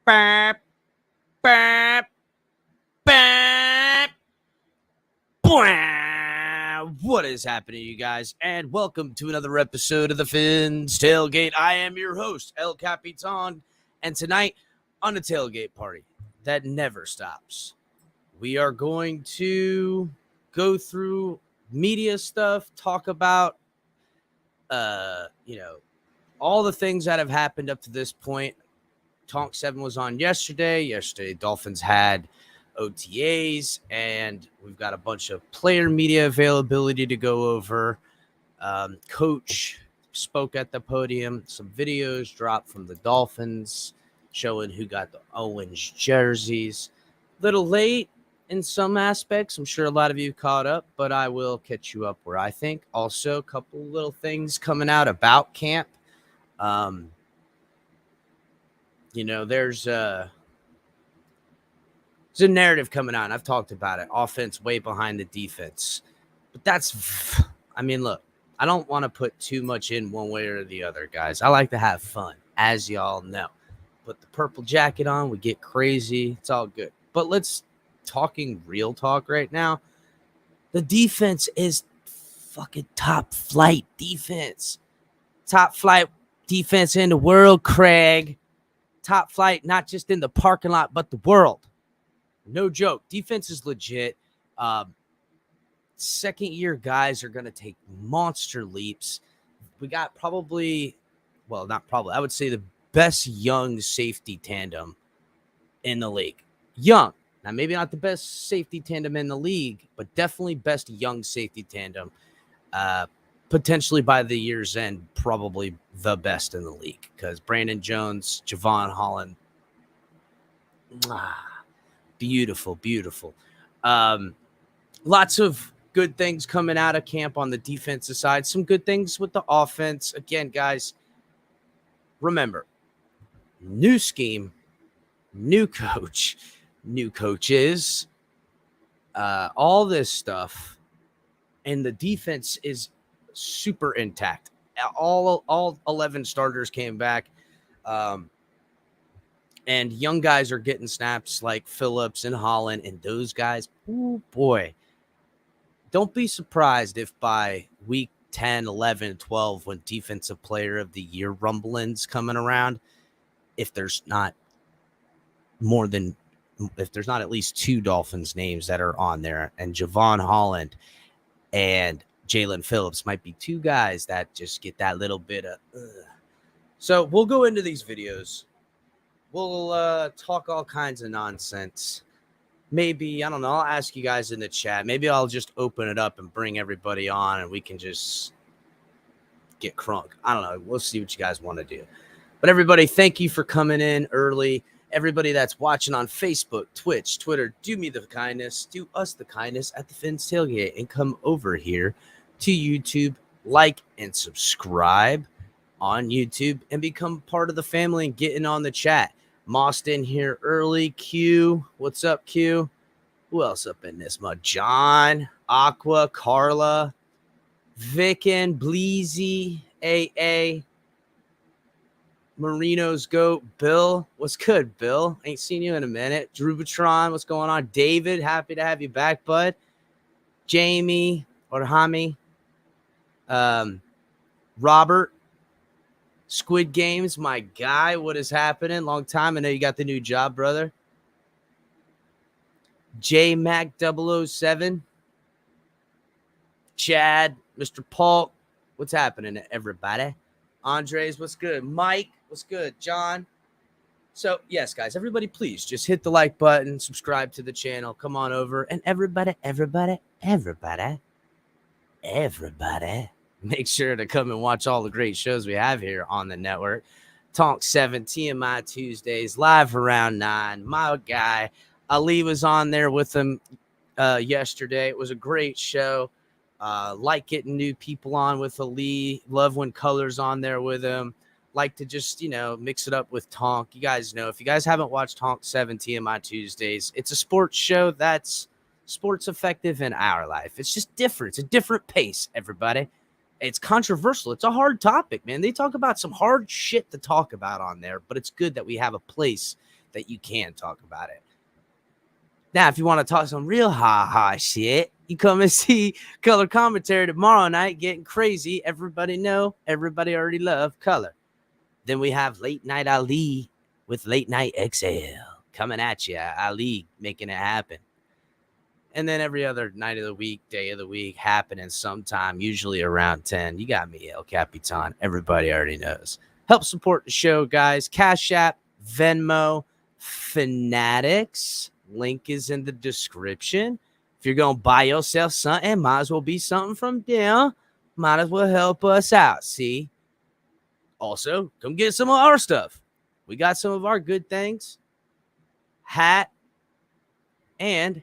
Bap, bap, bap. What is happening, you guys? And welcome to another episode of the Fins Tailgate. I am your host, El Capitan. And tonight, on a tailgate party that never stops, we are going to go through media stuff, talk about, all the things that have happened up to this point. Tonk 7 was on yesterday. Yesterday, Dolphins had OTAs, and we've got a bunch of player media availability to go over. Coach spoke at the podium. Some videos dropped from the Dolphins showing who got the orange jerseys. Little late in some aspects. I'm sure a lot of you caught up, but I will catch you up where I think. Also, a couple little things coming out about camp. There's a narrative coming out, and I've talked about it. Offense way behind the defense. But look, I don't want to put too much in one way or the other, guys. I like to have fun, as y'all know. Put the purple jacket on, we get crazy. It's all good. But let's talking real talk right now. The defense is fucking top flight defense. Top flight defense in the world, Craig. Top flight, not just in the parking lot, but the world. No joke. Defense is legit. Second-year guys are going to take monster leaps. We got I would say the best young safety tandem in the league. Young. Now, maybe not the best safety tandem in the league, but definitely best young safety tandem. Potentially by the year's end, probably the best in the league, because Brandon Jones, Javon Holland, beautiful. Lots of good things coming out of camp on the defensive side. Some good things with the offense. Again, guys, remember, new scheme, new coach, new coaches, all this stuff, and the defense is super intact. All 11 starters came back. And young guys are getting snaps like Phillips and Holland, and those guys, oh boy, don't be surprised if by week 10, 11, 12, when Defensive Player of the Year rumblings coming around, if there's not at least 2 Dolphins names that are on there, and Javon Holland and Jalen Phillips might be 2 guys that just get that little bit of So we'll go into these videos. We'll talk all kinds of nonsense. Maybe, I don't know, I'll ask you guys in the chat. Maybe I'll just open it up and bring everybody on and we can just get crunk. I don't know. We'll see what you guys want to do. But everybody, thank you for coming in early. Everybody that's watching on Facebook, Twitch, Twitter, do me the kindness, do us the kindness at the Fins Tailgate and come over here to YouTube, like and subscribe on YouTube and become part of the family and getting on the chat. Mossed in here early. Q, what's up, Q? Who else up in this mud? John, Aqua, Carla, Vickin, Bleezy, AA, Marino's Goat, Bill. What's good, Bill? Ain't seen you in a minute. Drubatron, what's going on? David, happy to have you back, bud. Jamie, or Hami, Robert, Squid Games, my guy. What is happening? Long time. I know you got the new job, brother. J-Mac 007. Chad, Mr. Paul. What's happening, everybody? Andres, what's good? Mike, what's good? John. So, yes, guys, everybody, please just hit the like button, subscribe to the channel. Come on over. And everybody, make sure to come and watch all the great shows we have here on the network. Tonk 7, TMI Tuesdays, live around 9. My guy, Ali, was on there with him yesterday. It was a great show. Like getting new people on with Ali. Love when Color's on there with him. Like to just, mix it up with Tonk. You guys know, if you guys haven't watched Tonk 7, TMI Tuesdays, it's a sports show that's sports effective in our life. It's just different. It's a different pace, everybody. It's controversial. It's a hard topic, man. They talk about some hard shit to talk about on there, but it's good that we have a place that you can talk about it. Now, if you want to talk some real ha-ha shit, you come and see Color Commentary tomorrow night, getting crazy. Everybody already love Color. Then we have Late Night Ali with Late Night XL coming at you. Ali making it happen. And then every other night of the week, day of the week, happening sometime, usually around 10. You got me, El Capitan. Everybody already knows. Help support the show, guys. Cash App, Venmo, Fanatics. Link is in the description. If you're going to buy yourself something, might as well be something from there. Might as well help us out, see? Also, come get some of our stuff. We got some of our good things. Hat and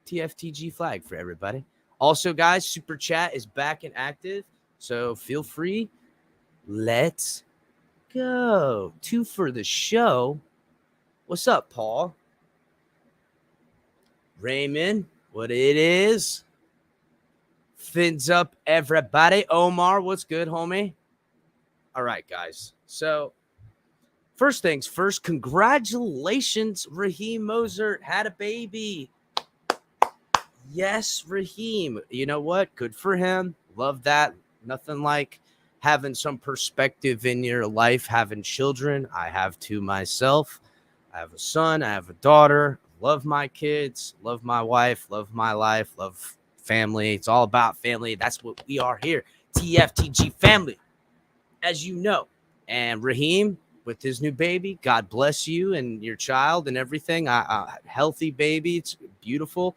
TFTG flag for everybody. Also, guys, Super Chat is back and active, so feel free. Let's go. 2 for the show. What's up, Paul? Raymond, what it is? Fins up, everybody. Omar, what's good, homie? All right, guys. So, first things first, congratulations. Raheem Mozart had a baby. Yes, Raheem. You know what? Good for him. Love that. Nothing like having some perspective in your life, having children. I have 2 myself. I have a son. I have a daughter. Love my kids. Love my wife. Love my life. Love family. It's all about family. That's what we are here. TFTG family, as you know. And Raheem, with his new baby, God bless you and your child and everything. A healthy baby. It's beautiful.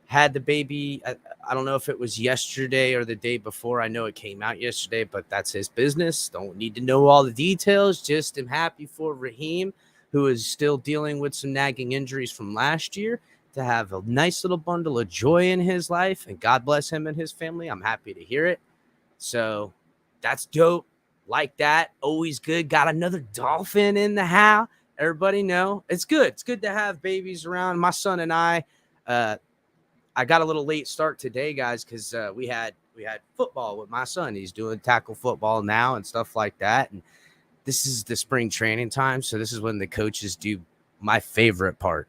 Had the baby, I don't know if it was yesterday or the day before. I know it came out yesterday, but that's his business. Don't need to know all the details. Just am happy for Raheem, who is still dealing with some nagging injuries from last year, to have a nice little bundle of joy in his life. And God bless him and his family. I'm happy to hear it. So that's dope. Like that. Always good. Got another Dolphin in the house. Everybody know it's good. It's good to have babies around. My son and I got a little late start today, guys, because we had We had football with my son. He's doing tackle football now and stuff like that. And this is the spring training time. So this is when the coaches do my favorite part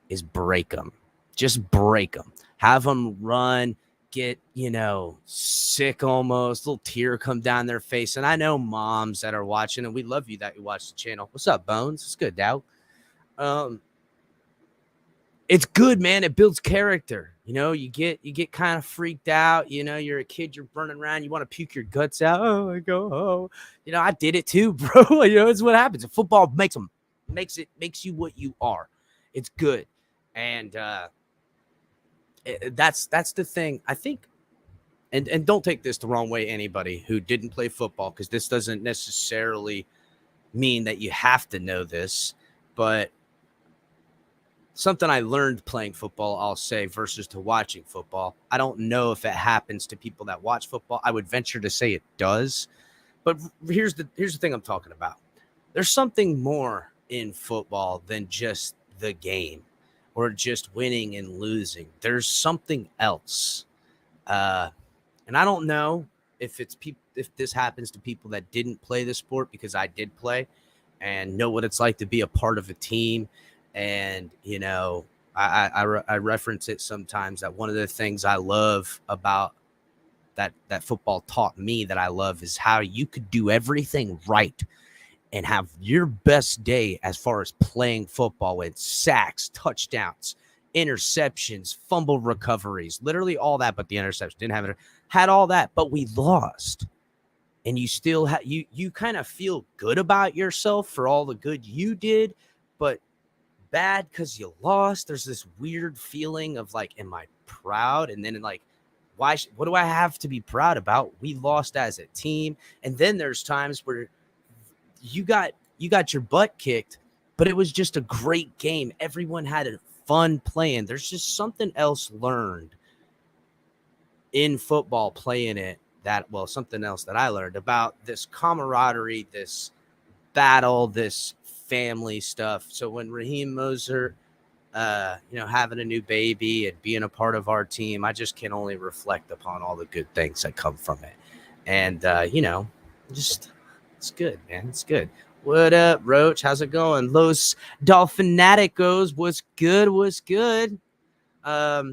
is break them. Just break them. Have them run, get, sick almost, little tear come down their face. And I know moms that are watching, and we love you that you watch the channel. What's up, Bones? It's good, Dow. It's good, man. It builds character. You get kind of freaked out. You're a kid, you're running around, you want to puke your guts out. Oh, I go, oh. I did it too, bro. It's what happens. Football makes you what you are. It's good. And that's the thing. I think, and don't take this the wrong way, anybody who didn't play football, because this doesn't necessarily mean that you have to know this, but something I learned playing football, I'll say, versus to watching football. I don't know if it happens to people that watch football. I would venture to say it does. But here's the thing I'm talking about. There's something more in football than just the game or just winning and losing. There's something else. And I don't know if this happens to people that didn't play the sport, because I did play and know what it's like to be a part of a team. And, I reference it sometimes that one of the things I love about that football taught me that I love is how you could do everything right and have your best day as far as playing football with sacks, touchdowns, interceptions, fumble recoveries, literally all that, but the interception didn't have it. Had all that, but we lost. And you still you kind of feel good about yourself for all the good you did, but bad because you lost. There's this weird feeling of like, am I proud? And then like, what do I have to be proud about? We lost as a team. And then there's times where you got your butt kicked, but it was just a great game. Everyone had a fun playing. There's just something else learned in football playing it something else that I learned about this camaraderie, this battle, this family stuff. So when Raheem Moser, having a new baby and being a part of our team, I just can only reflect upon all the good things that come from it. And, just it's good, man. It's good. What up, Roach? How's it going? Los Dolphinaticos. What's good? What's good? Guys,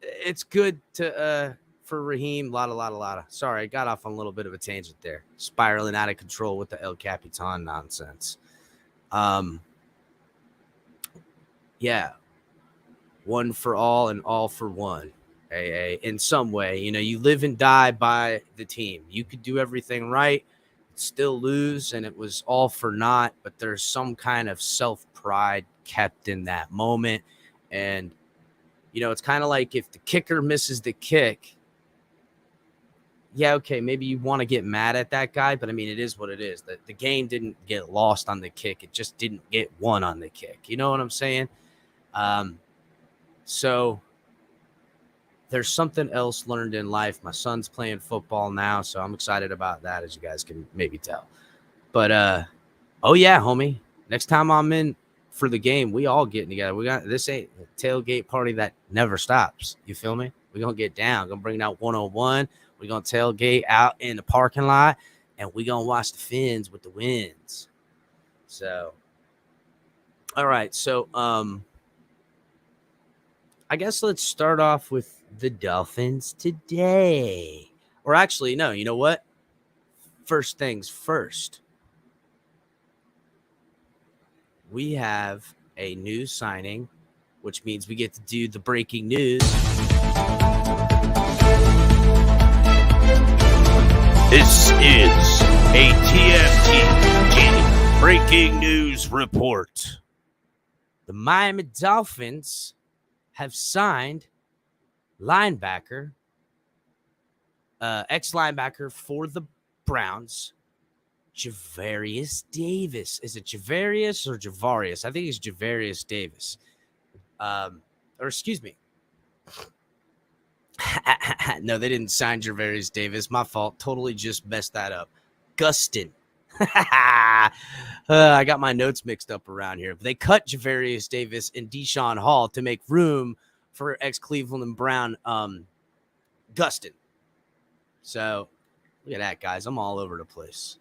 it's good to, for Raheem, lot. Sorry, I got off on a little bit of a tangent there. Spiraling out of control with the El Capitan nonsense. Yeah. One for all and all for one. In some way, you live and die by the team. You could do everything right, still lose, and it was all for naught, but there's some kind of self-pride kept in that moment. And, it's kind of like if the kicker misses the kick, yeah, okay, maybe you want to get mad at that guy, but I mean, it is what it is. The game didn't get lost on the kick. It just didn't get won on the kick. You know what I'm saying? So there's something else learned in life. My son's playing football now, so I'm excited about that, as you guys can maybe tell. But, oh yeah, homie, next time I'm in for the game, we all getting together. This ain't a tailgate party that never stops. You feel me? We're going to get down. Going to bring out 101. We're going to tailgate out in the parking lot, and we're going to watch the Fins with the Winds. So, all right. So, I guess let's start off with the Dolphins today. Or actually, no, you know what? First things first. We have a new signing, which means we get to do the breaking news. This is a TFTG breaking news report. The Miami Dolphins have signed linebacker, ex-linebacker for the Browns, Javarius Davis. Is it Javarius or Javarius? I think it's Javarius Davis. Or excuse me. No, they didn't sign Javarius Davis. My fault. Totally just messed that up. Gustin. I got my notes mixed up around here. They cut Javarius Davis and Deshaun Hall to make room for ex-Cleveland Brown, Gustin. So look at that, guys. I'm all over the place.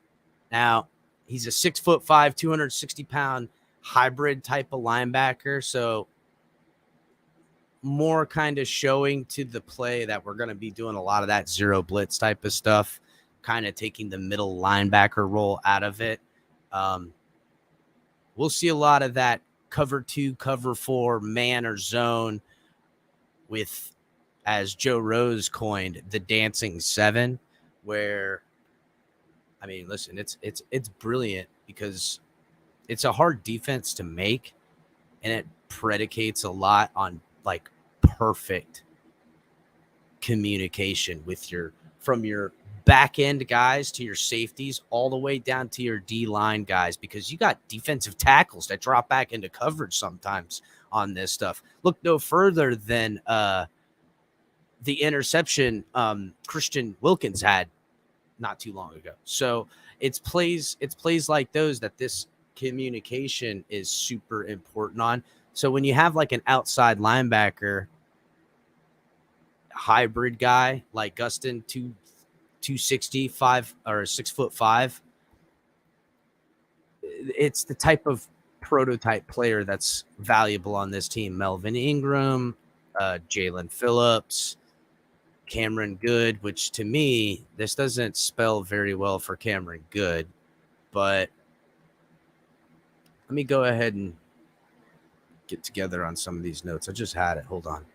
Now, he's a 6'5", 260-pound hybrid type of linebacker. So more kind of showing to the play that we're going to be doing a lot of that zero blitz type of stuff, kind of taking the middle linebacker role out of it. We'll see a lot of that cover 2, cover 4, man or zone with, as Joe Rose coined, the dancing 7, where, I mean, listen, it's brilliant because it's a hard defense to make, and it predicates a lot on like perfect communication with from your back end guys to your safeties all the way down to your D line guys, because you got defensive tackles that drop back into coverage sometimes on this stuff. Look no further than the interception Christian Wilkins had not too long ago. So it's plays like those that this communication is super important on. So when you have like an outside linebacker hybrid guy like Gustin, 265 or 6'5", it's the type of prototype player that's valuable on this team. Melvin Ingram, Jalen Phillips, Cameron Good, which to me, this doesn't spell very well for Cameron Good, but let me go ahead and get together on some of these notes. I just had it. Hold on.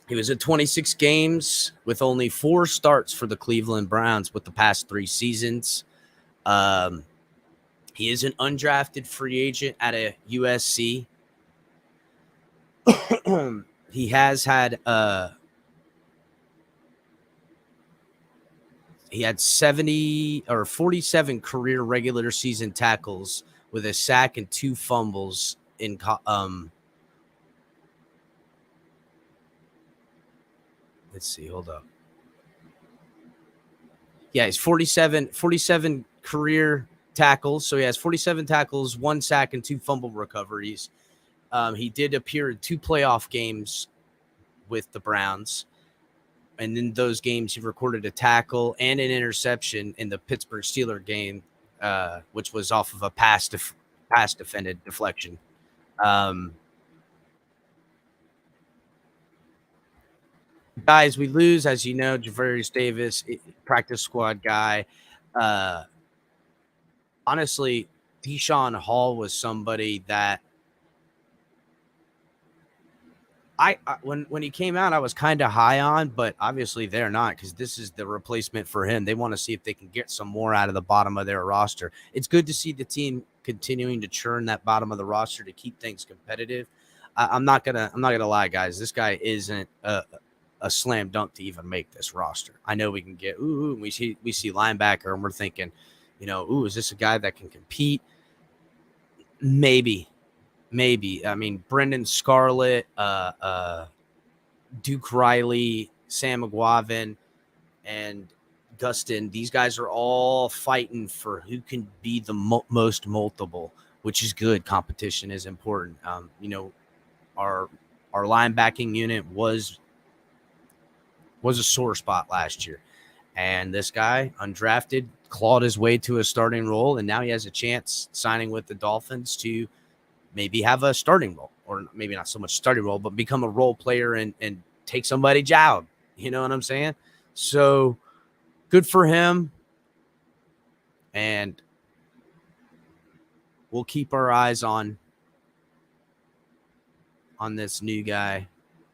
He was at 26 games with only 4 starts for the Cleveland Browns with the past 3 seasons. He is an undrafted free agent at a USC. He has had he had 70 or 47 career regular season tackles with a sack and 2 fumbles in let's see, hold up. Yeah, he's 47 career tackles. So he has 47 tackles, 1 sack, and 2 fumble recoveries. He did appear in 2 playoff games with the Browns. And in those games, he recorded a tackle and an interception in the Pittsburgh Steelers game, which was off of a pass defended deflection. Guys, we lose, as you know, Javarius Davis, practice squad guy. Honestly, Deshaun Hall was somebody that when he came out, I was kind of high on, but obviously they're not, because this is the replacement for him. They want to see if they can get some more out of the bottom of their roster. It's good to see the team continuing to churn that bottom of the roster to keep things competitive. I'm not gonna lie, guys. This guy isn't a slam dunk to even make this roster. I know we can get we see linebacker and we're thinking, is this a guy that can compete? Maybe. I mean, Brendan Scarlett, Duke Riley, Sam McGuavin, and Gustin, these guys are all fighting for who can be the most multiple, which is good. Competition is important. Our linebacking unit was a sore spot last year, and this guy, undrafted, clawed his way to a starting role, and now he has a chance signing with the Dolphins to maybe have a starting role, or maybe not so much starting role, but become a role player and take somebody's job. You know what I'm saying? So good for him. And we'll keep our eyes on this new guy,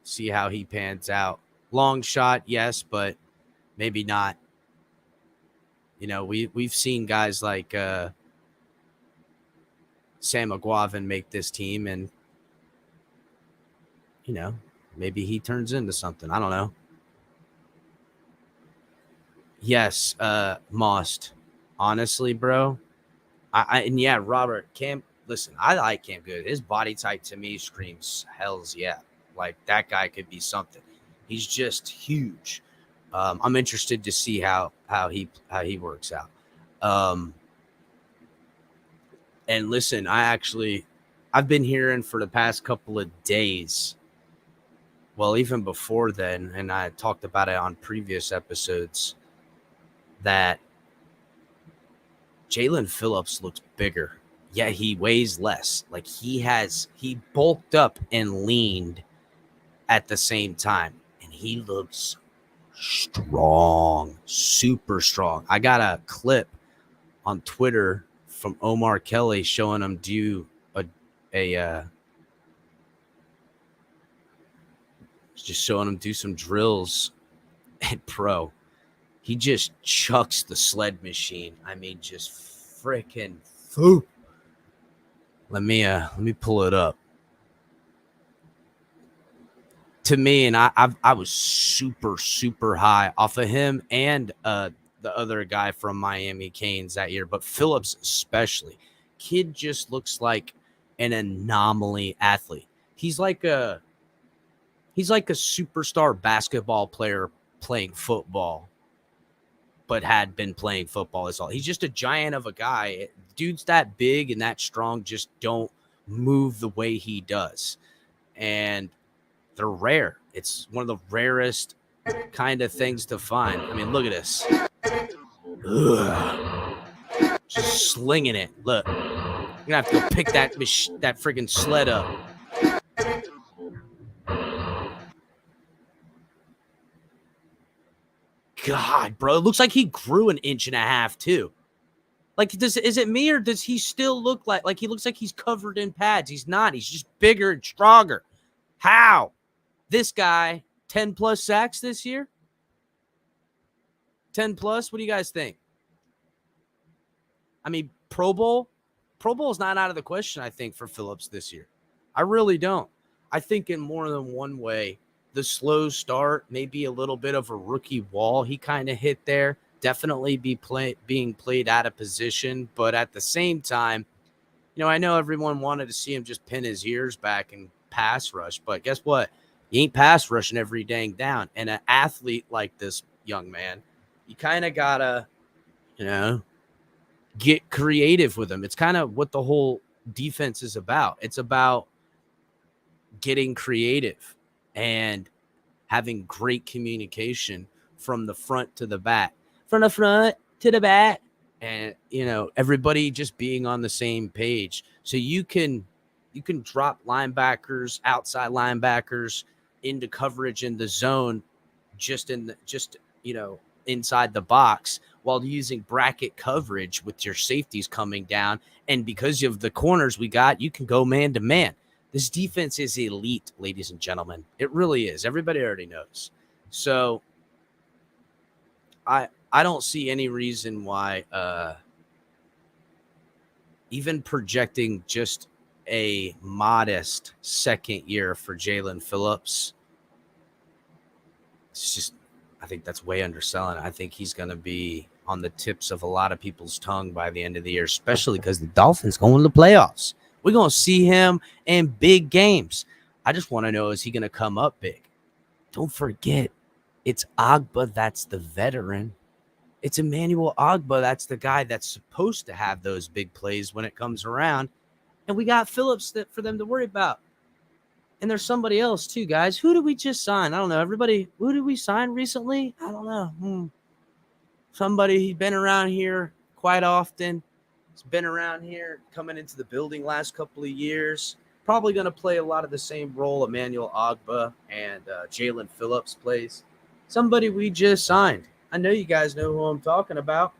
see how he pans out. Long shot, yes, but maybe not. We've seen guys like Sam McGuavin make this team, and maybe he turns into something. I don't know. Yes, Most. Honestly, bro. Robert, listen, I like Cam Good. His body type to me screams hells yeah. Like, that guy could be something. He's just huge. I'm interested to see how he works out. And listen, I've been hearing for the past couple of days well, even before then, and I talked about it on previous episodes, that Jalen Phillips looks bigger. Yeah, he weighs less. Like he bulked up and leaned at the same time, and he looks strong, super strong. I got a clip on Twitter from Omar Kelly showing him do just showing him do some drills at pro. He just chucks the sled machine. I mean, just freaking foop. Let me pull it up. To me, and I was super high off of him and the other guy from Miami Canes that year, but Phillips especially. Kid just looks like an anomaly athlete. He's like a superstar basketball player playing football, but had been playing football as all. He's just a giant of a guy. Dudes that big and that strong just don't move the way he does. And they're rare. It's one of the rarest kind of things to find. I mean, look at this. Ugh. Just slinging it. Look. You're going to have to go pick that friggin' sled up. God, bro. It looks like he grew an inch and a half, too. Like, is it me, or does he still look like he looks like he's covered in pads? He's not. He's just bigger and stronger. How? This guy, 10 plus sacks this year? 10 plus? What do you guys think? I mean, Pro Bowl is not out of the question, I think, for Phillips this year. I really don't. I think in more than one way, the slow start, maybe a little bit of a rookie wall he kind of hit there. Definitely being played out of position. But at the same time, I know everyone wanted to see him just pin his ears back and pass rush. But guess what? You ain't pass rushing every dang down. And an athlete like this young man, you kind of got to, get creative with him. It's kind of what the whole defense is about. It's about getting creative and having great communication from the front to the back, from the front to the back, and everybody just being on the same page. So you can drop linebackers, outside linebackers into coverage in the zone, inside the box, while using bracket coverage with your safeties coming down. And because of the corners we got, you can go man to man. This defense is elite, ladies and gentlemen. It really is. Everybody already knows. So I don't see any reason why even projecting just a modest second year for Jalen Phillips, I think that's way underselling. I think he's going to be on the tips of a lot of people's tongue by the end of the year, especially because the Dolphins going to the playoffs. We're going to see him in big games. I just want to know, is he going to come up big? Don't forget, it's Agba that's the veteran. It's Emmanuel Agba that's the guy that's supposed to have those big plays when it comes around. And we got Phillips for them to worry about. And there's somebody else too, guys. Who did we just sign? I don't know. Everybody, who did we sign recently? I don't know. Somebody, he's been around here quite often. He's been around here coming into the building last couple of years. Probably going to play a lot of the same role Emmanuel Agba and Jalen Phillips plays. Somebody we just signed. I know you guys know who I'm talking about.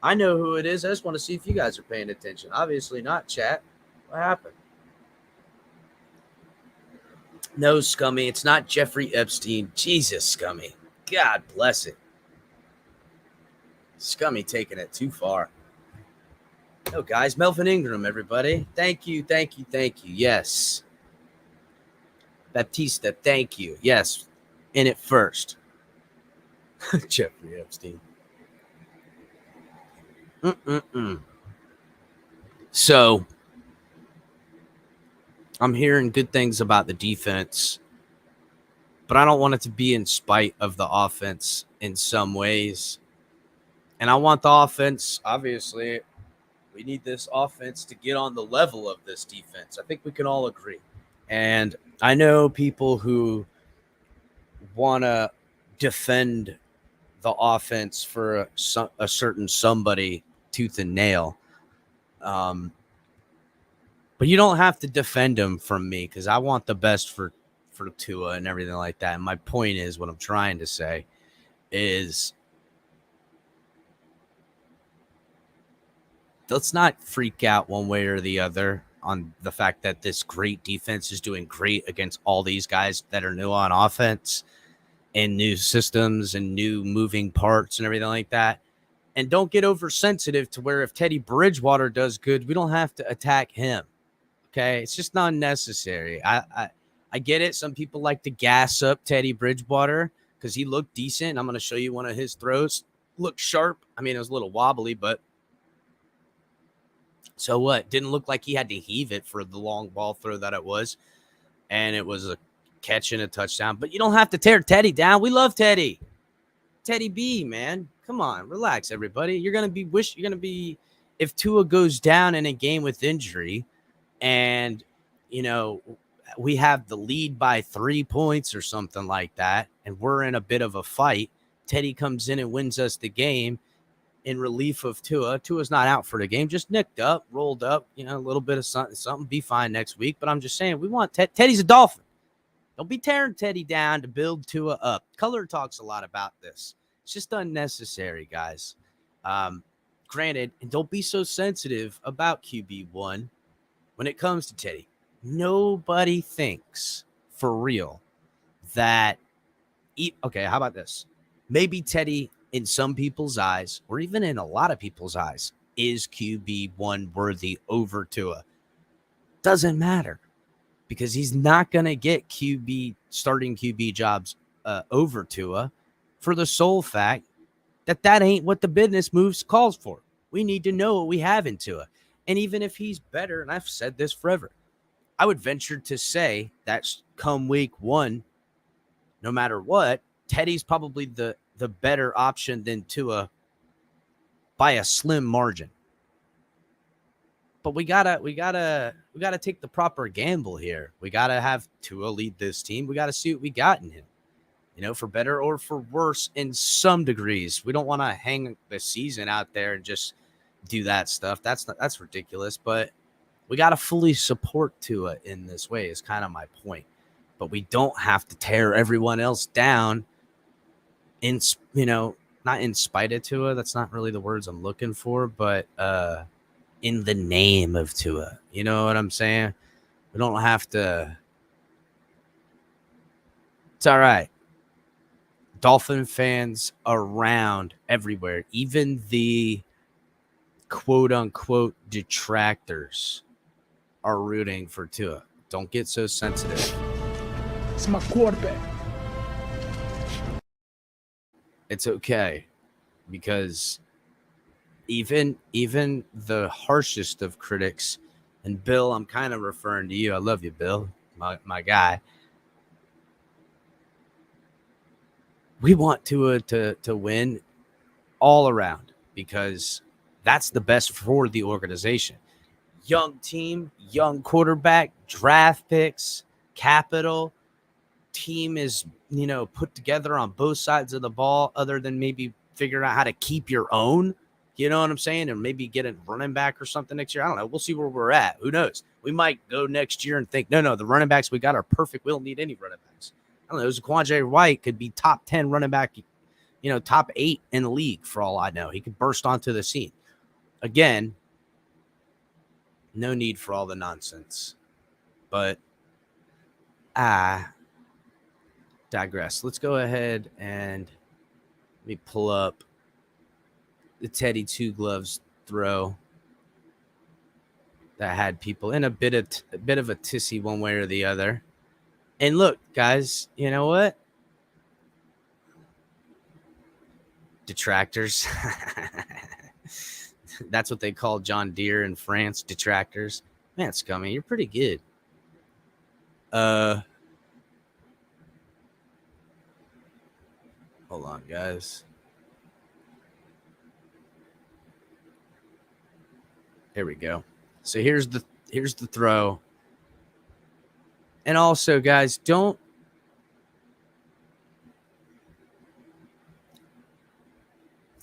I know who it is. I just want to see if you guys are paying attention. Obviously not, chat. What happened? No, Scummy. It's not Jeffrey Epstein. Jesus, Scummy. God bless it. Scummy taking it too far. No, guys. Melvin Ingram, everybody. Thank you. Yes. Baptista, thank you. Yes. In it first. Jeffrey Epstein. So, I'm hearing good things about the defense, but I don't want it to be in spite of the offense in some ways. And I want the offense, obviously, we need this offense to get on the level of this defense. I think we can all agree. And I know people who want to defend the offense for a certain somebody tooth and nail. But you don't have to defend him from me because I want the best for Tua and everything like that. And my point is, what I'm trying to say is, let's not freak out one way or the other on the fact that this great defense is doing great against all these guys that are new on offense and new systems and new moving parts and everything like that. And don't get oversensitive to where if Teddy Bridgewater does good, we don't have to attack him. Okay, it's just not necessary. I get it. Some people like to gas up Teddy Bridgewater because he looked decent. I'm going to show you one of his throws. Looked sharp. I mean, it was a little wobbly, but so what? Didn't look like he had to heave it for the long ball throw that it was. And it was a catch and a touchdown. But you don't have to tear Teddy down. We love Teddy. Teddy B, man. Come on, relax, everybody. You're going to be, if Tua goes down in a game with injury and, you know, we have the lead by 3 points or something like that, and we're in a bit of a fight, Teddy comes in and wins us the game in relief of Tua. Tua's not out for the game, just nicked up, rolled up, you know, a little bit of something, be fine next week. But I'm just saying, we want Teddy's a Dolphin. Don't be tearing Teddy down to build Tua up. Color talks a lot about this. It's just unnecessary, guys. Granted, and don't be so sensitive about QB1 when it comes to Teddy. Nobody thinks for real that okay, how about this? Maybe Teddy, in some people's eyes, or even in a lot of people's eyes, is QB1 worthy over Tua. Doesn't matter, because he's not going to get starting QB jobs over Tua for the sole fact that ain't what the business moves calls for. We need to know what we have in Tua. And even if he's better, and I've said this forever, I would venture to say that come week 1, no matter what, Teddy's probably the better option than Tua by a slim margin. But we gotta take the proper gamble here. We gotta have Tua lead this team. We gotta see what we got in him, you know, for better or for worse in some degrees. We don't want to hang the season out there and just do that stuff. That's ridiculous. But we gotta fully support Tua in this way is kind of my point. But we don't have to tear everyone else down in, you know, not in spite of Tua. That's not really the words I'm looking for, but in the name of Tua. You know what I'm saying? We don't have to. It's all right. Dolphin fans around everywhere, even the quote unquote detractors, are rooting for Tua. Don't get so sensitive. It's my quarterback. It's okay, because even the harshest of critics, and Bill, I'm kind of referring to you. I love you, Bill, my guy. We want Tua to win all around, because that's the best for the organization. Young team, young quarterback, draft picks, capital. Team is, you know, put together on both sides of the ball, other than maybe figuring out how to keep your own, you know what I'm saying? And maybe get a running back or something next year. I don't know. We'll see where we're at. Who knows? We might go next year and think, no, the running backs we got are perfect. We don't need any running backs. I don't know. Zaquandre White could be top 10 running back, you know, top 8 in the league for all I know. He could burst onto the scene. Again, no need for all the nonsense. But digress. Let's go ahead and let me pull up the Teddy Two Gloves throw that had people in a bit of a tissy one way or the other. And look, guys, you know what? Detractors. That's what they call John Deere in France, detractors. Man, Scummy, you're pretty good. Hold on, guys. Here we go. So here's the throw. And also, guys, don't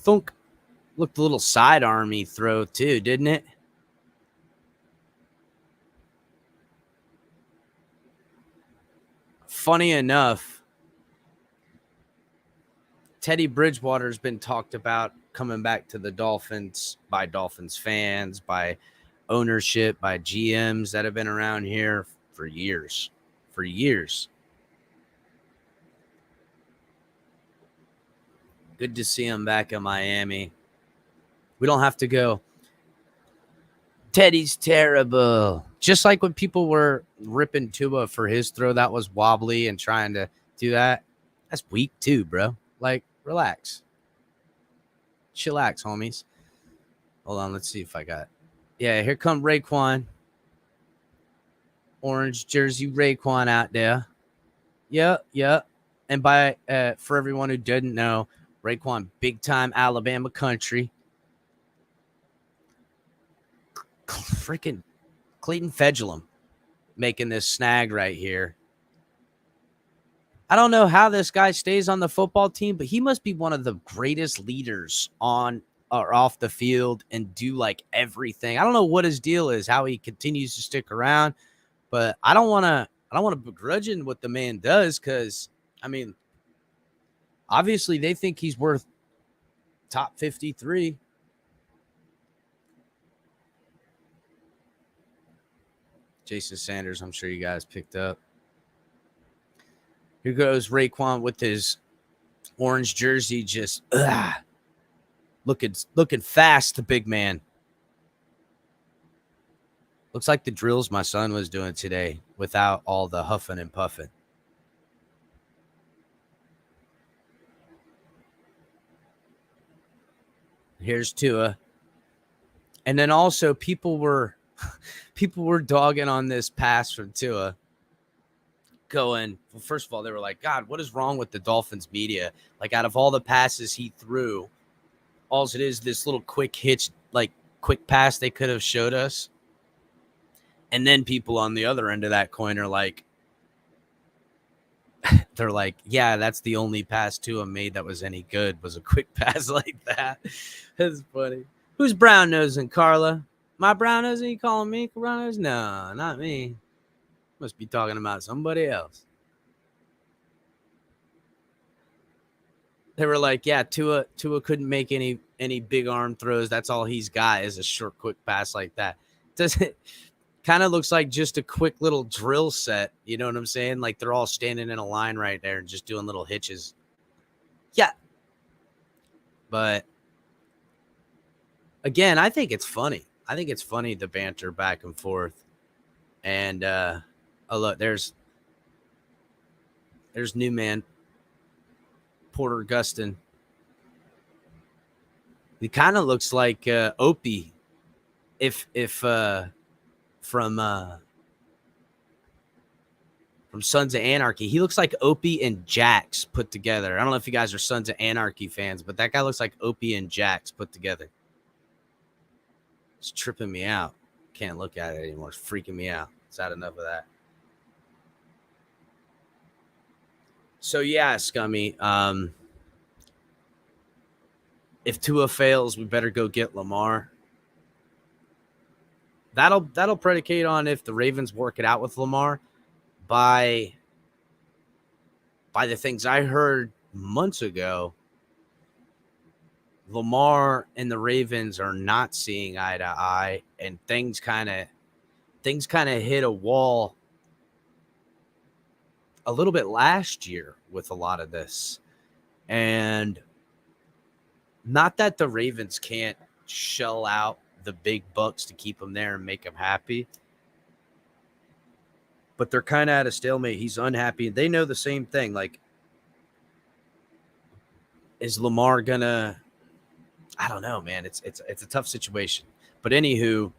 Thunk. Looked a little sidearmy throw too, didn't it? Funny enough, Teddy Bridgewater's been talked about coming back to the Dolphins by Dolphins fans, by ownership, by GMs that have been around here for years. For years. Good to see him back in Miami. We don't have to go, Teddy's terrible. Just like when people were ripping Tua for his throw that was wobbly and trying to do that. That's weak too, bro. Like, relax. Chillax, homies. Hold on, let's see if I got. Yeah, here come Raekwon. Orange jersey Raekwon out there. Yeah. And by for everyone who didn't know, Raekwon, big time Alabama country. Freaking Clayton Fedulum making this snag right here. I don't know how this guy stays on the football team, but he must be one of the greatest leaders on or off the field and do like everything. I don't know what his deal is, how he continues to stick around, but I don't want to begrudge what the man does, because I mean, obviously they think he's worth top 53. Jason Sanders, I'm sure you guys picked up. Here goes Raekwon with his orange jersey, just looking fast, the big man. Looks like the drills my son was doing today without all the huffing and puffing. Here's Tua. And then also people were dogging on this pass from Tua. Going, well, first of all, they were like, God, what is wrong with the Dolphins media? Like, out of all the passes he threw, all it is this little quick hitch, like quick pass they could have showed us. And then people on the other end of that coin are like, they're like, yeah, that's the only pass Tua made that was any good, was a quick pass like that. That's funny. Who's brown nosing, Carla? My brown nosing? You calling me brown nose? No, not me. Must be talking about somebody else. They were like, yeah, Tua couldn't make any big arm throws. That's all he's got is a short, quick pass like that. Does it kind of looks like just a quick little drill set? You know what I'm saying? Like they're all standing in a line right there and just doing little hitches. Yeah. But again, I think it's funny. I think it's funny, the banter back and forth. And oh look, there's new man Porter Gustin. He kind of looks like Opie, if from Sons of Anarchy. He looks like Opie and Jax put together. I don't know if you guys are Sons of Anarchy fans, but that guy looks like Opie and Jax put together. It's tripping me out. Can't look at it anymore. It's freaking me out. It's had enough of that. So yeah, Scummy. If Tua fails, we better go get Lamar. That'll predicate on if the Ravens work it out with Lamar. By the things I heard months ago, Lamar and the Ravens are not seeing eye to eye, and things kind of hit a wall a little bit last year with a lot of this. And not that the Ravens can't shell out the big bucks to keep him there and make him happy, but they're kind of at a stalemate. He's unhappy. They know the same thing. Like, is Lamar gonna? I don't know, man. It's a tough situation. But anywho,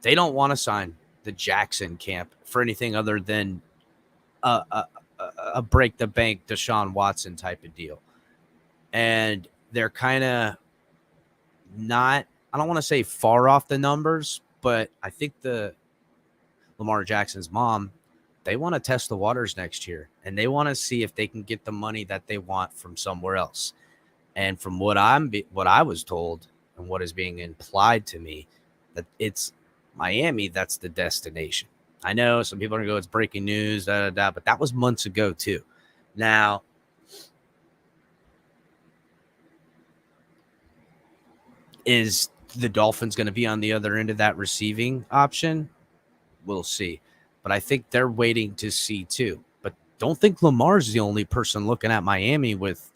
they don't want to sign the Jackson camp for anything other than a break the bank Deshaun Watson type of deal. And they're kind of not, I don't want to say far off the numbers, but I think the Lamar Jackson's mom, they want to test the waters next year, and they want to see if they can get the money that they want from somewhere else. And from what I was told and what is being implied to me, that it's Miami that's the destination. I know some people are going to go, it's breaking news, but that was months ago too. Now, is the Dolphins going to be on the other end of that receiving option? We'll see. But I think they're waiting to see too. But don't think Lamar's the only person looking at Miami with,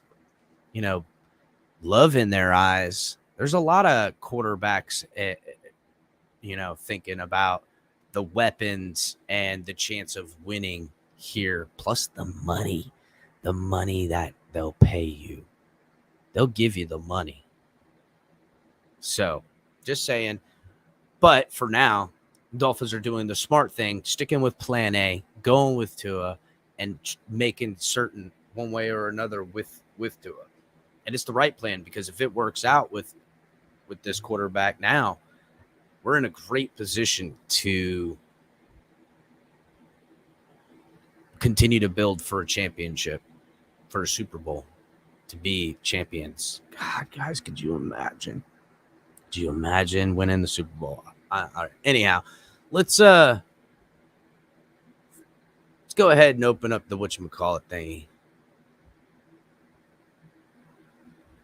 love in their eyes. There's a lot of quarterbacks, thinking about the weapons and the chance of winning here, plus the money that they'll pay you. They'll give you the money. So, just saying. But for now, Dolphins are doing the smart thing, sticking with plan A, going with Tua, and making certain one way or another with Tua. And it's the right plan, because if it works out with this quarterback now, we're in a great position to continue to build for a championship, for a Super Bowl, to be champions. God, guys, could you imagine? Do you imagine winning the Super Bowl? All right. Anyhow, let's go ahead and open up the whatchamacallit thingy.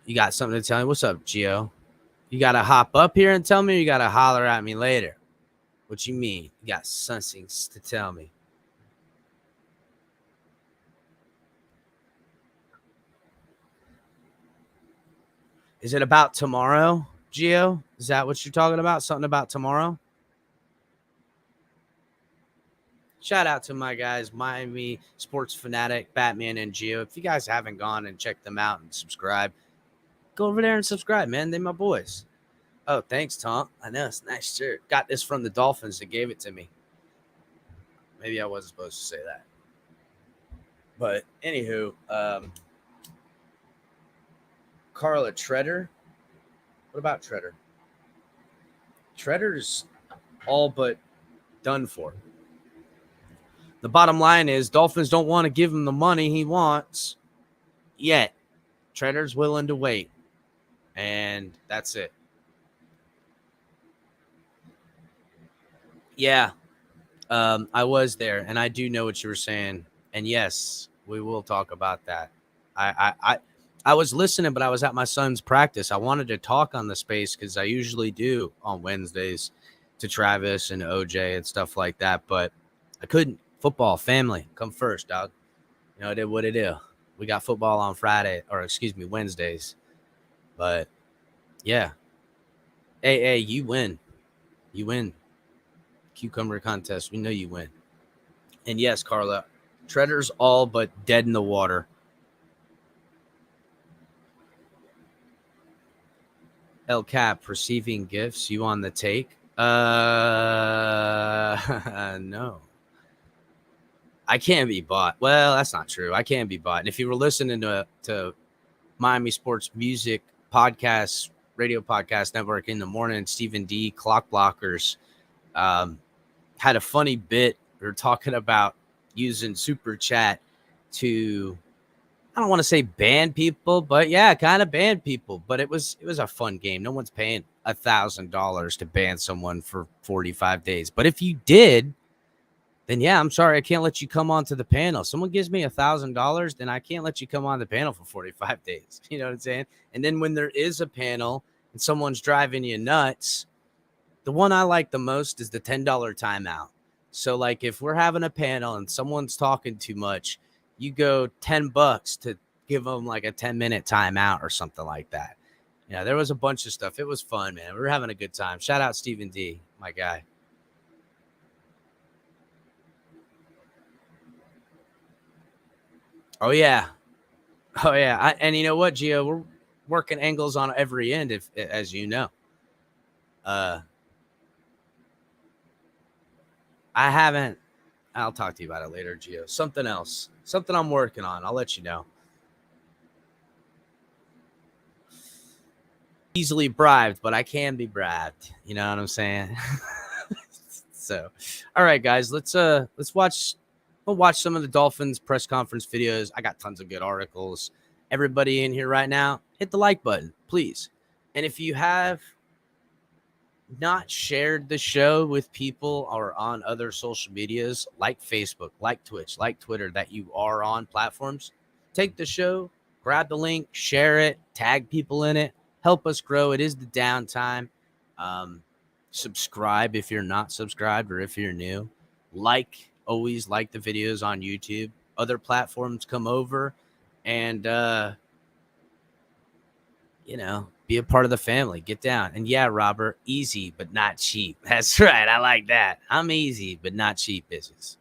You got something to tell me? What's up, Gio? You got to hop up here and tell me, or you got to holler at me later? What you mean? You got something to tell me? Is it about tomorrow, Gio? Is that what you're talking about? Something about tomorrow? Shout out to my guys, Miami Sports Fanatic, Batman, and Gio. If you guys haven't gone and checked them out and subscribe, go over there and subscribe, man. They're my boys. Oh, thanks, Tom. I know, it's a nice shirt. Got this from the Dolphins that gave it to me. Maybe I wasn't supposed to say that. But anywho, Carla Treader. What about Treader? Treader's all but done for. The bottom line is Dolphins don't want to give him the money he wants yet. Treader's willing to wait. And that's it. Yeah. I was there, and I do know what you were saying. And yes, we will talk about that. I was listening, but I was at my son's practice. I wanted to talk on the space because I usually do on Wednesdays to Travis and OJ and stuff like that, but I couldn't. Football, family, come first, dog. I did what it is. We got football on Wednesdays. But, yeah. Hey, you win. You win. Cucumber contest, we know you win. And yes, Carla, Treader's all but dead in the water. El Cap, receiving gifts, you on the take? No. I can't be bought. Well, that's not true. I can't be bought. And if you were listening to Miami Sports Music Podcast, Radio Podcast Network in the morning, Stephen D, Clock Blockers, had a funny bit. We were talking about using Super Chat to, I don't want to say ban people, but yeah, kind of ban people. But it was a fun game. No one's paying $1,000 to ban someone for 45 days. But if you did, then yeah, I'm sorry, I can't let you come onto the panel. Someone gives me $1,000, then I can't let you come on the panel for 45 days. You know what I'm saying? And then when there is a panel and someone's driving you nuts, the one I like the most is the $10 timeout. So like if we're having a panel and someone's talking too much, you go $10 to give them like a 10-minute timeout or something like that. Yeah, there was a bunch of stuff. It was fun, man. We were having a good time. Shout out Stephen D, my guy. Oh, yeah. And you know what, Gio? We're working angles on every end, as you know. I haven't. I'll talk to you about it later, Gio. Something else. Something I'm working on. I'll let you know. Easily bribed, but I can be bribed. You know what I'm saying? So, all right, guys, let's watch. We'll watch some of the Dolphins press conference videos. I got tons of good articles. Everybody in here right now, hit the like button, please. And if you have not shared the show with people or on other social medias like Facebook, like Twitch, like Twitter, that you are on platforms, take the show, grab the link, share it, tag people in it, help us grow. It is the downtime. Subscribe if you're not subscribed or if you're new. Always like the videos on YouTube. Other platforms come over and, be a part of the family. Get down. And yeah, Robert, easy but not cheap. That's right. I like that. I'm easy but not cheap business.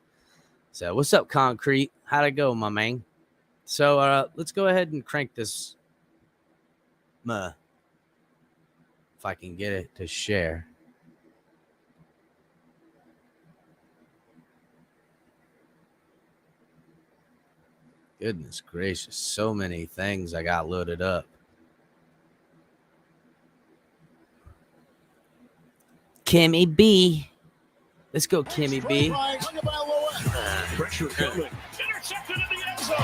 So what's up, Concrete? How'd it go, my man? So let's go ahead and crank this. If I can get it to share. Goodness gracious. So many things I got loaded up. Kimmy B. Let's go, Kimmy B. Pressure coming. Intercepted in the end zone.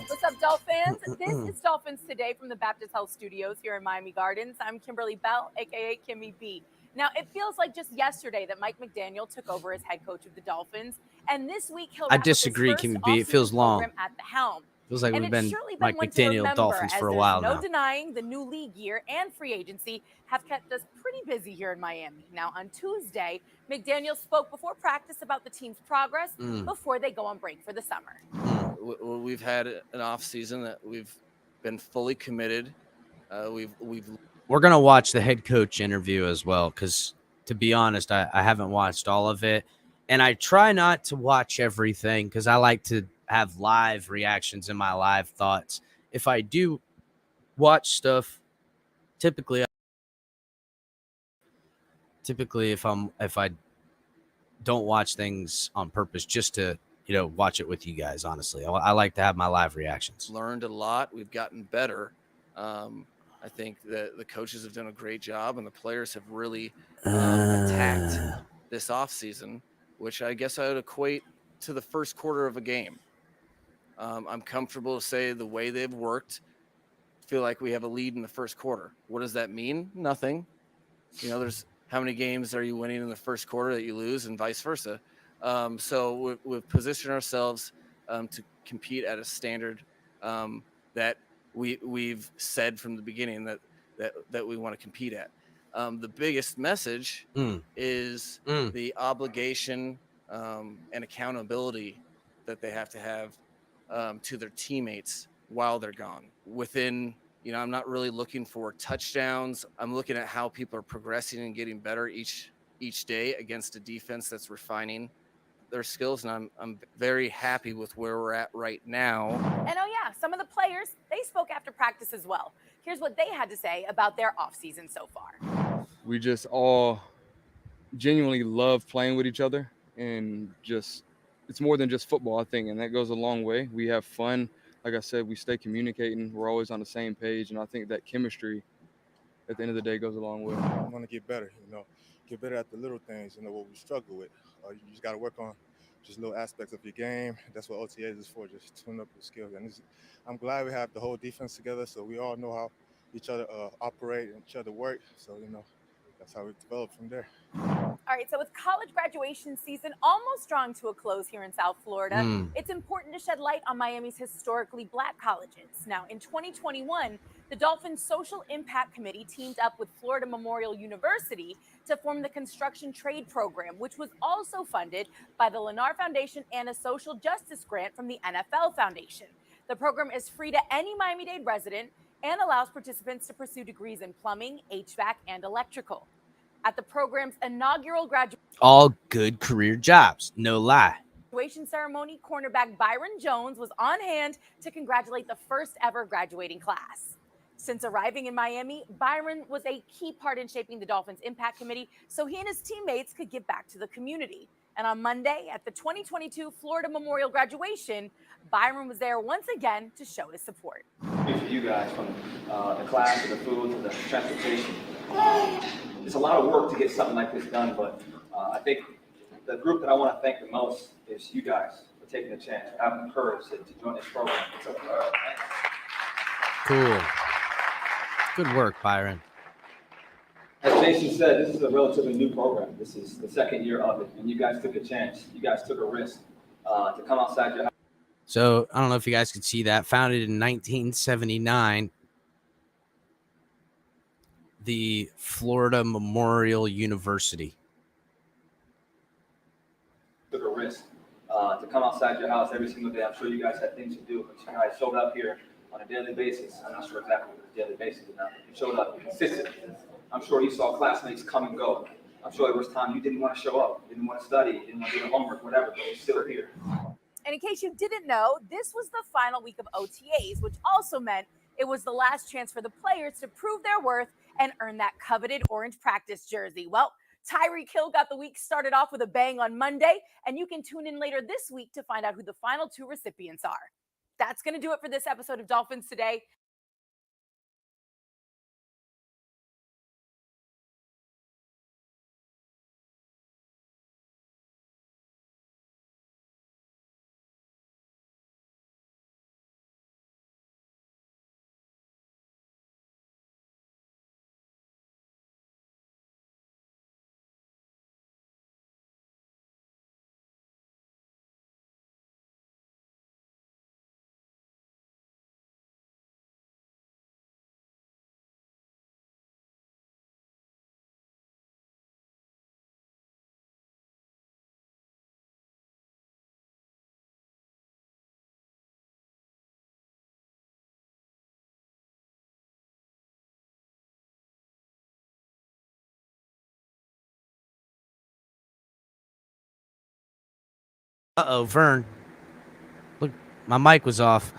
What's up, Dolphins? This is Dolphins Today from the Baptist Health Studios here in Miami Gardens. I'm Kimberly Bell, a.k.a. Kimmy B. Now, it feels like just yesterday that Mike McDaniel took over as head coach of the Dolphins, and this week he'll I disagree, Kimmy B. It feels long. At the helm. Feels like we've been Mike one McDaniel Dolphins for a while now. No denying the new league year and free agency have kept us pretty busy here in Miami. Now, on Tuesday, McDaniel spoke before practice about the team's progress before they go on break for the summer. We've had an off season that we've been fully committed. We're gonna watch the head coach interview as well, because to be honest, I haven't watched all of it, and I try not to watch everything because I like to have live reactions and my live thoughts. If I do watch stuff, typically if I don't watch things on purpose just to watch it with you guys, honestly, I like to have my live reactions. Learned a lot. We've gotten better. I think that the coaches have done a great job, and the players have really attacked this offseason, which I guess I would equate to the first quarter of a game. I'm comfortable to say the way they've worked, feel like we have a lead in the first quarter. What does that mean? Nothing. There's how many games are you winning in the first quarter that you lose, and vice versa. So we've positioned ourselves to compete at a standard that we've said from the beginning that we want to compete at. The biggest message is the obligation and accountability that they have to have to their teammates while they're gone. I'm not really looking for touchdowns. I'm looking at how people are progressing and getting better each day against a defense that's refining their skills, and I'm very happy with where we're at right now. And some of the players, they spoke after practice as well. Here's what they had to say about their offseason so far. We just all genuinely love playing with each other, and it's more than just football, I think, and that goes a long way. We have fun. Like I said, we stay communicating. We're always on the same page, and I think that chemistry at the end of the day goes a long way. I want to get better, get better at the little things, what we struggle with. You just got to work on just little aspects of your game. That's what OTAs is for, just tune up your skills. And I'm glad we have the whole defense together, so we all know how each other operate and each other work. So, that's how we develop from there. All right, so with college graduation season almost drawing to a close here in South Florida, it's important to shed light on Miami's historically Black colleges. Now, in 2021, the Dolphins Social Impact Committee teamed up with Florida Memorial University to form the Construction Trade Program, which was also funded by the Lennar Foundation and a social justice grant from the NFL Foundation. The program is free to any Miami-Dade resident and allows participants to pursue degrees in plumbing, HVAC, and electrical. At the program's inaugural all good career jobs, no lie. Graduation ceremony, cornerback Byron Jones was on hand to congratulate the first ever graduating class. Since arriving in Miami, Byron was a key part in shaping the Dolphins Impact Committee so he and his teammates could give back to the community. And on Monday, at the 2022 Florida Memorial graduation, Byron was there once again to show his support. For you guys, from the class to the food to the transportation. It's a lot of work to get something like this done, but I think the group that I want to thank the most is you guys, for taking the chance, for having the courage to join this program. So, Cool. Good work, Byron. as Jason said, this is a relatively new program. This is the second year of it, and you guys took a chance. You guys took a risk to come outside your house. So I don't know if you guys could see that. Founded in 1979, the Florida Memorial University. Took a risk to come outside your house every single day. I'm sure you guys had things to do, but you guys showed up here on a daily basis. I'm not sure exactly what the daily basis is now. You showed up consistently. I'm sure you saw classmates come and go. I'm sure there was time you didn't want to show up, you didn't want to study, you didn't want to do the homework, whatever, but you're still here. And in case you didn't know, this was the final week of OTAs, which also meant it was the last chance for the players to prove their worth and earn that coveted orange practice jersey. Well, Tyreek Hill got the week started off with a bang on Monday, and you can tune in later this week to find out who the final two recipients are. That's going to do it for this episode of Dolphins Today. Uh-oh, Vern. Look, my mic was off.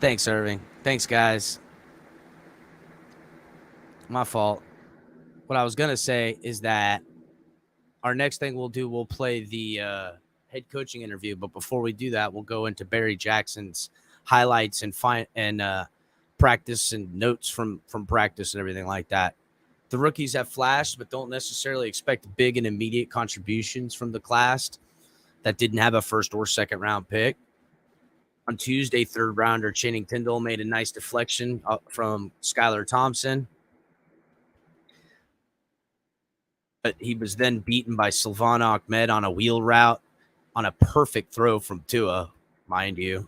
Thanks, Irving. Thanks, guys. My fault. What I was going to say is that our next thing we'll do, we'll play the head coaching interview. But before we do that, we'll go into Barry Jackson's highlights and practice and notes from practice and everything like that. The rookies have flashed, but don't necessarily expect big and immediate contributions from the class that didn't have a first or second round pick. On Tuesday, third rounder Channing Tindall made a nice deflection up from Skylar Thompson. But he was then beaten by Salvon Ahmed on a wheel route on a perfect throw from Tua, mind you.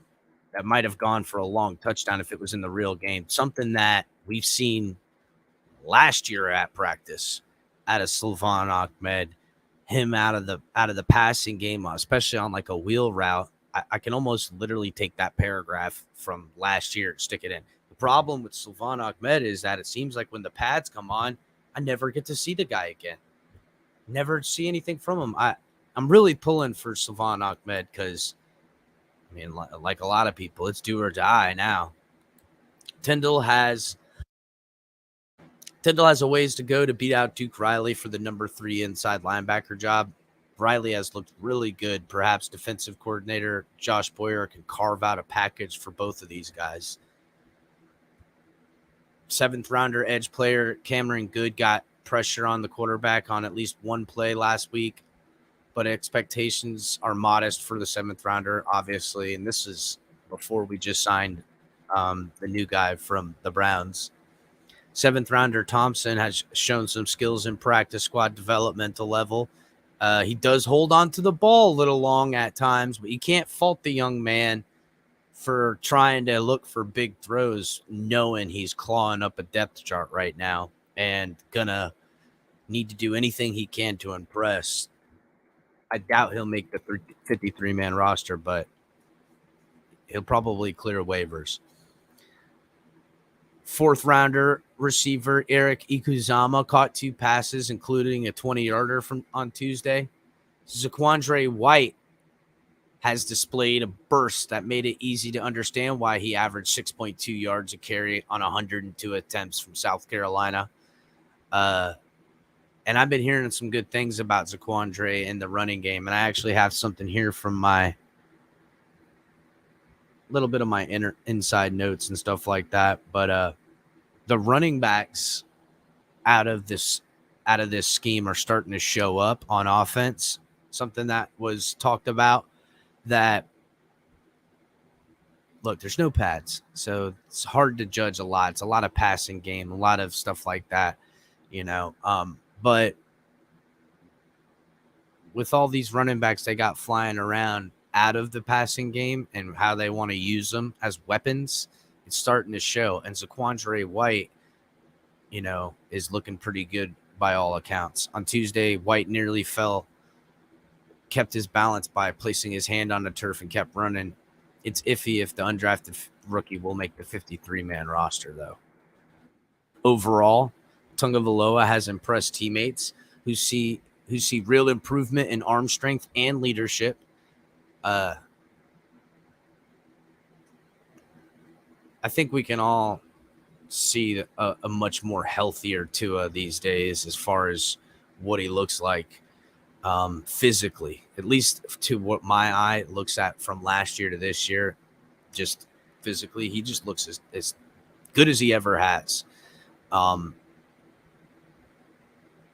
That might have gone for a long touchdown if it was in the real game. Something that we've seen last year at practice out of Salvon Ahmed, him out of the passing game, especially on like a wheel route. I can almost literally take that paragraph from last year and stick it in. The problem with Salvon Ahmed is that it seems like when the pads come on, I never get to see the guy again. Never see anything from him. I'm really pulling for Salvon Ahmed because, I mean, like a lot of people, it's do or die now. Tindall has a ways to go to beat out Duke Riley for the number 3 inside linebacker job. Riley has looked really good. Perhaps defensive coordinator Josh Boyer can carve out a package for both of these guys. 7th rounder edge player Cameron Good got pressure on the quarterback on at least one play last week, but expectations are modest for the 7th rounder, obviously. And this is before we just signed the new guy from the Browns. 7th rounder Thompson has shown some skills in practice squad developmental level. He does hold on to the ball a little long at times, but you can't fault the young man for trying to look for big throws, knowing he's clawing up a depth chart right now and gonna need to do anything he can to impress. I doubt he'll make the 53-man roster, but he'll probably clear waivers. 4th rounder receiver Eric Ikuzama caught 2 passes, including a 20-yarder on Tuesday. Zaquandre White has displayed a burst that made it easy to understand why he averaged 6.2 yards a carry on 102 attempts from South Carolina. And I've been hearing some good things about Zaquandre in the running game, and I actually have something here from my little bit of my inside notes and stuff like that. But the running backs out of this scheme are starting to show up on offense. something that was talked about, that look, there's no pads, so it's hard to judge a lot. It's a lot of passing game, a lot of stuff like that, but with all these running backs they got flying around out of the passing game and how they want to use them as weapons, it's starting to show. And Zaquandre White, is looking pretty good by all accounts. On Tuesday, White nearly fell, kept his balance by placing his hand on the turf and kept running. It's iffy if the undrafted rookie will make the 53-man roster, though. Overall, Tagovailoa has impressed teammates who see real improvement in arm strength and leadership. I think we can all see a much more healthier Tua these days as far as what he looks like physically, at least to what my eye looks at from last year to this year. Just physically, he just looks as good as he ever has.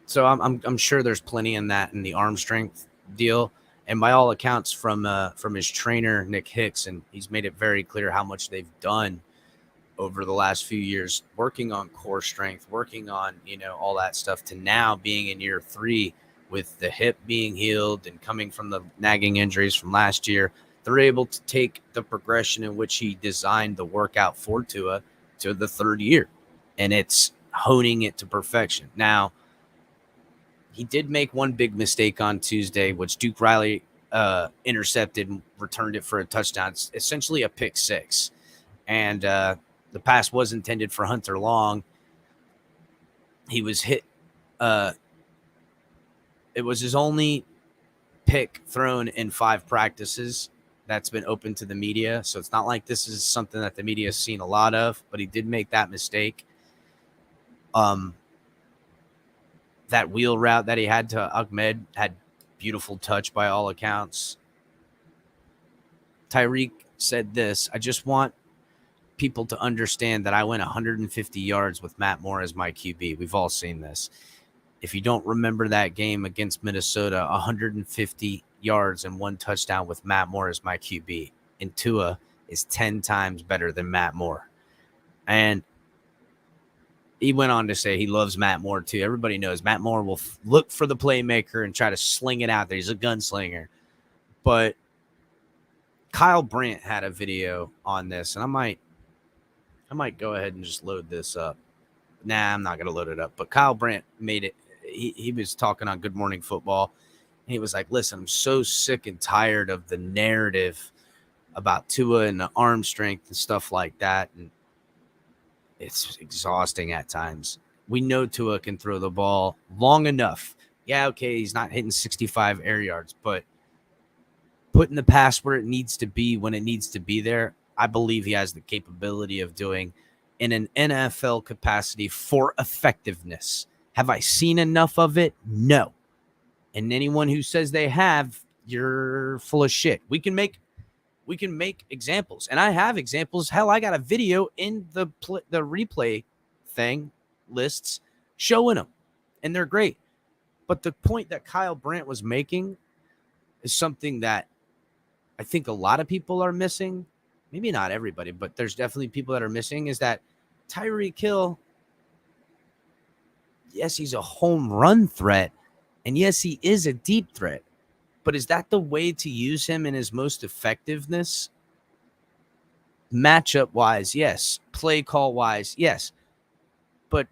So I'm sure there's plenty in that in the arm strength deal. And by all accounts from his trainer, Nick Hicks, and he's made it very clear how much they've done over the last few years, working on core strength, working on, all that stuff, to now being in year 3 with the hip being healed and coming from the nagging injuries from last year. They're able to take the progression in which he designed the workout for Tua to the 3rd year, and it's honing it to perfection. Now, he did make one big mistake on Tuesday, which Duke Riley intercepted and returned it for a touchdown. It's essentially a pick 6. And the pass was intended for Hunter Long. He was hit. It was his only pick thrown in 5 practices that's been open to the media. So it's not like this is something that the media has seen a lot of, but he did make that mistake. That wheel route that he had to Ahmed had beautiful touch by all accounts. Tyreek said this: I just want people to understand that I went 150 yards with Matt Moore as my QB. We've all seen this. If you don't remember that game against Minnesota, 150 yards and 1 touchdown with Matt Moore as my QB. And Tua is 10 times better than Matt Moore. And he went on to say he loves Matt Moore too. Everybody knows Matt Moore will look for the playmaker and try to sling it out there. He's a gunslinger. But Kyle Brandt had a video on this, and I might go ahead and just load this up. Nah, I'm not going to load it up. But Kyle Brandt made it. He was talking on Good Morning Football, and he was like, listen, I'm so sick and tired of the narrative about Tua and the arm strength and stuff like that. And it's exhausting at times. We know Tua can throw the ball long enough. Yeah, okay, he's not hitting 65 air yards, but putting the pass where it needs to be when it needs to be there, I believe he has the capability of doing in an NFL capacity for effectiveness. Have I seen enough of it? No. And anyone who says they have, you're full of shit. We can make examples, and I have examples. Hell, I got a video in the replay thing lists showing them, and they're great. But the point that Kyle Brandt was making is something that I think a lot of people are missing. Maybe not everybody, but there's definitely people that are missing, is that Tyreek Hill, yes, he's a home run threat, and yes, he is a deep threat. But is that the way to use him in his most effectiveness? Matchup-wise, yes. Play call-wise, yes. But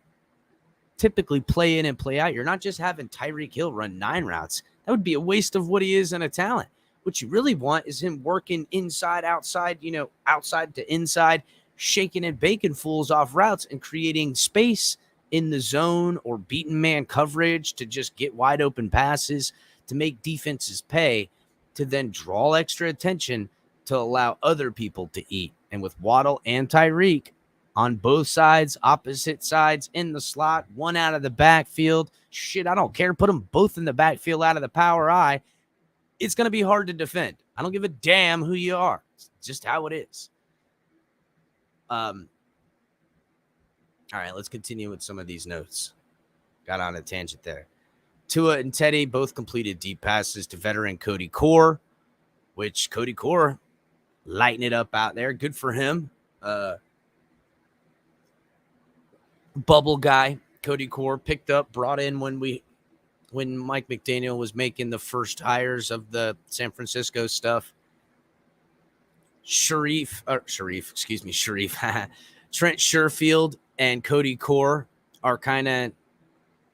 typically play in and play out. You're not just having Tyreek Hill run 9 routes. That would be a waste of what he is in a talent. What you really want is him working inside, outside, outside to inside, shaking and baking fools off routes and creating space in the zone or beating man coverage to just get wide open passes, to make defenses pay, to then draw extra attention to allow other people to eat. And with Waddle and Tyreek on both sides, opposite sides, in the slot, one out of the backfield, shit, I don't care. Put them both in the backfield out of the power eye. It's going to be hard to defend. I don't give a damn who you are. It's just how it is. All right, let's continue with some of these notes. Got on a tangent there. Tua and Teddy both completed deep passes to veteran Cody Core, which Cody Core lighting it up out there. Good for him. Bubble guy, Cody Core, picked up, brought in when Mike McDaniel was making the first hires of the San Francisco stuff. Sharif. Trent Sherfield and Cody Core are kind of,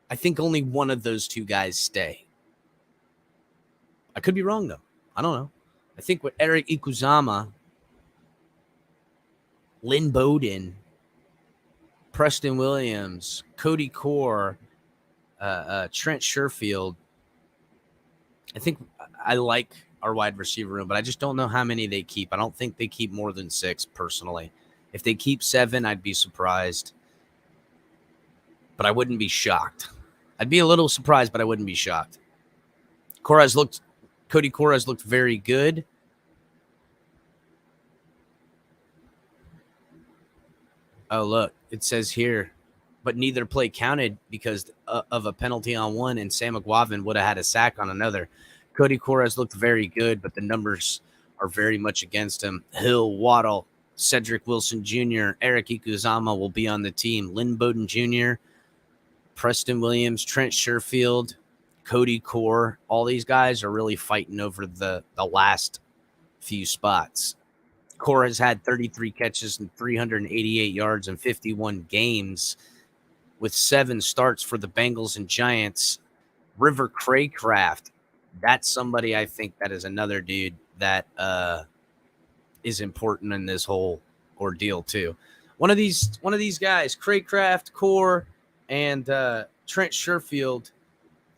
I think only one of those two guys stay. I could be wrong, though. I don't know. I think with Eric Ikuzama, Lynn Bowden, Preston Williams, Cody Core, Trent Sherfield, I think I like our wide receiver room, but I just don't know how many they keep. I don't think they keep more than 6, personally. If they keep 7, I'd be surprised. But I wouldn't be shocked. I'd be a little surprised, but I wouldn't be shocked. Cody Core has looked very good. Oh, look, it says here, but neither play counted because of a penalty on one, and Sam McGuavin would have had a sack on another. Cody Core has looked very good, but the numbers are very much against him. Hill, Waddle, Cedric Wilson Jr., Eric Ikuzama will be on the team. Lynn Bowden Jr., Preston Williams, Trent Sherfield, Cody Core. All these guys are really fighting over the last few spots. Core has had 33 catches and 388 yards in 51 games with 7 starts for the Bengals and Giants. River Craycraft, that's somebody I think that is another dude that is important in this whole ordeal too. One of these guys, Craycraft, Core, and Trent Sherfield,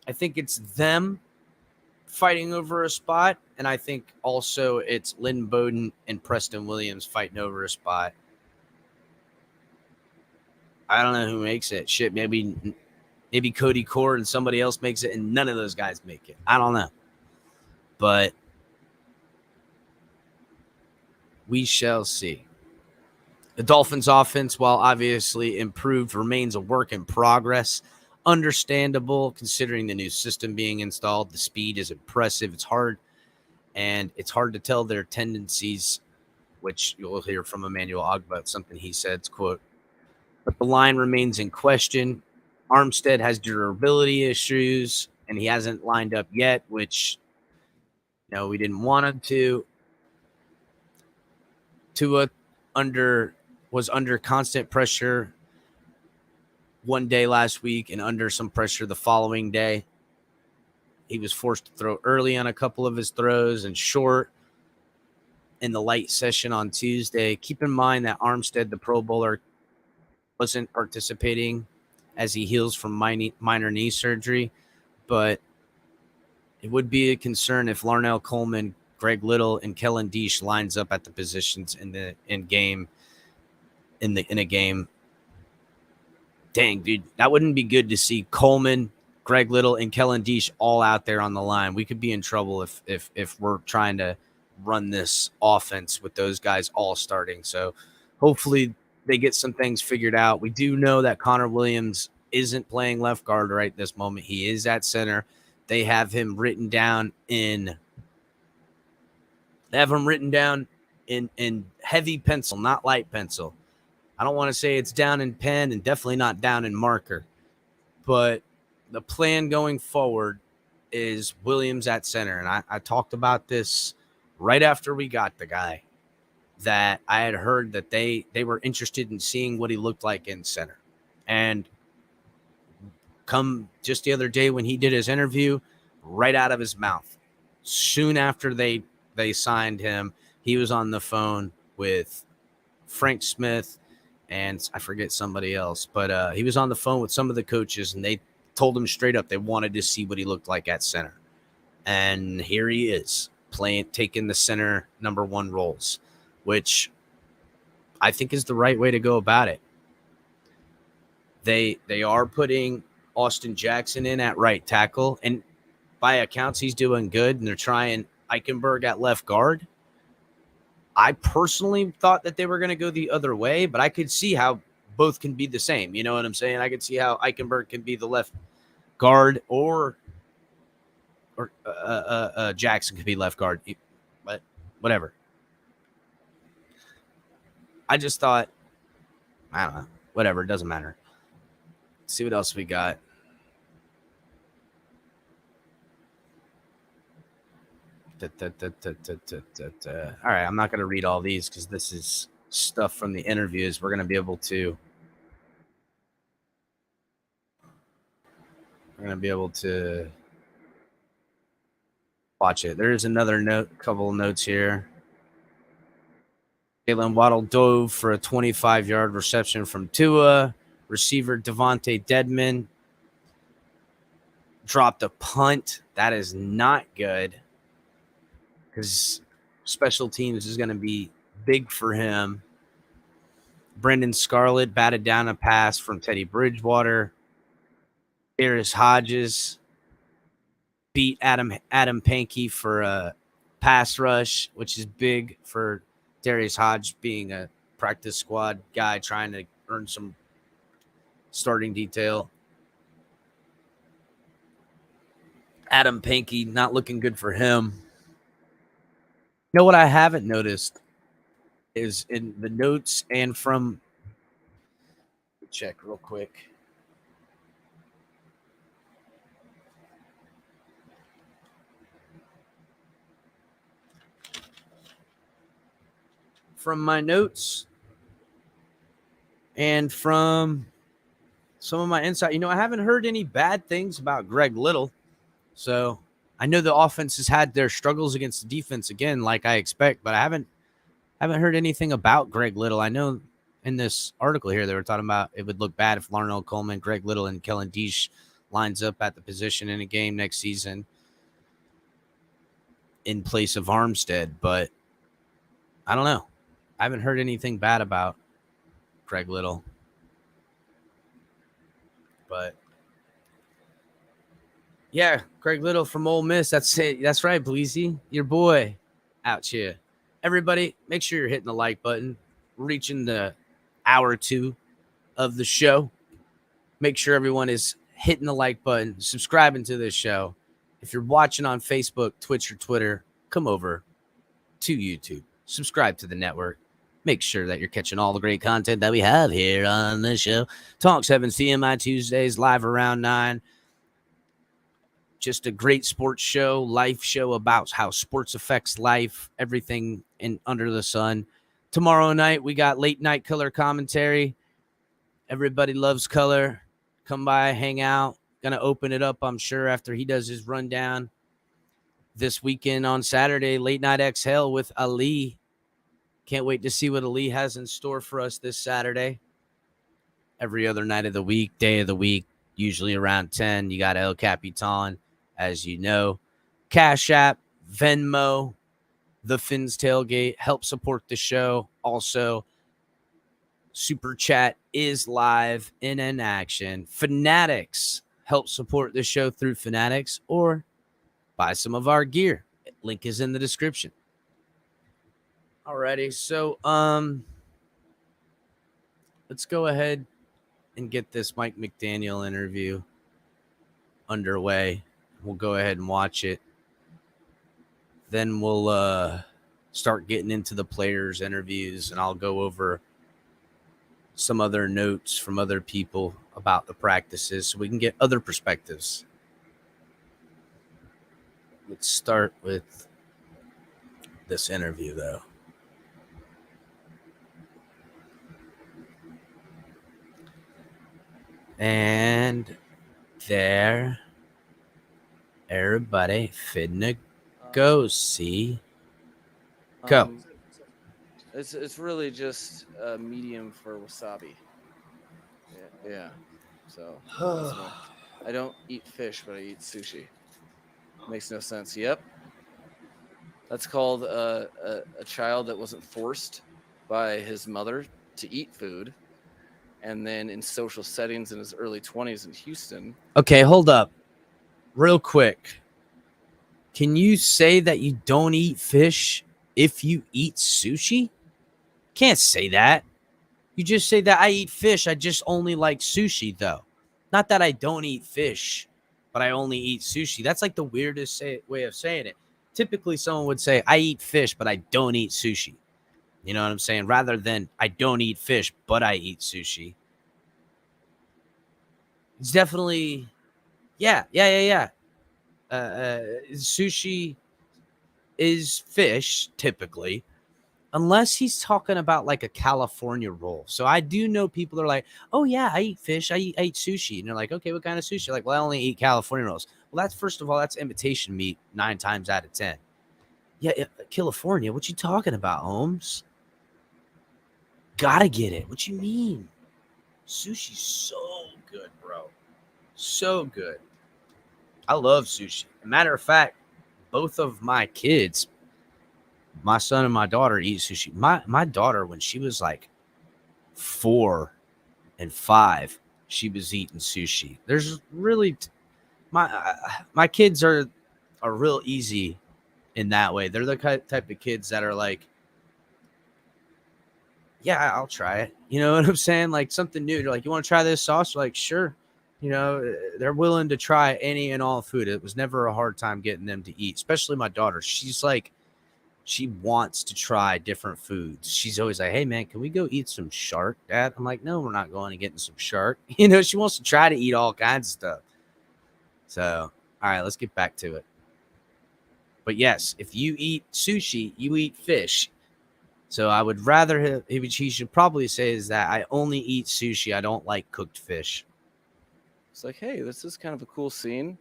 I think it's them fighting over a spot, and I think also it's Lynn Bowden and Preston Williams fighting over a spot. I don't know who makes it. Shit, maybe Cody Core and somebody else makes it, and none of those guys make it. I don't know. But we shall see. The Dolphins' offense, while obviously improved, remains a work in progress. Understandable considering the new system being installed. The speed is impressive. It's hard to tell their tendencies, which you'll hear from Emmanuel Ogbah, something he said, quote, but the line remains in question. Armstead has durability issues, and he hasn't lined up yet, which, we didn't want him to. Tua was under constant pressure one day last week and under some pressure the following day. He was forced to throw early on a couple of his throws and short in the light session on Tuesday. Keep in mind that Armstead, the Pro Bowler, wasn't participating as he heals from minor knee surgery, but it would be a concern if Larnell Coleman, Greg Little, and Kellen Diesch lines up at the positions in a game. Dang, dude, that wouldn't be good to see Coleman, Greg Little, and Kellen Diesch all out there on the line. We could be in trouble if we're trying to run this offense with those guys all starting. So hopefully they get some things figured out. We do know that Connor Williams isn't playing left guard right this moment. He is at center. They have him written down in heavy pencil, not light pencil. I don't want to say it's down in pen and definitely not down in marker. But the plan going forward is Williams at center. And I talked about this right after we got the guy, that I had heard that they were interested in seeing what he looked like in center. And come just the other day when he did his interview, right out of his mouth, soon after they signed him, he was on the phone with Frank Smith and I forget somebody else, but he was on the phone with some of the coaches, and they told him straight up they wanted to see what he looked like at center. And here he is taking the center number 1 roles, which I think is the right way to go about it. They are putting Austin Jackson in at right tackle, and by accounts he's doing good, and they're trying Eichenberg at left guard. I personally thought that they were going to go the other way, but I could see how both can be the same. You know what I'm saying? I could see how Eichenberg can be the left guard, or or Jackson could be left guard, but whatever. I just thought, I don't know, whatever, it doesn't matter. Let's see what else we got. All right, I'm not going to read all these because this is stuff from the interviews. We're going to be able to watch it. There's another couple of notes here. Jalen Waddle dove for a 25-yard reception from Tua. Receiver Devontae Dedman dropped a punt. That is not good because special teams is going to be big for him. Brendan Scarlett batted down a pass from Teddy Bridgewater. Darius Hodges beat Adam Pankey for a pass rush, which is big for Darius Hodge being a practice squad guy trying to earn some starting detail. Adam Pankey not looking good for him. You know what I haven't noticed is in the notes and from check real quick. From my notes and from some of my insight, I haven't heard any bad things about Greg Little. So I know the offense has had their struggles against the defense again, like I expect, but I haven't heard anything about Greg Little. I know in this article here they were talking about it would look bad if Larnell Coleman, Greg Little, and Kellen Deesh lines up at the position in a game next season in place of Armstead, but I don't know. I haven't heard anything bad about Greg Little. But yeah, Greg Little from Ole Miss. That's it. That's right, Bleezy. Your boy out here. Everybody, make sure you're hitting the like button. We're reaching the hour 2 of the show. Make sure everyone is hitting the like button, subscribing to this show. If you're watching on Facebook, Twitch, or Twitter, come over to YouTube. Subscribe to the network. Make sure that you're catching all the great content that we have here on this show. Talk 7 CMI Tuesdays, live around 9. Just a great sports show, life show about how sports affects life, everything under the sun. Tomorrow night, we got late night color commentary. Everybody loves color. Come by, hang out. Going to open it up, I'm sure, after he does his rundown. This weekend on Saturday, Late Night Exhale with Ali. Can't wait to see what Ali has in store for us this Saturday. Every other night of the week, day of the week, usually around 10. You got El Capitan, as you know. Cash App, Venmo, The Fins Tailgate. Help support the show. Also, Super Chat is live and in action. Fanatics. Help support the show through Fanatics or buy some of our gear. Link is in the description. Alrighty, so let's go ahead and get this Mike McDaniel interview underway. We'll go ahead and watch it. Then we'll start getting into the players' interviews, and I'll go over some other notes from other people about the practices so we can get other perspectives. Let's start with this interview, though. And there, everybody finna go. See, go. It's really just a medium for wasabi. Yeah. So I don't eat fish, but I eat sushi. Makes no sense. Yep. That's called a child that wasn't forced by his mother to eat food. And then in social settings in his early 20s in Houston. Okay, hold up. Real quick. Can you say that you don't eat fish if you eat sushi? Can't say that. You just say that I eat fish. I just only like sushi, though. Not that I don't eat fish. but I only eat sushi. That's like the weirdest way of saying it. Typically, someone would say, I eat fish, but I don't eat sushi. You know what I'm saying? Rather than I don't eat fish, but I eat sushi. It's definitely, yeah. Sushi is fish, typically, unless he's talking about like a California roll. So I do know people that are like, oh, yeah, I eat fish. I eat sushi. And they're like, okay, what kind of sushi? Like, well, I only eat California rolls. Well, that's, first of all, that's imitation meat 9 times out of 10. Yeah, California, what you talking about, Holmes? Gotta get it. What you mean? Sushi's so good, bro. So good. I love sushi. Matter of fact, both of my kids, my son and my daughter, eat sushi. My daughter, when she was like 4 and 5, she was eating sushi. There's really my kids are real easy in that way. They're the type of kids that are like, yeah, I'll try it. You know what I'm saying? Like something new. They're like, you want to try this sauce? They're like, sure. You know, they're willing to try any and all food. It was never a hard time getting them to eat, especially my daughter. She's like, she wants to try different foods. She's always like, hey, man, can we go eat some shark, Dad? I'm like, no, we're not going to get some shark. You know, she wants to try to eat all kinds of stuff. So, all right, let's get back to it. But yes, if you eat sushi, you eat fish. So I would rather he should probably say is that I only eat sushi. I don't like cooked fish. It's like, hey, this is kind of a cool scene.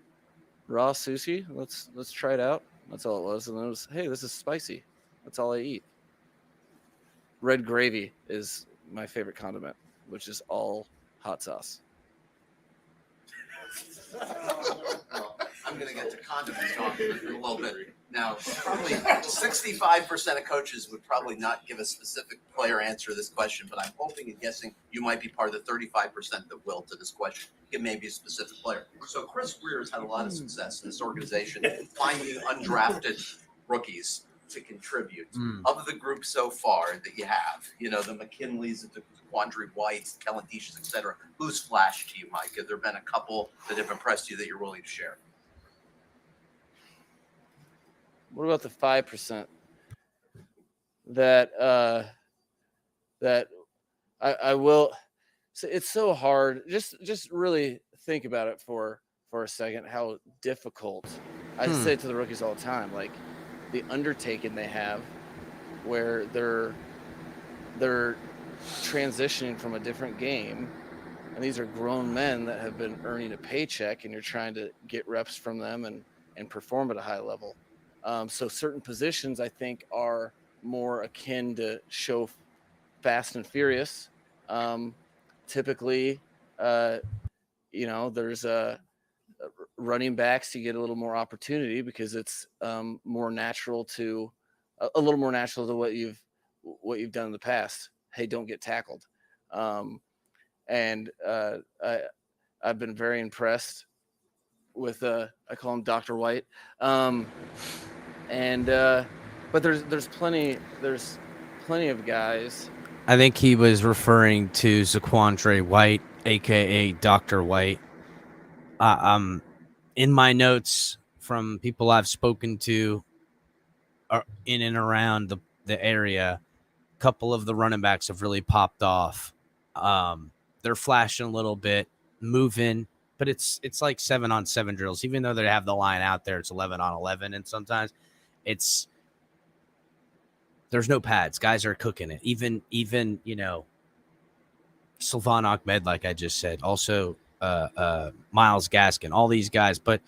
Raw sushi. Let's try it out. That's all it was. And then it was, hey, this is spicy. That's all I eat. Red gravy is my favorite condiment, which is all hot sauce. Well, I'm going to get to condiment talk in a little bit. Now, probably 65% of coaches would probably not give a specific player answer to this question, but I'm hoping and guessing you might be part of the 35% that will to this question. Give maybe a specific player. So Chris Greer has had a lot of success in this organization finding undrafted rookies to contribute. Of the group so far that you have, you know, the McKinleys, the Quandre Whites, Kellen Deishes, et cetera, who's flashed to you, Mike? Have there been a couple that have impressed you that you're willing to share? What about the 5% that I will? So it's so hard. Just really think about it for a second. How difficult. I say it to the rookies all the time, like the undertaking they have, where they're transitioning from a different game, and these are grown men that have been earning a paycheck, and you're trying to get reps from them and perform at a high level. So certain positions I think are more akin to show Fast and Furious. Typically, you know, there's running backs, you get a little more opportunity because it's more natural to a little more natural to what you've done in the past. Hey, don't get tackled. And I've been very impressed with I call him Dr. White. But there's plenty of guys. I think he was referring to Zaquandre White, aka Dr. White. In my notes from people I've spoken to in and around the area, a couple of the running backs have really popped off. They're flashing a little bit, moving, but it's like 7-on-7 drills. Even though they have the line out there, it's 11-on-11, and sometimes there's no pads. Guys are cooking it. Even you know, Sylvan Ahmed, like I just said, also Myles Gaskin, all these guys, but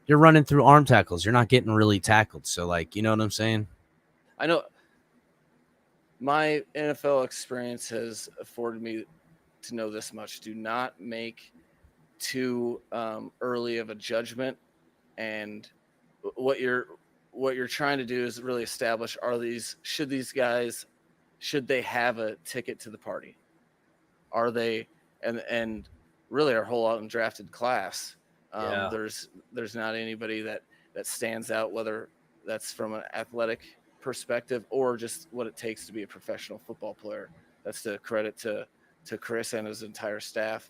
you're running through arm tackles. You're not getting really tackled. So, like, you know what I'm saying? I know my NFL experience has afforded me to know this much. Do not make too early of a judgment, and what you're trying to do is really establish, should they have a ticket to the party? Are they, and really our whole undrafted class, there's not anybody that stands out, whether that's from an athletic perspective or just what it takes to be a professional football player. That's the credit to Chris and his entire staff.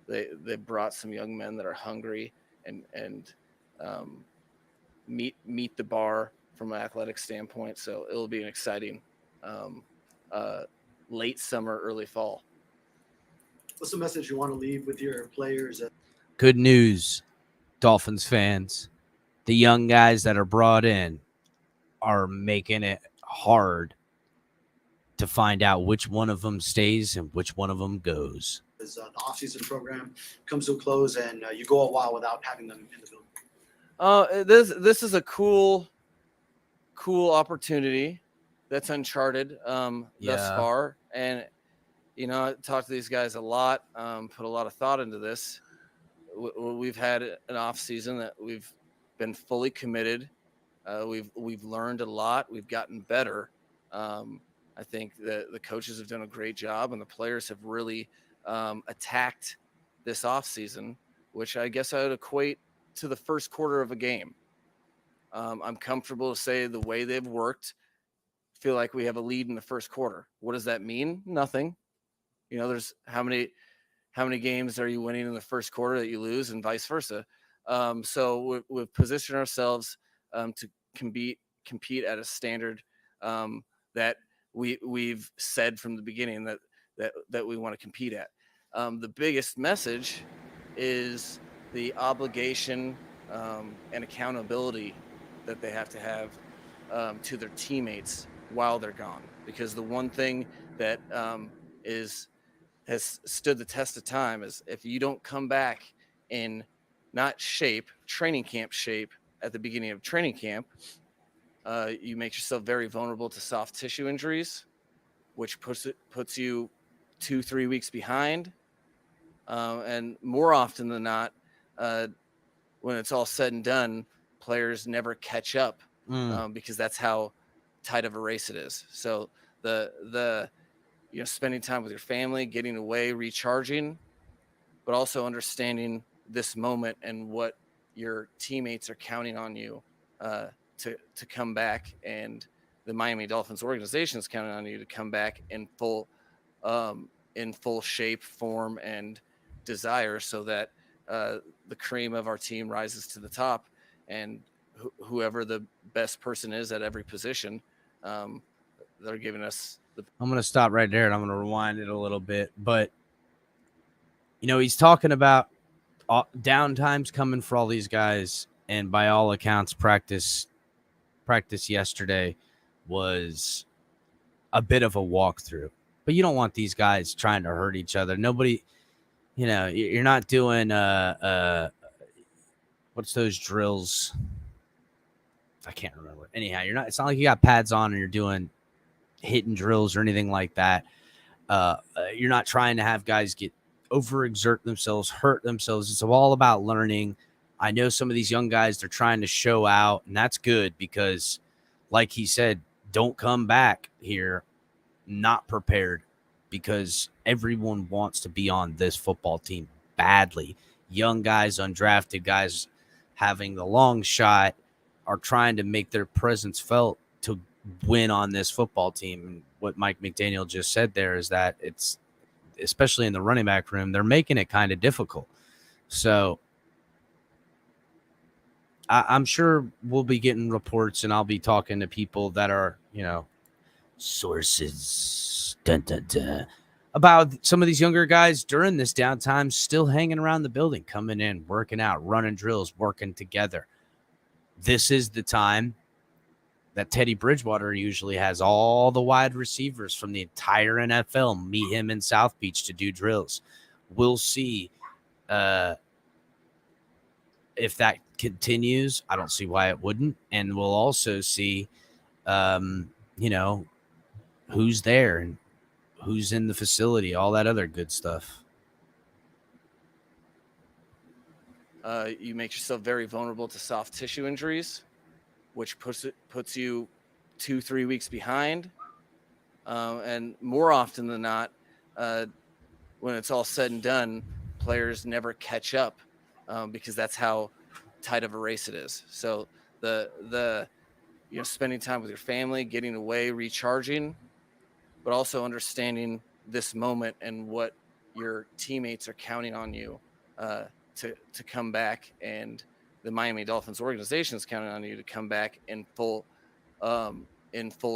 they brought some young men that are hungry and meet the bar from an athletic standpoint. So it'll be an exciting late summer, early fall. What's the message you want to leave with your players? Good news, Dolphins fans. The young guys that are brought in are making it hard to find out which one of them stays and which one of them goes. As the offseason program comes to a close and you go a while without having them in the building. This is a cool opportunity that's uncharted thus far. And, I talked to these guys a lot, put a lot of thought into this. We've had an off season that we've been fully committed. We've learned a lot. We've gotten better. I think that the coaches have done a great job, and the players have really attacked this off season, which I guess I would equate to the first quarter of a game. I'm comfortable to say the way they've worked, feel like we have a lead in the first quarter. What does that mean? Nothing. There's how many games are you winning in the first quarter that you lose, and vice versa. So we've positioned ourselves to compete at a standard that we've said from the beginning that we want to compete at. The biggest message is the obligation and accountability that they have to have to their teammates while they're gone. Because the one thing that has stood the test of time is if you don't come back in not training camp shape at the beginning of training camp, you make yourself very vulnerable to soft tissue injuries, which puts you 2-3 weeks behind. And more often than not, when it's all said and done, players never catch up because that's how tight of a race it is. So the spending time with your family, getting away, recharging, but also understanding this moment and what your teammates are counting on you to come back, and the Miami Dolphins organization is counting on you to come back in full shape, form, and desire, so that the cream of our team rises to the top, and whoever the best person is at every position, they're giving us. I'm going to stop right there and I'm going to rewind it a little bit. But, he's talking about downtimes coming for all these guys. And by all accounts, practice yesterday was a bit of a walkthrough. But you don't want these guys trying to hurt each other. Nobody, you're not doing what's those drills? I can't remember. Anyhow, it's not like you got pads on and you're doing hitting drills or anything like that. You're not trying to have guys get overexert themselves, hurt themselves. It's all about learning. I know some of these young guys, they're trying to show out, and that's good because, like he said, don't come back here not prepared, because everyone wants to be on this football team badly. Young guys, undrafted guys having the long shot are trying to make their presence felt to win on this football team. And what Mike McDaniel just said there is that it's, especially in the running back room, they're making it kind of difficult. So I'm sure we'll be getting reports, and I'll be talking to people that are, sources about some of these younger guys during this downtime still hanging around the building, coming in, working out, running drills, working together. This is the time that Teddy Bridgewater usually has all the wide receivers from the entire NFL meet him in South Beach to do drills. We'll see if that continues. I don't see why it wouldn't. And we'll also see, who's there and who's in the facility, all that other good stuff. You make yourself very vulnerable to soft tissue injuries, which puts you 2-3 weeks behind. And more often than not, when it's all said and done, players never catch up because that's how tight of a race it is. So the spending time with your family, getting away, recharging, but also understanding this moment and what your teammates are counting on you to come back, and the Miami Dolphins organization is counting on you to come back in full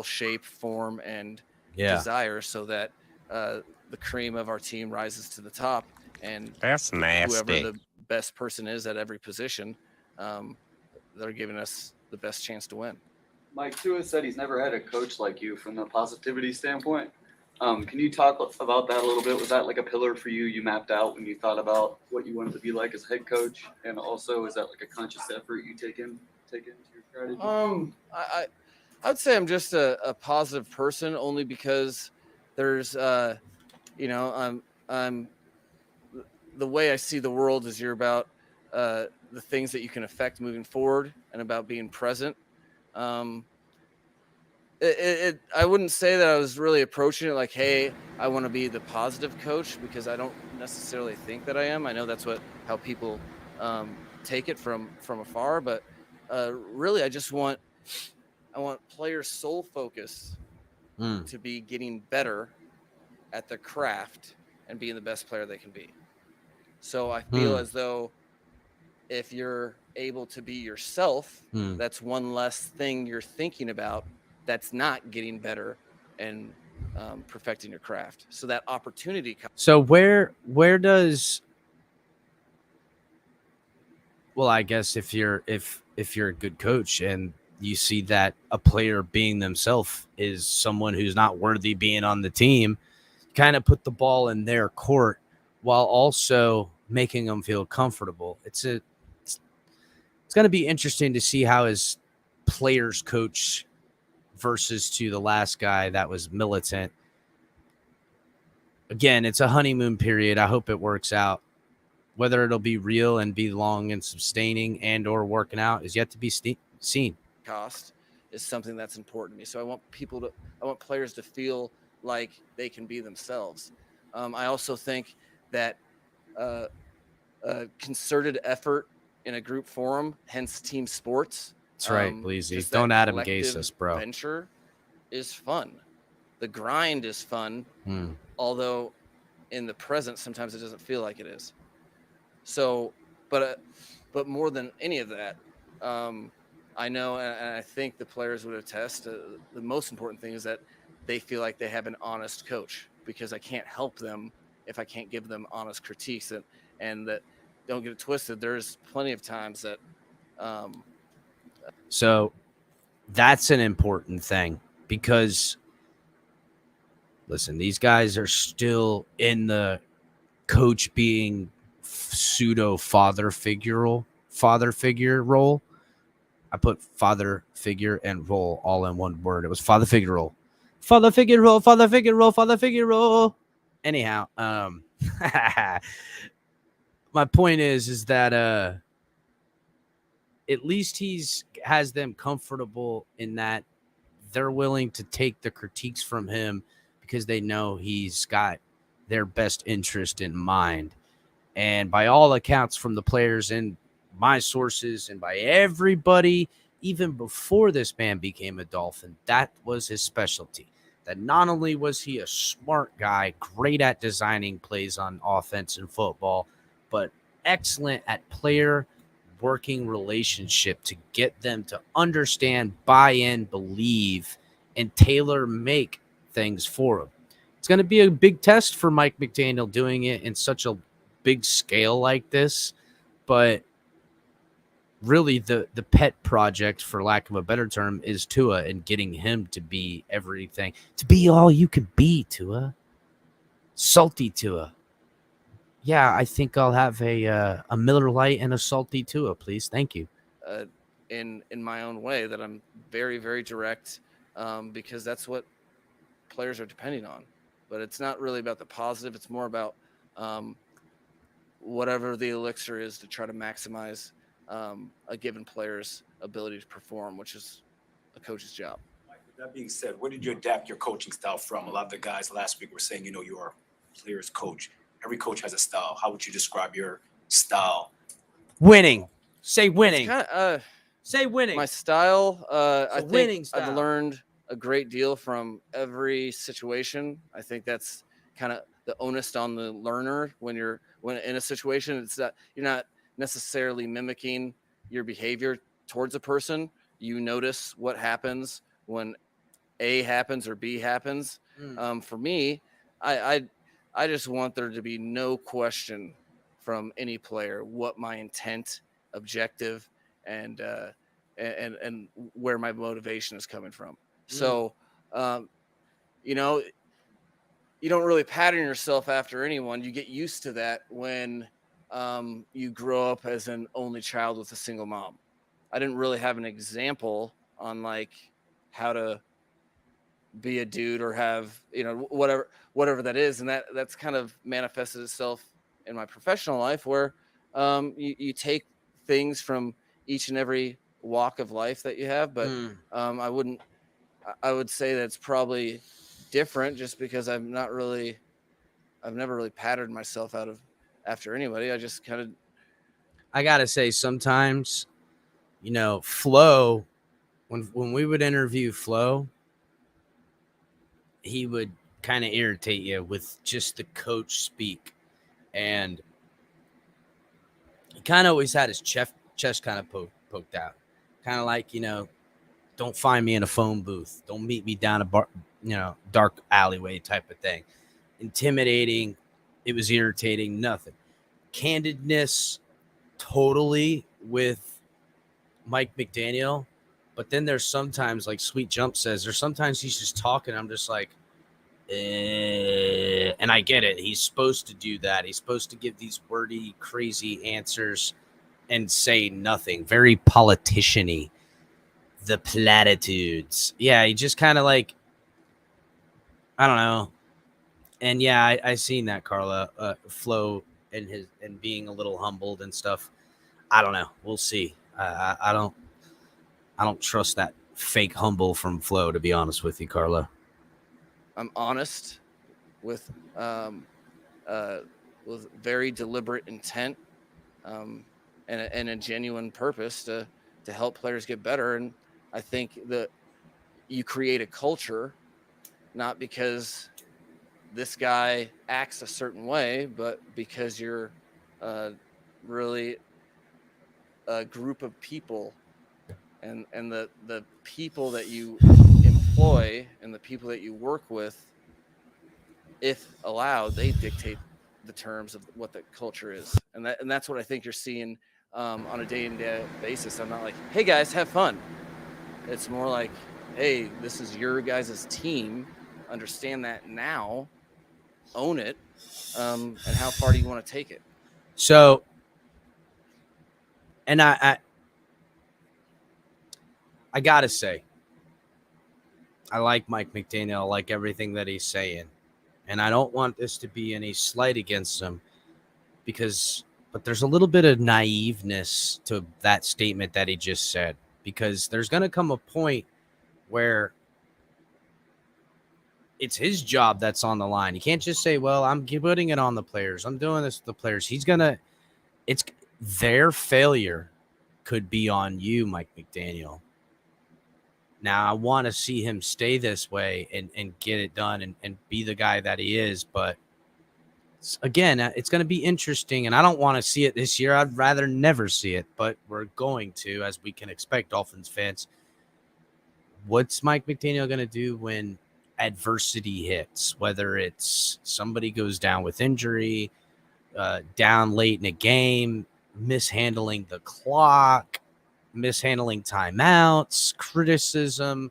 shape, form, and desire, so that the cream of our team rises to the top, and that's nasty. Whoever the best person is at every position, they're giving us the best chance to win. Mike Tua said he's never had a coach like you from the positivity standpoint. Can you talk about that a little bit? Was that like a pillar for you mapped out when you thought about what you wanted to be like as head coach? And also, is that like a conscious effort you take into your strategy? I would say I'm just a positive person, only because there's, I'm the way I see the world is you're about the things that you can affect moving forward and about being present. I wouldn't say that I was really approaching it like, hey, I want to be the positive coach, because I don't necessarily think that I am. I know that's how people take it from afar, but really I want players' sole focus to be getting better at their craft and being the best player they can be. So I feel as though if you're able to be yourself, that's one less thing you're thinking about that's not getting better and perfecting your craft. So that opportunity comes. So where does, well, I guess if you're a good coach and you see that a player being themselves is someone who's not worthy being on the team, kind of put the ball in their court while also making them feel comfortable. It's going to be interesting to see how his players coach versus to the last guy that was militant. Again, it's a honeymoon period. I hope it works out. Whether it'll be real and be long and sustaining and or working out is yet to be seen. Cost is something that's important to me. So I want players to feel like they can be themselves. I also think that concerted effort in a group forum, hence team sports. That's right, Bleezy. Don't Adam Gase us, bro. Venture is fun. The grind is fun, although in the present, sometimes it doesn't feel like it is. So, but more than any of that, I know, and I think the players would attest, the most important thing is that they feel like they have an honest coach, because I can't help them if I can't give them honest critiques. And that, don't get it twisted, there's plenty of times that so that's an important thing, because listen, these guys are still in the coach being pseudo father figure role. I put father figure and role all in one word. It was father figure role. Father figure role, father figure role, father figure role. Anyhow, my point is that at least has them comfortable in that they're willing to take the critiques from him because they know he's got their best interest in mind. And by all accounts from the players and my sources and by everybody, even before this man became a Dolphin, that was his specialty. That not only was he a smart guy, great at designing plays on offense and football, but excellent at player working relationship to get them to understand, buy in, believe, and tailor make things for him. It's going to be a big test for Mike McDaniel doing it in such a big scale like this, but really the pet project, for lack of a better term, is Tua, and getting him to be everything, to be all you could be, Tua. Salty Tua. Yeah, I think I'll have a Miller Lite and a salty Tua, please. Thank you. In my own way, that I'm very, very direct, because that's what players are depending on. But it's not really about the positive. It's more about whatever the elixir is to try to maximize a given player's ability to perform, which is a coach's job. With that being said, where did you adapt your coaching style from? A lot of the guys last week were saying, you're a player's coach. Every coach has a style. How would you describe your style? Winning. Say winning. Say winning. My style, I think style. I've learned a great deal from every situation. I think that's kind of onus on the learner when in a situation. It's that you're not necessarily mimicking your behavior towards a person. You notice what happens when A happens or B happens. For me, I just want there to be no question from any player what my intent, objective, and where my motivation is coming from. So, you know, you don't really pattern yourself after anyone. You get used to that when you grow up as an only child with a single mom. I didn't really have an example on like how to be a dude or have, whatever that is. And that's kind of manifested itself in my professional life where you take things from each and every walk of life that you have. But I would say that's probably different just because I've never really patterned myself after anybody. I just kind of, I gotta say, sometimes, Flo, when we would interview Flo, he would kind of irritate you with just the coach speak, and he kind of always had his chest kind of poked out, kind of like, don't find me in a phone booth, don't meet me down a bar, dark alleyway type of thing. Intimidating. It was irritating. Nothing. Candidness, totally with Mike McDaniel. But then there's sometimes, like Sweet Jump says, there's sometimes he's just talking. I'm just like, and I get it. He's supposed to do that. He's supposed to give these wordy, crazy answers and say nothing. Very politician-y. The platitudes. Yeah, he just kind of like, I don't know. And yeah, I seen that, Carla, Flo and being a little humbled and stuff. I don't know. We'll see. I don't trust that fake humble from Flo, to be honest with you, Carla. I'm honest with very deliberate intent and a genuine purpose to help players get better. And I think that you create a culture, not because this guy acts a certain way, but because you're really a group of people, and the people that you employ and the people that you work with, if allowed, they dictate the terms of what the culture is. And that's what I think you're seeing on a day-to-day basis. I'm not like, hey guys, have fun. It's more like, hey, this is your guys' team. Understand that now, own it, and how far do you want to take it? So, and I gotta say, I like Mike McDaniel. I like everything that he's saying. And I don't want this to be any slight against him but there's a little bit of naiveness to that statement that he just said, because there's going to come a point where it's his job that's on the line. You can't just say, well, I'm putting it on the players. I'm doing this with the players. It's their failure could be on you, Mike McDaniel. Now, I want to see him stay this way and get it done and be the guy that he is. But, again, it's going to be interesting, and I don't want to see it this year. I'd rather never see it, but we're going to, as we can expect, Dolphins fans. What's Mike McDaniel going to do when adversity hits, whether it's somebody goes down with injury, down late in a game, mishandling the clock, mishandling timeouts, criticism,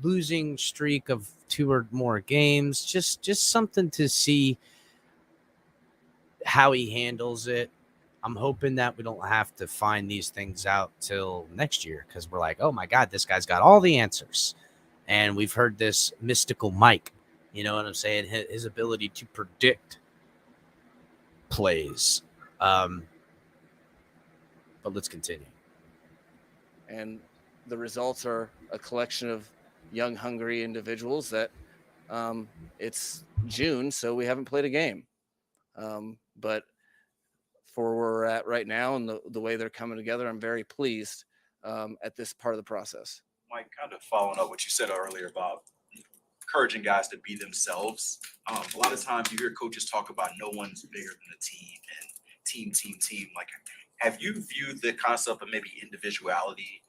losing streak of 2 or more games, just something to see how he handles it. I'm hoping that we don't have to find these things out till next year, because we're like, oh my God, this guy's got all the answers. And we've heard this mystical Mike, you know what I'm saying? His ability to predict plays. But let's continue. And the results are a collection of young, hungry individuals that it's June, so we haven't played a game. But for where we're at right now and the way they're coming together, I'm very pleased at this part of the process. Mike, kind of following up what you said earlier about encouraging guys to be themselves. A lot of times you hear coaches talk about no one's bigger than the team and team. Like, have you viewed the concept of maybe individuality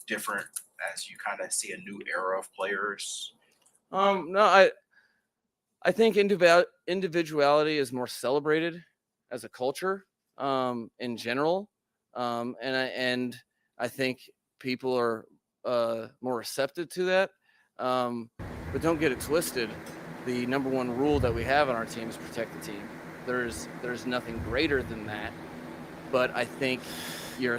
different as you kind of see a new era of players? No, I think individuality is more celebrated as a culture in general, and I think people are more receptive to that. But don't get it twisted. The number one rule that we have on our team is protect the team. There's nothing greater than that. But I think you're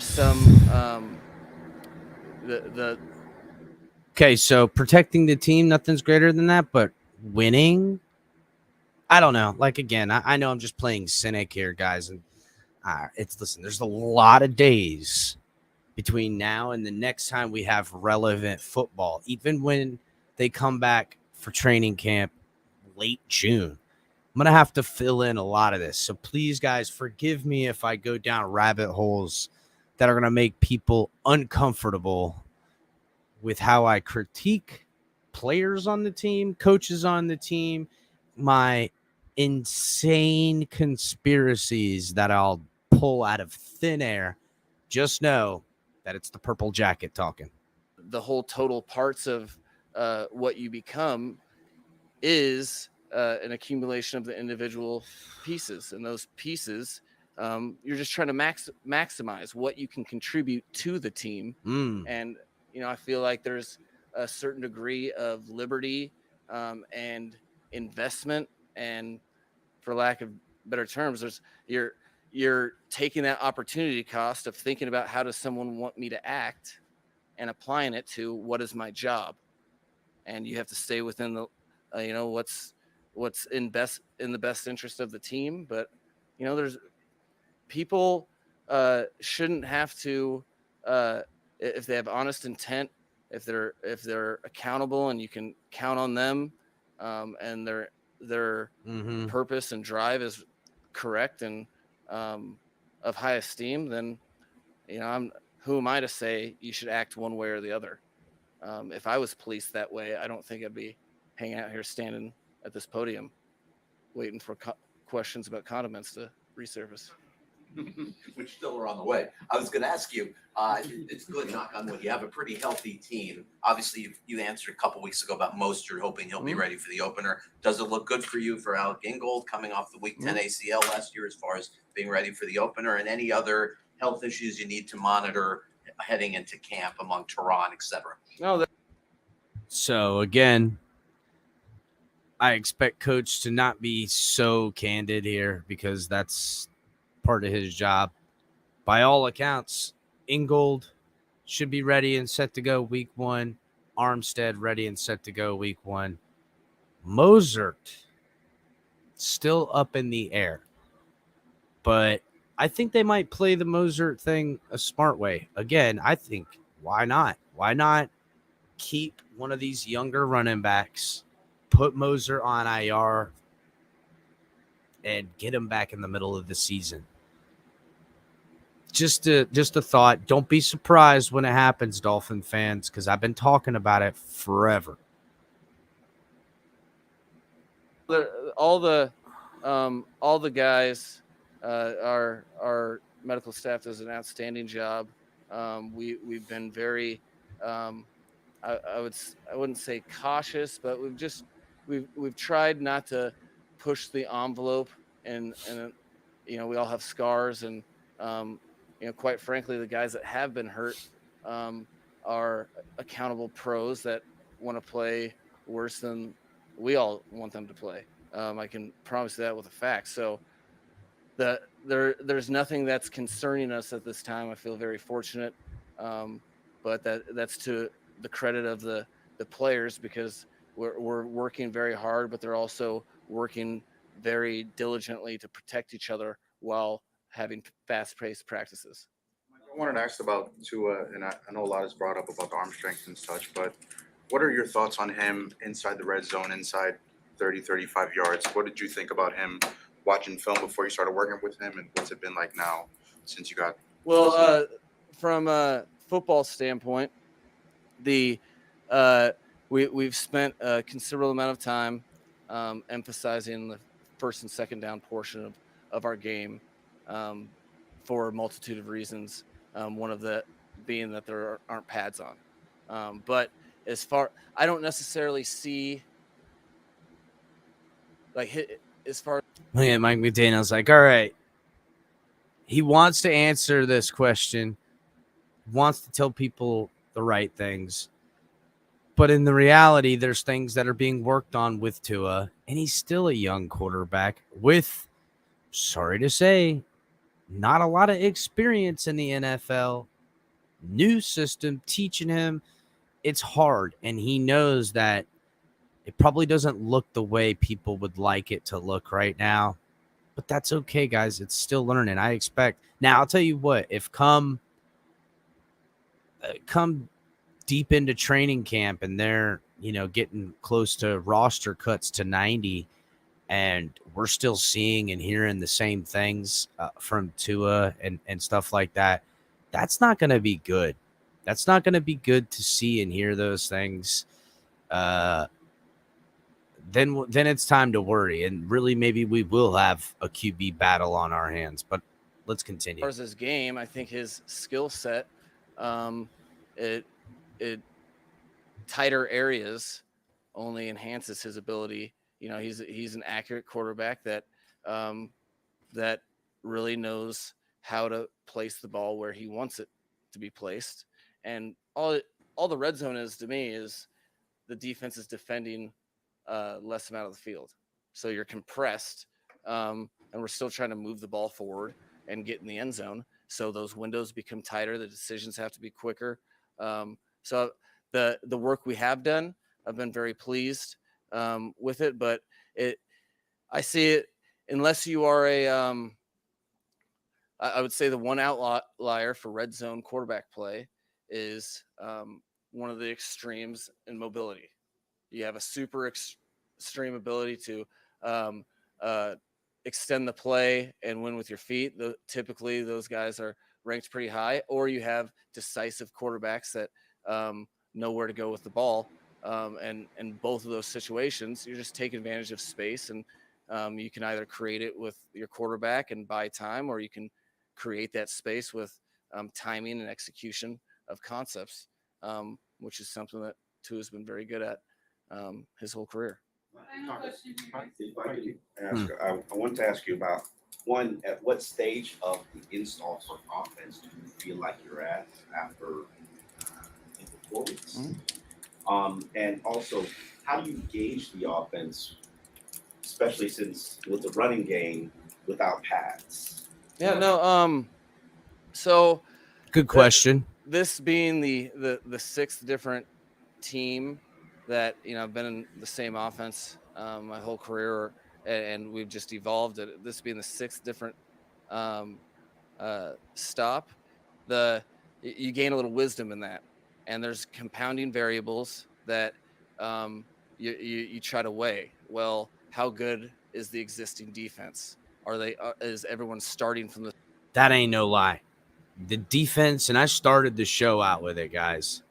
Okay, so protecting the team, nothing's greater than that, but winning, I don't know. Like, again, I know I'm just playing cynic here, guys, and listen, there's a lot of days between now and the next time we have relevant football, even when they come back for training camp late June. I'm going to have to fill in a lot of this. So please, guys, forgive me if I go down rabbit holes that are going to make people uncomfortable with how I critique players on the team, coaches on the team, my insane conspiracies that I'll pull out of thin air. Just know that it's the purple jacket talking. The whole total parts of what you become is an accumulation of the individual pieces, and those pieces, you're just trying to maximize what you can contribute to the team. And I feel like there's a certain degree of liberty and investment, and for lack of better terms, you're taking that opportunity cost of thinking about how does someone want me to act and applying it to what is my job. And you have to stay within the what's in the best interest of the team. But there's people shouldn't have to if they have honest intent, if they're accountable and you can count on them, and their purpose and drive is correct and of high esteem, then who am I to say you should act one way or the other? If I was policed that way, I don't think I'd be hanging out here standing at this podium waiting for questions about condiments to resurface. Which still are on the way. I was going to ask you, it's good, knock on wood, you have a pretty healthy team. Obviously, you answered a couple weeks ago about Mostert, hoping he'll be ready for the opener. Does it look good for you for Alec Ingold coming off the Week 10 ACL last year as far as being ready for the opener, and any other health issues you need to monitor heading into camp among Tehran, etc.? So, again, I expect Coach to not be so candid here because that's part of his job. By all accounts, Ingold should be ready and set to go week 1. Armstead ready and set to go week 1. Mostert still up in the air. But I think they might play the Mostert thing a smart way. Again, I think, why not? Why not keep one of these younger running backs, put Mostert on IR, and get him back in the middle of the season? Just a thought. Don't be surprised when it happens, Dolphin fans, because I've been talking about it forever. All the guys, our medical staff does an outstanding job. We've been very, I wouldn't say cautious, but we've tried not to push the envelope, and we all have scars, and quite frankly, the guys that have been hurt are accountable pros that want to play worse than we all want them to play. I can promise you that with a fact. So there's nothing that's concerning us at this time. I feel very fortunate, but that's to the credit of the players, because we're working very hard, but they're also working very diligently to protect each other while having fast-paced practices. I wanted to ask about Tua, and I know a lot is brought up about the arm strength and such, but what are your thoughts on him inside the red zone, inside 30, 35 yards? What did you think about him watching film before you started working with him, and what's it been like now since you got? Well, from a football standpoint, the we've spent a considerable amount of time emphasizing the first and second down portion of our game for a multitude of reasons. One of the being that there aren't pads on. But I don't necessarily see as far. Yeah, Mike McDaniel's like, all right. He wants to answer this question, wants to tell people the right things. But in the reality, there's things that are being worked on with Tua, and he's still a young quarterback with, sorry to say, not a lot of experience in the NFL. New system teaching him. It's hard, and he knows that it probably doesn't look the way people would like it to look right now. But that's okay, guys. It's still learning. I expect. Now, I'll tell you what. If come deep into training camp and they're, getting close to roster cuts to 90 and we're still seeing and hearing the same things from Tua and stuff like that, that's not going to be good. That's not going to be good to see and hear those things. Then it's time to worry. And really, maybe we will have a QB battle on our hands. But let's continue. As far as his game, I think his skill set, it tighter areas only enhances his ability. He's an accurate quarterback that that really knows how to place the ball where he wants it to be placed. And all the red zone is to me is the defense is defending less amount of the field. So you're compressed, and we're still trying to move the ball forward and get in the end zone. So those windows become tighter. The decisions have to be quicker. So the work we have done, I've been very pleased with it. But I see it, unless you are I would say the one outlier for red zone quarterback play is one of the extremes in mobility. You have a super extreme ability to extend the play and win with your feet. Typically, those guys are ranked pretty high. Or you have decisive quarterbacks that know where to go with the ball. And in both of those situations, you're just taking advantage of space. And you can either create it with your quarterback and buy time, or you can create that space with timing and execution of concepts, which is something that Tua has been very good at his whole career. I want to ask you about one, at what stage of the install for offense do you feel like you're at after the 4 weeks? And also, how do you gauge the offense, especially since with the running game without pads? Yeah, no. So good question. This being the sixth different team that I've been in the same offense my whole career, and we've just evolved it. This being the sixth different stop, you gain a little wisdom in that, and there's compounding variables that you try to weigh. Well, how good is the existing defense? Is everyone starting from the? That ain't no lie. The defense, and I started the show out with it, guys.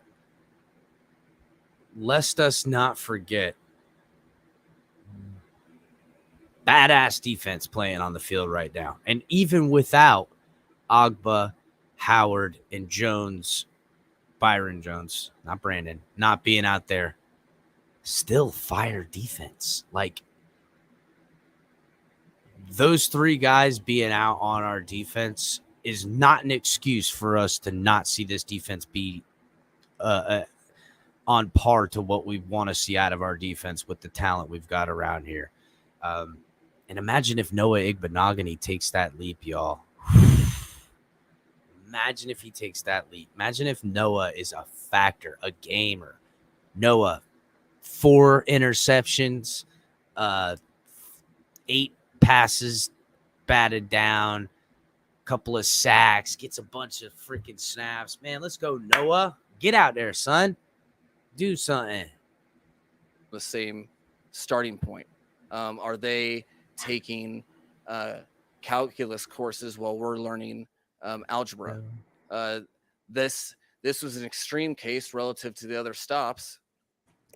Lest us not forget, badass defense playing on the field right now. And even without Agba, Howard, and Byron Jones, not Brandon, not being out there, still fire defense. Like, those three guys being out on our defense is not an excuse for us to not see this defense be on par to what we want to see out of our defense with the talent we've got around here. And imagine if Noah Igbenogany takes that leap, y'all. Imagine if he takes that leap. Imagine if Noah is a factor, a gamer. Noah, 4 interceptions, 8 passes batted down, couple of sacks, gets a bunch of freaking snaps. Man, let's go, Noah. Get out there, son. Do something. The same starting point. Are they taking calculus courses while we're learning algebra? This was an extreme case relative to the other stops,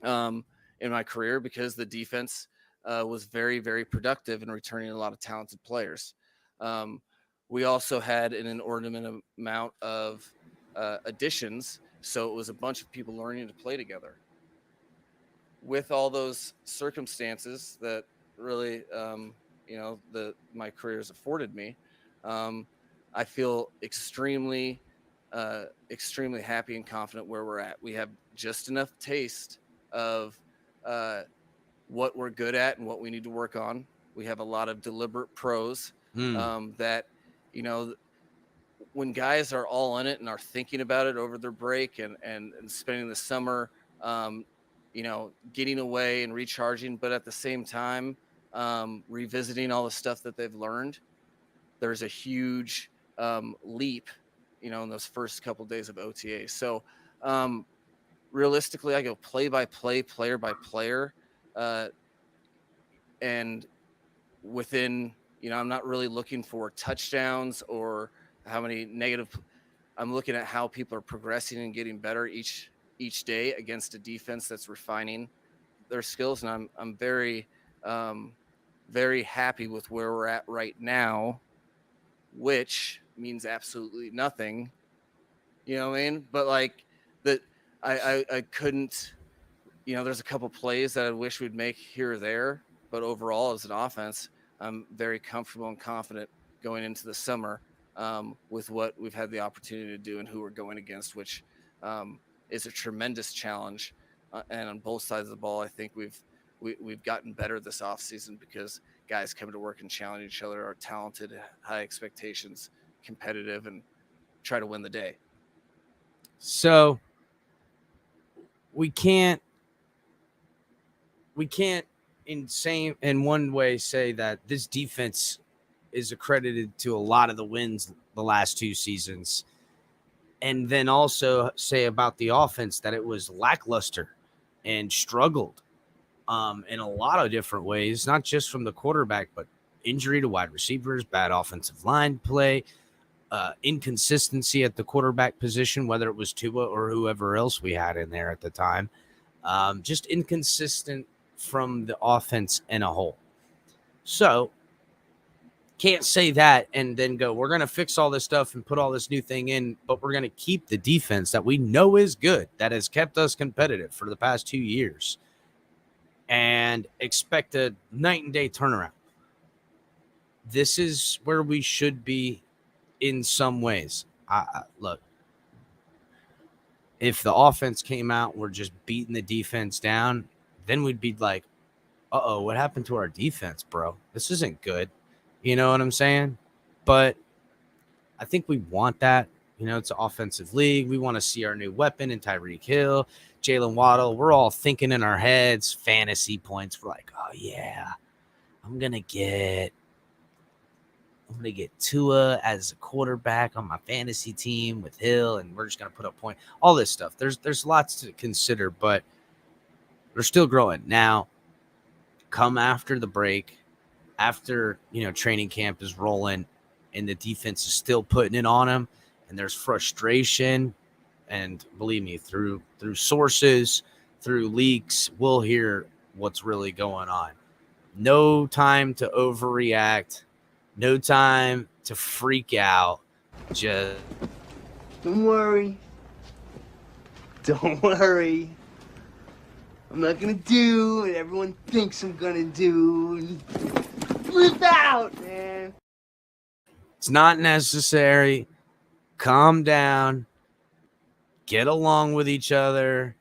in my career because the defense was very, very productive in returning a lot of talented players. We also had an inordinate amount of additions, so it was a bunch of people learning to play together. With all those circumstances that really, my career has afforded me, I feel extremely happy and confident where we're at. We have just enough taste of what we're good at and what we need to work on. We have a lot of deliberate pros that, when guys are all in it and are thinking about it over their break and spending the summer, getting away and recharging, but at the same time, revisiting all the stuff that they've learned, there's a huge leap, in those first couple of days of OTA. So realistically, I go play by play, player by player. And within, I'm not really looking for touchdowns or how many negative. I'm looking at how people are progressing and getting better each day against a defense that's refining their skills. And I'm very, very happy with where we're at right now, which means absolutely nothing. You know what I mean? But like that, I couldn't, there's a couple plays that I wish we'd make here or there, but overall as an offense, I'm very comfortable and confident going into the summer with what we've had the opportunity to do and who we're going against, which is a tremendous challenge. And on both sides of the ball, I think we've gotten better this offseason because guys come to work and challenge each other, are talented, high expectations, competitive, and try to win the day. So we can't in one way say that this defense is accredited to a lot of the wins the last two seasons, and then also say about the offense that it was lackluster and struggled in a lot of different ways, not just from the quarterback, but injury to wide receivers, bad offensive line play, inconsistency at the quarterback position, whether it was Tua or whoever else we had in there at the time, just inconsistent from the offense in a whole. So can't say that and then go, we're going to fix all this stuff and put all this new thing in, but we're going to keep the defense that we know is good, that has kept us competitive for the past 2 years, and expect a night and day turnaround. This is where we should be in some ways. Look, if the offense came out and we're just beating the defense down, then we'd be like, uh-oh, what happened to our defense, bro? This isn't good. You know what I'm saying? But I think we want that. It's an offensive league. We want to see our new weapon in Tyreek Hill, Jalen Waddle. We're all thinking in our heads, fantasy points. We're like, oh, yeah, I'm going to get Tua as a quarterback on my fantasy team with Hill, and we're just going to put up points. All this stuff. There's lots to consider, but we're still growing. Now, come after the break, after, training camp is rolling and the defense is still putting it on them, and there's frustration, and believe me, through sources, through leaks, we'll hear what's really going on. No time to overreact. No time to freak out. Just don't worry. Don't worry. I'm not gonna do what everyone thinks I'm gonna do. Flip out, man. It's not necessary. Calm down. Get along with each other.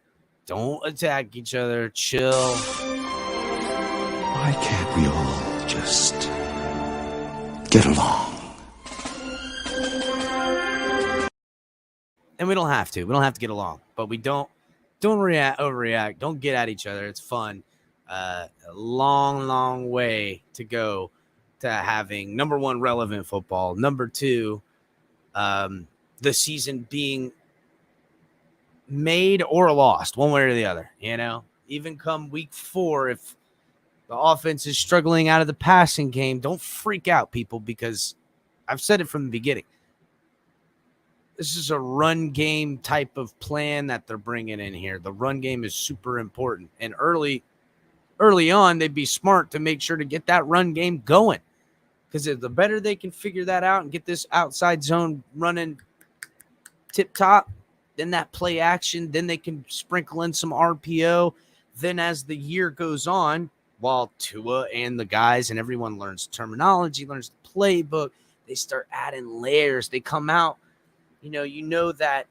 Don't attack each other. Chill. Why can't we all just get along? And we don't have to. We don't have to get along. But we don't overreact. Don't get at each other. It's fun. A long, long way to go to having, number one, relevant football. Number two, the season being made or lost one way or the other. Even come week 4, if the offense is struggling out of the passing game, don't freak out, people, because I've said it from the beginning. This is a run game type of plan that they're bringing in here. The run game is super important. And early on, they'd be smart to make sure to get that run game going. Because the better they can figure that out and get this outside zone running tip-top, then that play action, then they can sprinkle in some RPO. Then as the year goes on, while Tua and the guys and everyone learns terminology, learns the playbook, they start adding layers. They come out, you know that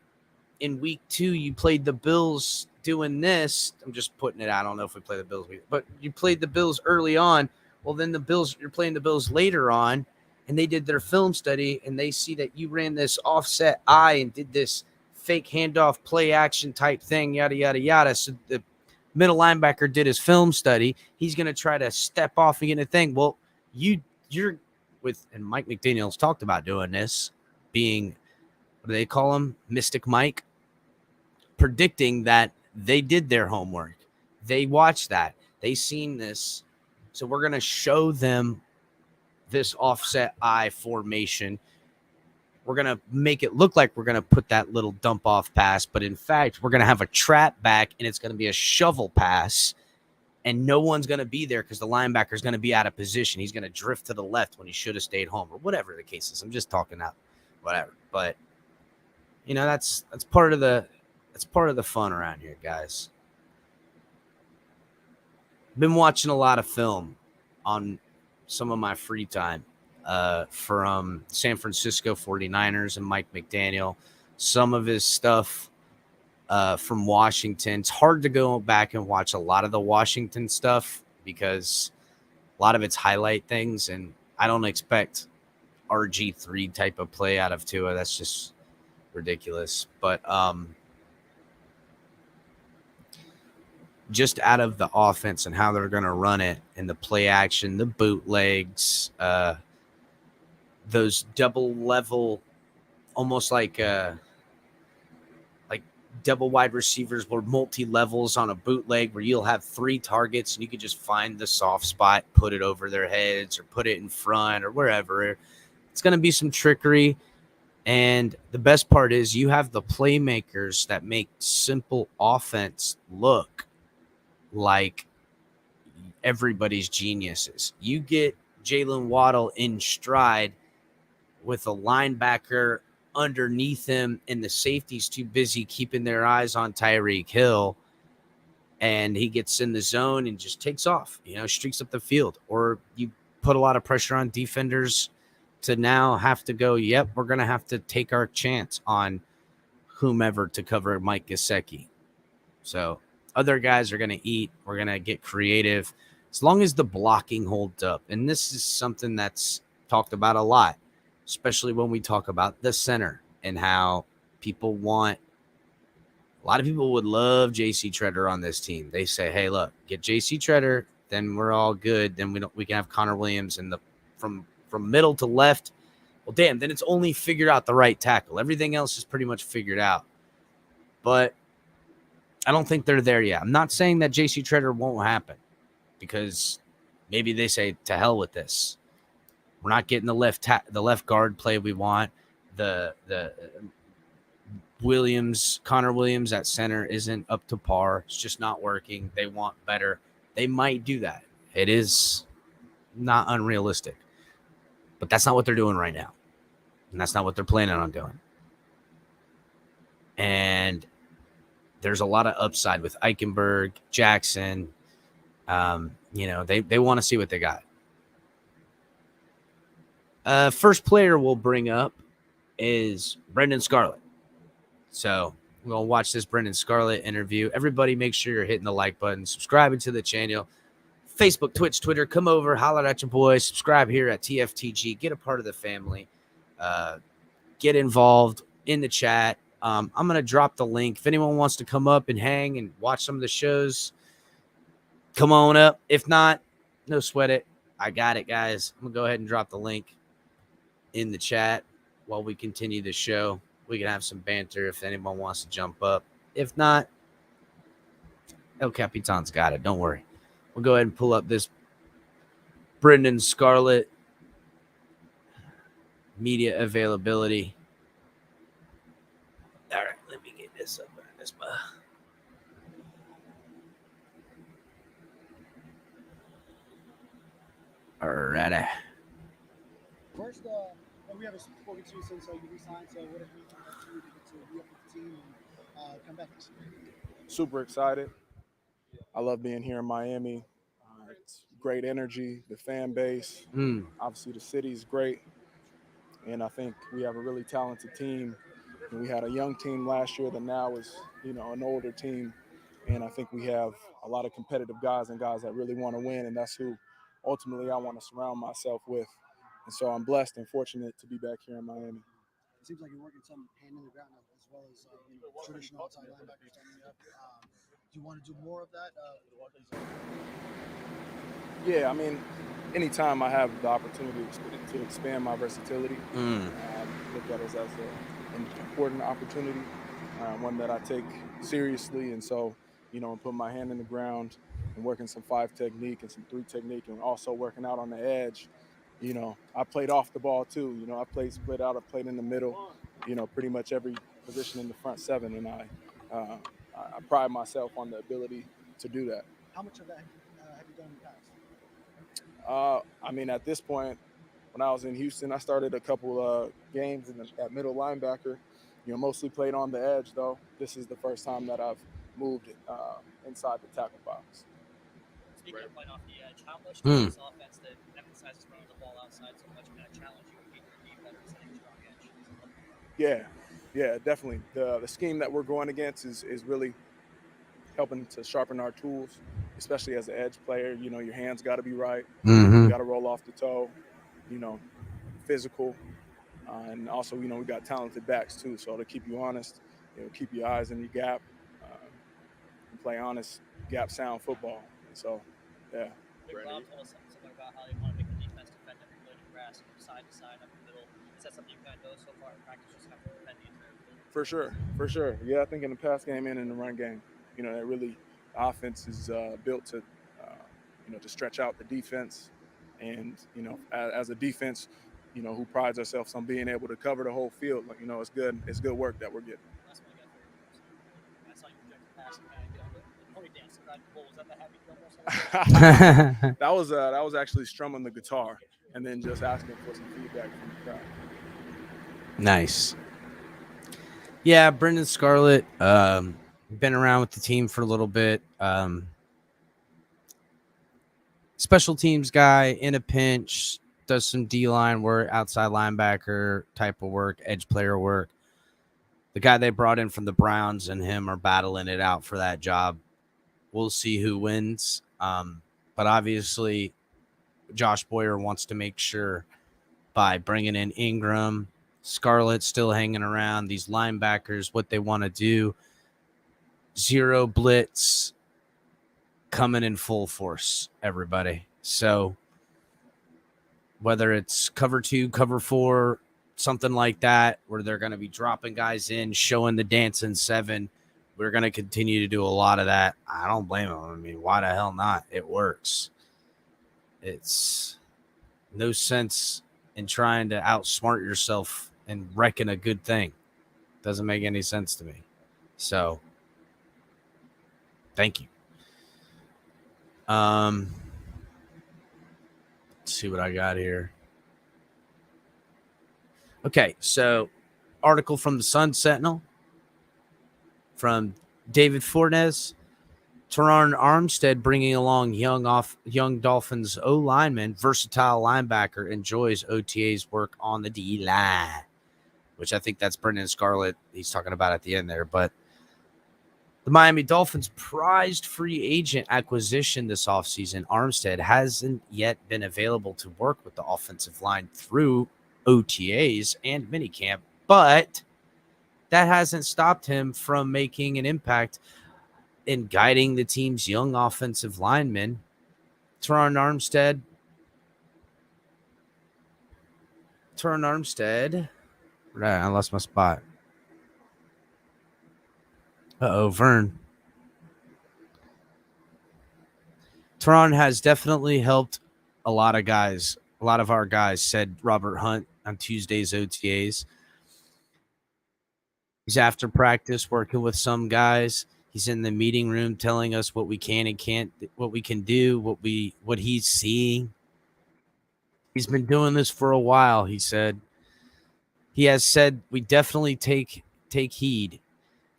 in week 2 you played the Bills doing this. I'm just putting it out. I don't know if we play the Bills, but you played the Bills early on. Well, then you're playing the Bills later on, and they did their film study, and they see that you ran this offset eye and did this fake handoff play action type thing, yada, yada, yada. So the middle linebacker did his film study. He's going to try to step off and get a thing. Well, you're with, and Mike McDaniel's talked about doing this, being, what do they call him? Mystic Mike, predicting that they did their homework. They watched that. They seen this. So we're going to show them this offset eye formation. We're going to make it look like we're going to put that little dump off pass, but in fact, we're going to have a trap back, and it's going to be a shovel pass, and no one's going to be there because the linebacker is going to be out of position. He's going to drift to the left when he should have stayed home, or whatever the case is. I'm just talking out, whatever. But that's part of the fun around here, guys. Been watching a lot of film on some of my free time from San Francisco 49ers and Mike McDaniel. Some of his stuff from Washington. It's hard to go back and watch a lot of the Washington stuff because a lot of it's highlight things, and I don't expect RG3 type of play out of Tua. That's just ridiculous. But just out of the offense and how they're going to run it and the play action, the bootlegs, those double level, almost like double wide receivers were multi-levels on a bootleg where you'll have 3 targets and you can just find the soft spot, put it over their heads or put it in front or wherever. It's going to be some trickery. And the best part is you have the playmakers that make simple offense look like everybody's geniuses. You get Jalen Waddle in stride with a linebacker underneath him, and the safety's too busy keeping their eyes on Tyreek Hill, and he gets in the zone and just takes off, streaks up the field. Or you put a lot of pressure on defenders to now have to go, yep, we're going to have to take our chance on whomever to cover Mike Gesicki. So other guys are going to eat. We're going to get creative as long as the blocking holds up. And this is something that's talked about a lot, especially when we talk about the center and how people want – a lot of people would love J.C. Treader on this team. They say, hey, look, get J.C. Treader, then we're all good. Then we can have Connor Williams in the from middle to left. Well, damn, then it's only figured out the right tackle. Everything else is pretty much figured out. But I don't think they're there yet. I'm not saying that J.C. Treader won't happen because maybe they say, to hell with this. We're not getting the left guard play we want. The Connor Williams at center isn't up to par. It's just not working. They want better. They might do that. It is not unrealistic. But that's not what they're doing right now. And that's not what they're planning on doing. And there's a lot of upside with Eichenberg, Jackson. They want to see what they got. First player we'll bring up is Brendan Scarlett. So we're going to watch this Brendan Scarlett interview. Everybody make sure you're hitting the like button, subscribing to the channel. Facebook, Twitch, Twitter, come over, holler at your boys, subscribe here at TFTG, get a part of the family, get involved in the chat. I'm going to drop the link. If anyone wants to come up and hang and watch some of the shows, come on up. If not, no sweat it. I got it, guys. I'm going to go ahead and drop the link in the chat while we continue the show. We can have some banter if anyone wants to jump up. If not, El Capitan's got it. Don't worry. We'll go ahead and pull up this Brendan Scarlett media availability. Alrighty. First, we haven't spoken to you since you resigned, so what have you been up to to get to re-up with the team and come back next year? Super excited. I love being here in Miami. It's great energy, the fan base. Obviously, the city's great. And I think we have a really talented team. And we had a young team last year that now is, an older team. And I think we have a lot of competitive guys and guys that really want to win. And that's who ultimately I want to surround myself with. And so I'm blessed and fortunate to be back here in Miami. It seems like you're working some hand in the ground as well as traditional outside linebackers standing up. Do you want to do more of that? Yeah, I mean, anytime I have the opportunity to expand my versatility, look at it as an important opportunity, one that I take seriously. And so, and put my hand in the ground and working some 5 technique and some 3 technique and also working out on the edge. I played off the ball too. I played split out, I played in the middle, pretty much every position in the front 7. And I pride myself on the ability to do that. How much of that have you done in the past? I mean, at this point, when I was in Houston, I started a couple games at middle linebacker. Mostly played on the edge, though. This is the first time that I've moved inside the tackle box. Speaking of playing off the edge, how much does this offense that emphasizes running the ball outside so much kind of challenge you and get your deep better setting a strong edge? Yeah, definitely. The scheme that we're going against is really helping to sharpen our tools, especially as an edge player. Your hands got to be right. You got to roll off the toe, physical. And also, we got talented backs too. So to keep you honest, keep your eyes in your gap and play honest, gap sound football. And so, yeah. Rob told us something about how they want to make the defense defend every blade of grass, side to side, up the middle. Is that something you kind of know so far in practice? Just have to defend the entire field? For sure. Yeah, I think in the pass game and in the run game, that really the offense is built to, to stretch out the defense. And, as a defense, who prides ourselves on being able to cover the whole field. It's good. It's good work that we're getting. That's what I saw you project the pass and kind of get on the pony dance around the pole. Was that the Happy Gilmore song? that was actually strumming the guitar and then just asking for some feedback from the crowd. Nice. Yeah, Brendan Scarlett, been around with the team for a little bit. Special teams guy in a pinch, does some D-line work, outside linebacker type of work, edge player work. The guy they brought in from the Browns and him are battling it out for that job. We'll see who wins. But obviously, Josh Boyer wants to make sure by bringing in Ingram, Scarlett still hanging around, these linebackers, what they want to do. 0 blitz coming in full force, everybody. So whether it's cover 2, cover 4, something like that, where they're going to be dropping guys in, showing the dancing 7, we're going to continue to do a lot of that. I don't blame them. I mean, why the hell not? It works. It's no sense in trying to outsmart yourself and wrecking a good thing. Doesn't make any sense to me. So, thank you. Let's see what I got here. Okay, so article from the Sentinel from David Fornes. Teron Armstead bringing along young Dolphins O-lineman, versatile linebacker, enjoys OTA's work on the D-line, which I think that's Brendan Scarlett he's talking about at the end there. But the Miami Dolphins prized free agent acquisition this offseason, Armstead hasn't yet been available to work with the offensive line through OTAs and minicamp, but that hasn't stopped him from making an impact in guiding the team's young offensive linemen. Teron Armstead. Right, I lost my spot. Vern. Teron has definitely helped a lot of guys. A lot of our guys, said Robert Hunt on Tuesday's OTAs. He's after practice working with some guys. He's in the meeting room telling us what we can and can't, what we can do, what he's seeing. He's been doing this for a while, he said. He has said we definitely take heed,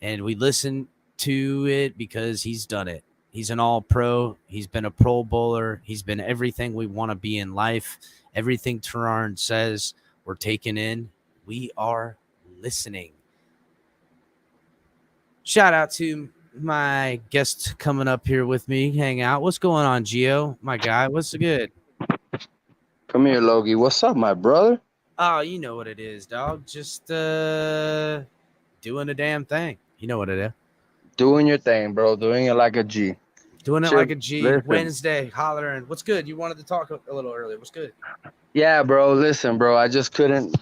and we listen to it because he's done it. He's an all-pro. He's been a Pro Bowler. He's been everything we want to be in life. Everything Teron says, we're taking in. We are listening. Shout out to my guest coming up here with me, hang out. What's going on, Gio? My guy, what's good? Come here, Logie. What's up, my brother? Oh, you know what it is, dog. Just doing a damn thing. You know what it is. Doing your thing, bro. Doing it like a G. Doing it Sure, like a G. listen. Wednesday, hollering. What's good? You wanted to talk a little earlier. What's good? Yeah, bro. Listen, bro. I just couldn't.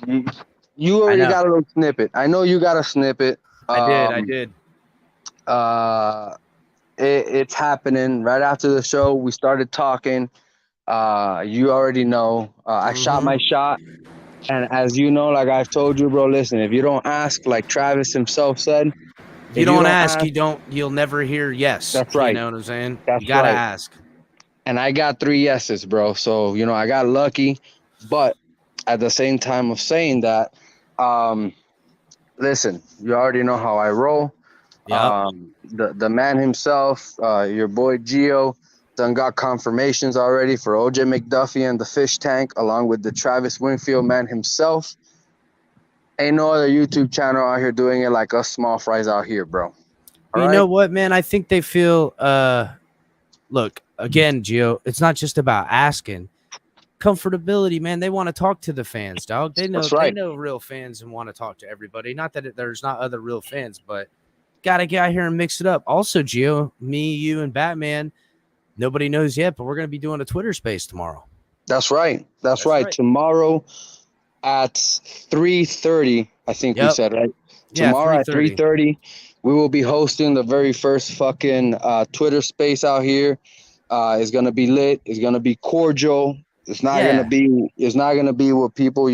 You already know. got a little snippet. I know you got a snippet. I did. It's happening right after the show. We started talking. You already know. I shot my shot. And as you know, like I've told you, bro, listen, if you don't ask, like Travis himself said, You don't ask, you'll never hear yes. That's right. You know what I'm saying? That's you gotta right. ask. And I got 3 yeses, bro. So, I got lucky. But at the same time of saying that, listen, you already know how I roll. Yep. The man himself, your boy Gio, done got confirmations already for OJ McDuffie and the fish tank, along with the Travis Winfield man himself. Ain't no other YouTube channel out here doing it like us small fries out here, bro. You know what, man? I think they feel look, again, Gio, it's not just about asking. Comfortability, man. They want to talk to the fans, dog. They know they know real fans and want to talk to everybody. Not that there's not other real fans, but gotta get out here and mix it up. Also, Gio, me, you, and Batman, nobody knows yet, but we're gonna be doing a Twitter space tomorrow. That's right. That's right. Tomorrow at 3:30, I think we said, right? Yeah, Tomorrow at 3:30, we will be hosting the very first fucking Twitter space out here. It's gonna be lit. It's gonna be cordial. It's not gonna be. It's not gonna be with people,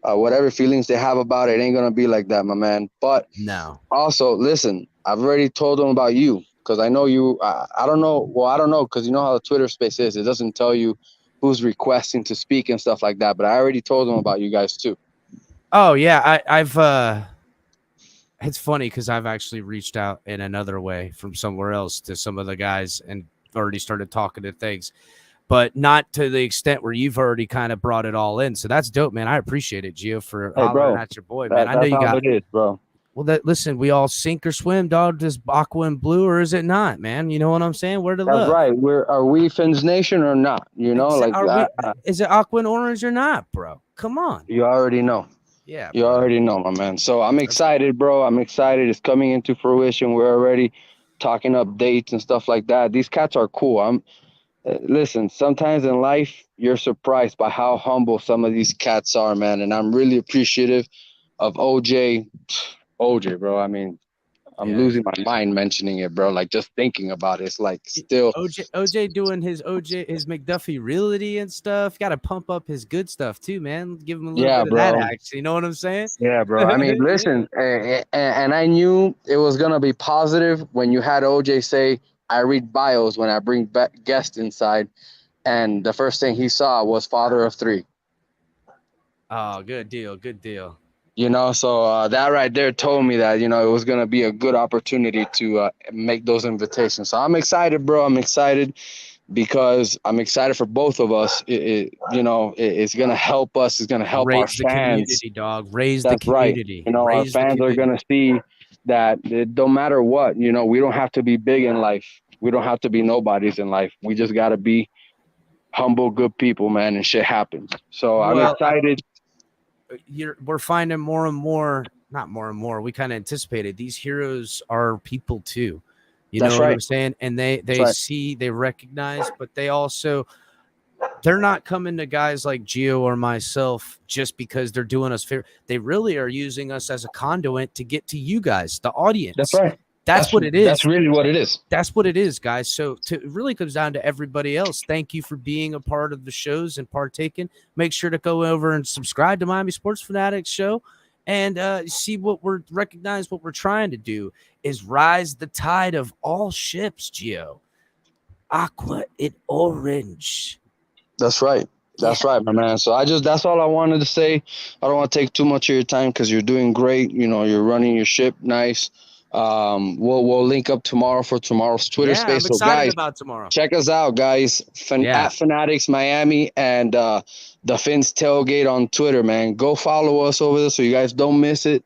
whatever feelings they have about it. Ain't gonna be like that, my man. But no. Also, listen, I've already told them about you because I know you. I don't know. Well, I don't know because you know how the Twitter space is. It doesn't tell you who's requesting to speak and stuff like that. But I already told them about you guys too. Oh yeah, I've. It's funny because I've actually reached out in another way from somewhere else to some of the guys and already started talking to things, but not to the extent where you've already kind of brought it all in. So that's dope, man. I appreciate it, Gio, for hollering at your boy, man. I know you got it is, bro. Well, listen, we all sink or swim, dog. Does aqua and blue, or is it not, man? You know what I'm saying? Where to look? That's right. Are we Fins Nation or not? Is it aqua and orange or not, bro? Come on. You already know. Yeah, you already know, my man. So I'm excited, bro. I'm excited. It's coming into fruition. We're already talking up dates and stuff like that. These cats are cool. Listen, sometimes in life, you're surprised by how humble some of these cats are, man. And I'm really appreciative of OJ, bro. I mean, I'm losing my mind mentioning it, bro. Like just thinking about it, it's like still OJ doing his McDuffie reality and stuff. Got to pump up his good stuff too, man. Give him a little bit of that action. You know what I'm saying? Yeah, bro. I mean, listen, and I knew it was gonna be positive when you had OJ say, "I read bios when I bring guests inside," and the first thing he saw was father of 3. Oh, good deal. Good deal. So that right there told me that, it was going to be a good opportunity to make those invitations. So I'm excited, bro. I'm excited because I'm excited for both of us. It's going to help us. It's going to help our fans. Raise the community, dog. Raise the community. Right. Our fans are going to see that it don't matter what, we don't have to be big in life. We don't have to be nobodies in life. We just got to be humble, good people, man, and shit happens. So I'm excited. We're finding more and more, not more and more, we kind of anticipated these heroes are people too. You know what I'm saying? And they see, they recognize, but they're not coming to guys like Gio or myself just because they're doing us fair. They really are using us as a conduit to get to you guys, the audience. That's right. That's what it is. That's really what it is. That's what it is, guys. So it really comes down to everybody else. Thank you for being a part of the shows and partaking. Make sure to go over and subscribe to Miami Sports Fanatics show and see what we're trying to do is rise the tide of all ships, Gio. Aqua and orange. That's right. That's right, my man. So that's all I wanted to say. I don't want to take too much of your time because you're doing great. You're running your ship nice. We'll link up tomorrow for tomorrow's Twitter Yeah, space. I'm So excited guys, about tomorrow. check us out, guys. At Fanatics Miami and the Fins Tailgate on Twitter, man. Go follow us over there so you guys don't miss it.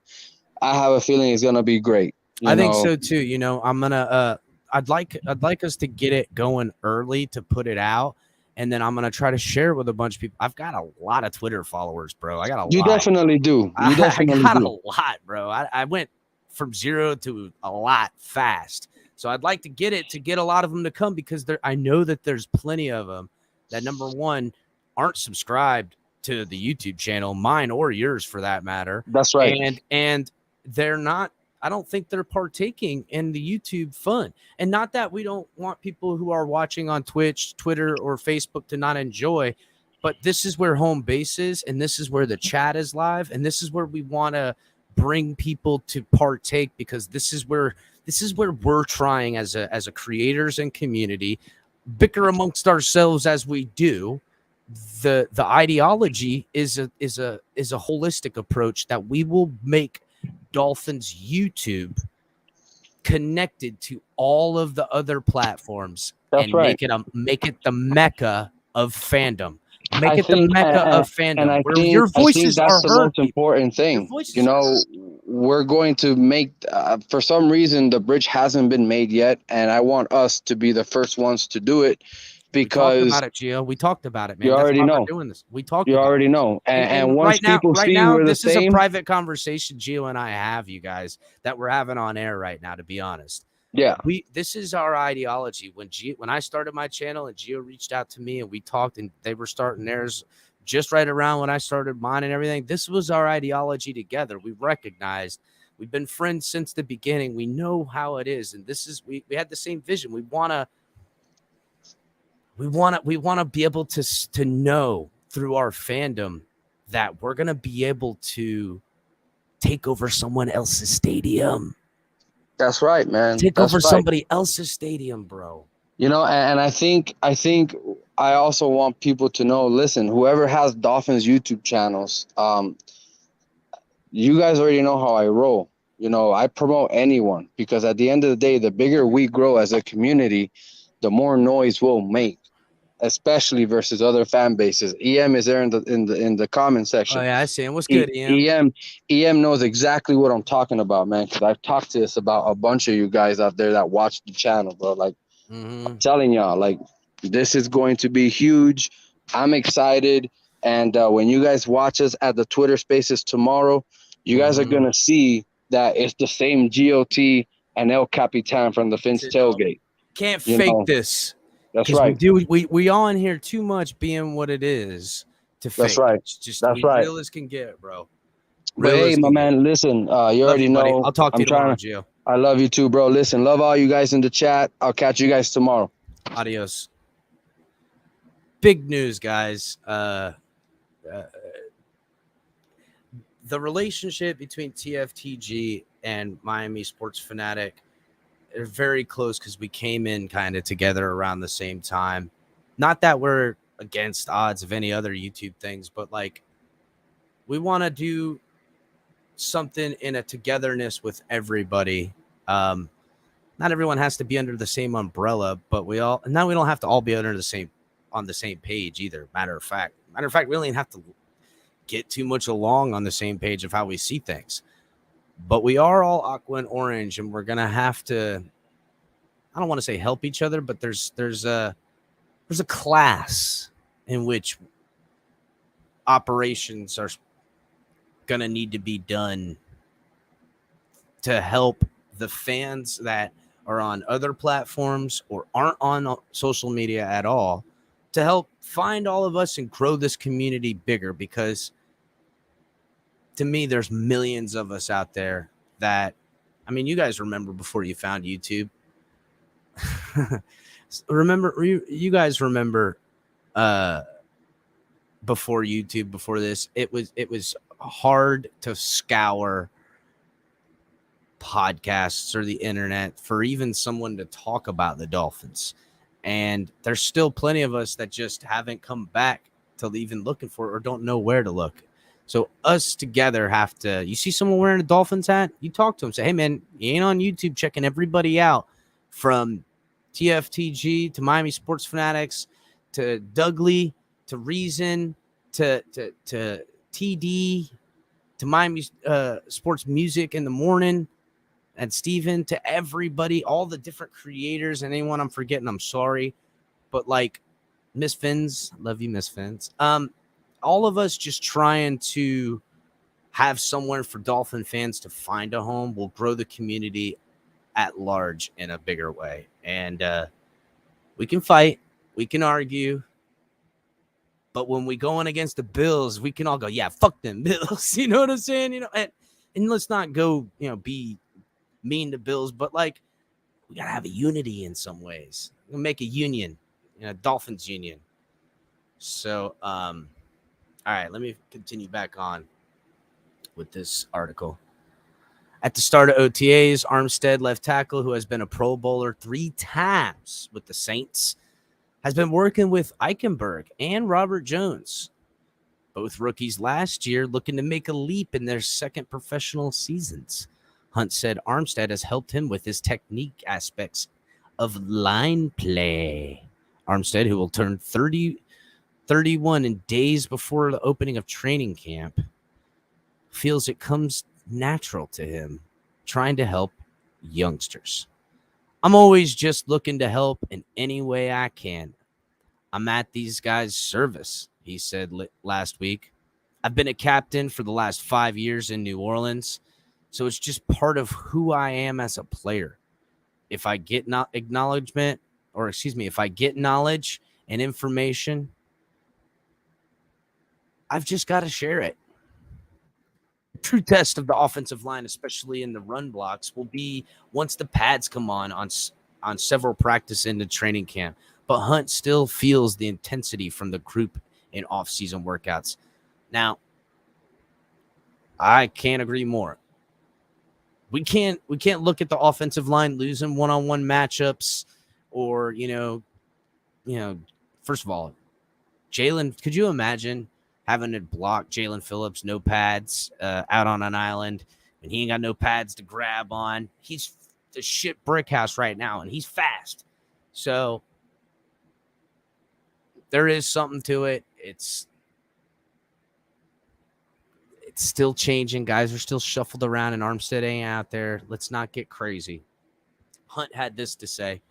I have a feeling it's gonna be great. I think so too. I'm gonna I'd like us to get it going early to put it out, and then I'm gonna try to share it with a bunch of people. I've got a lot of Twitter followers, bro. I got a lot. You definitely do. I got a lot, bro. I went from 0 to a lot fast. So I'd like to get a lot of them to come because I know that there's plenty of them that, number one, aren't subscribed to the YouTube channel, mine or yours for that matter. That's right. And they're not, I don't think they're partaking in the YouTube fun. And not that we don't want people who are watching on Twitch, Twitter, or Facebook to not enjoy, but this is where home base is, and this is where the chat is live, and this is where we want to bring people to partake, because this is where we're trying as a creators and community, bicker amongst ourselves as we do. The ideology is a holistic approach that we will make Dolphins YouTube connected to all of the other platforms. That's and right. Make it the mecca of fandom. Make it the mecca of fandom, and where your voices that's are the heard. most important thing. We're going to make, for some reason, the bridge hasn't been made yet, and I want us to be the first ones to do it, because we talked about it, Gio. We talked about it, man. You That's already why know. we're doing this. We talked. You about already it. know, and once people see we're the this is a same, private conversation Gio and I have, you guys, that we're having on air right now. To be honest. Yeah, this is our ideology. When I started my channel and Gio reached out to me and we talked, and they were starting theirs just right around when I started mine and everything. This was our ideology together. We recognized we've been friends since the beginning. We know how it is, and we had the same vision. We want to be able to know through our fandom that we're gonna be able to take over someone else's stadium. That's right, man. Take over somebody else's stadium, bro. And I think I also want people to know, listen, whoever has Dolphins YouTube channels, you guys already know how I roll. I promote anyone, because at the end of the day, the bigger we grow as a community, the more noise we'll make, especially versus other fan bases. EM is there in the comment section. Oh yeah, I see him. What's good, EM? EM knows exactly what I'm talking about, man, because I've talked to this about a bunch of you guys out there that watch the channel, bro. Like, I'm telling y'all, like, this is going to be huge. I'm excited. And when you guys watch us at the Twitter Spaces tomorrow, you guys are going to see that it's the same GOT and El Capitan from the Fins Tailgate. Can't fake this. That's right. We all in here too much being what it is to fake. That's right. It's just That's right. real as can get, bro. But hey, my man, listen, you already know. Buddy. I'll talk to you tomorrow, Gio. I love you too, bro. Listen, love all you guys in the chat. I'll catch you guys tomorrow. Adios. Big news, guys. The relationship between TFTG and Miami Sports Fanatic are very close, because we came in kind of together around the same time. Not that we're against odds of any other YouTube things, but like, we want to do something in a togetherness with everybody. Not everyone has to be under the same umbrella, but we don't have to all be on the same page either. Matter of fact, we don't even have to get too much along on the same page of how we see things. But we are all aqua and orange, and we're gonna have to, I don't want to say help each other, but there's a class in which operations are gonna need to be done to help the fans that are on other platforms or aren't on social media at all, to help find all of us and grow this community bigger. Because to me, there's millions of us out there that, I mean, you guys remember before you found YouTube. You guys remember before YouTube, before this, it was hard to scour podcasts or the internet for even someone to talk about the Dolphins. And there's still plenty of us that just haven't come back to even looking for it or don't know where to look. So us together have to, you see someone wearing a Dolphins hat, you talk to them, say, hey man, you ain't on YouTube checking everybody out, from TFTG to Miami Sports Fanatics to Dougley to Reason to TD to Miami Sports Music in the Morning, and Steven, to everybody, all the different creators, and anyone I'm forgetting, I'm sorry. But like Miss Fins, love you, Miss Fins. All of us just trying to have somewhere for Dolphin fans to find a home will grow the community at large in a bigger way. And we can fight, we can argue, but when we go in against the Bills, we can all go, yeah, fuck them Bills. You know what I'm saying? You know, and let's not go, be mean to Bills, but like we gotta have a unity in some ways. We'll make a union, Dolphins union. So, all right, let me continue back on with this article. At the start of OTAs, Armstead, left tackle, who has been a Pro Bowler 3 times with the Saints, has been working with Eichenberg and Robert Jones, both rookies last year, looking to make a leap in their second professional seasons. Hunt said Armstead has helped him with his technique aspects of line play. Armstead, who will turn 31 in days before the opening of training camp, feels it comes natural to him trying to help youngsters. I'm always just looking to help in any way I can. I'm at these guys' service, he said last week. I've been a captain for the last 5 years in New Orleans, so it's just part of who I am as a player. If I get if I get knowledge and information, I've just got to share it. The true test of the offensive line, especially in the run blocks, will be once the pads come on several practice into training camp. But Hunt still feels the intensity from the group in off-season workouts. Now, I can't agree more. We can't look at the offensive line losing one-on-one matchups or, first of all, Jalen, could you imagine having to block Jalen Phillips, no pads, out on an island, and he ain't got no pads to grab on? He's the shit brick house right now, and he's fast. So there is something to it. It's still changing. Guys are still shuffled around, and Armstead ain't out there. Let's not get crazy. Hunt had this to say.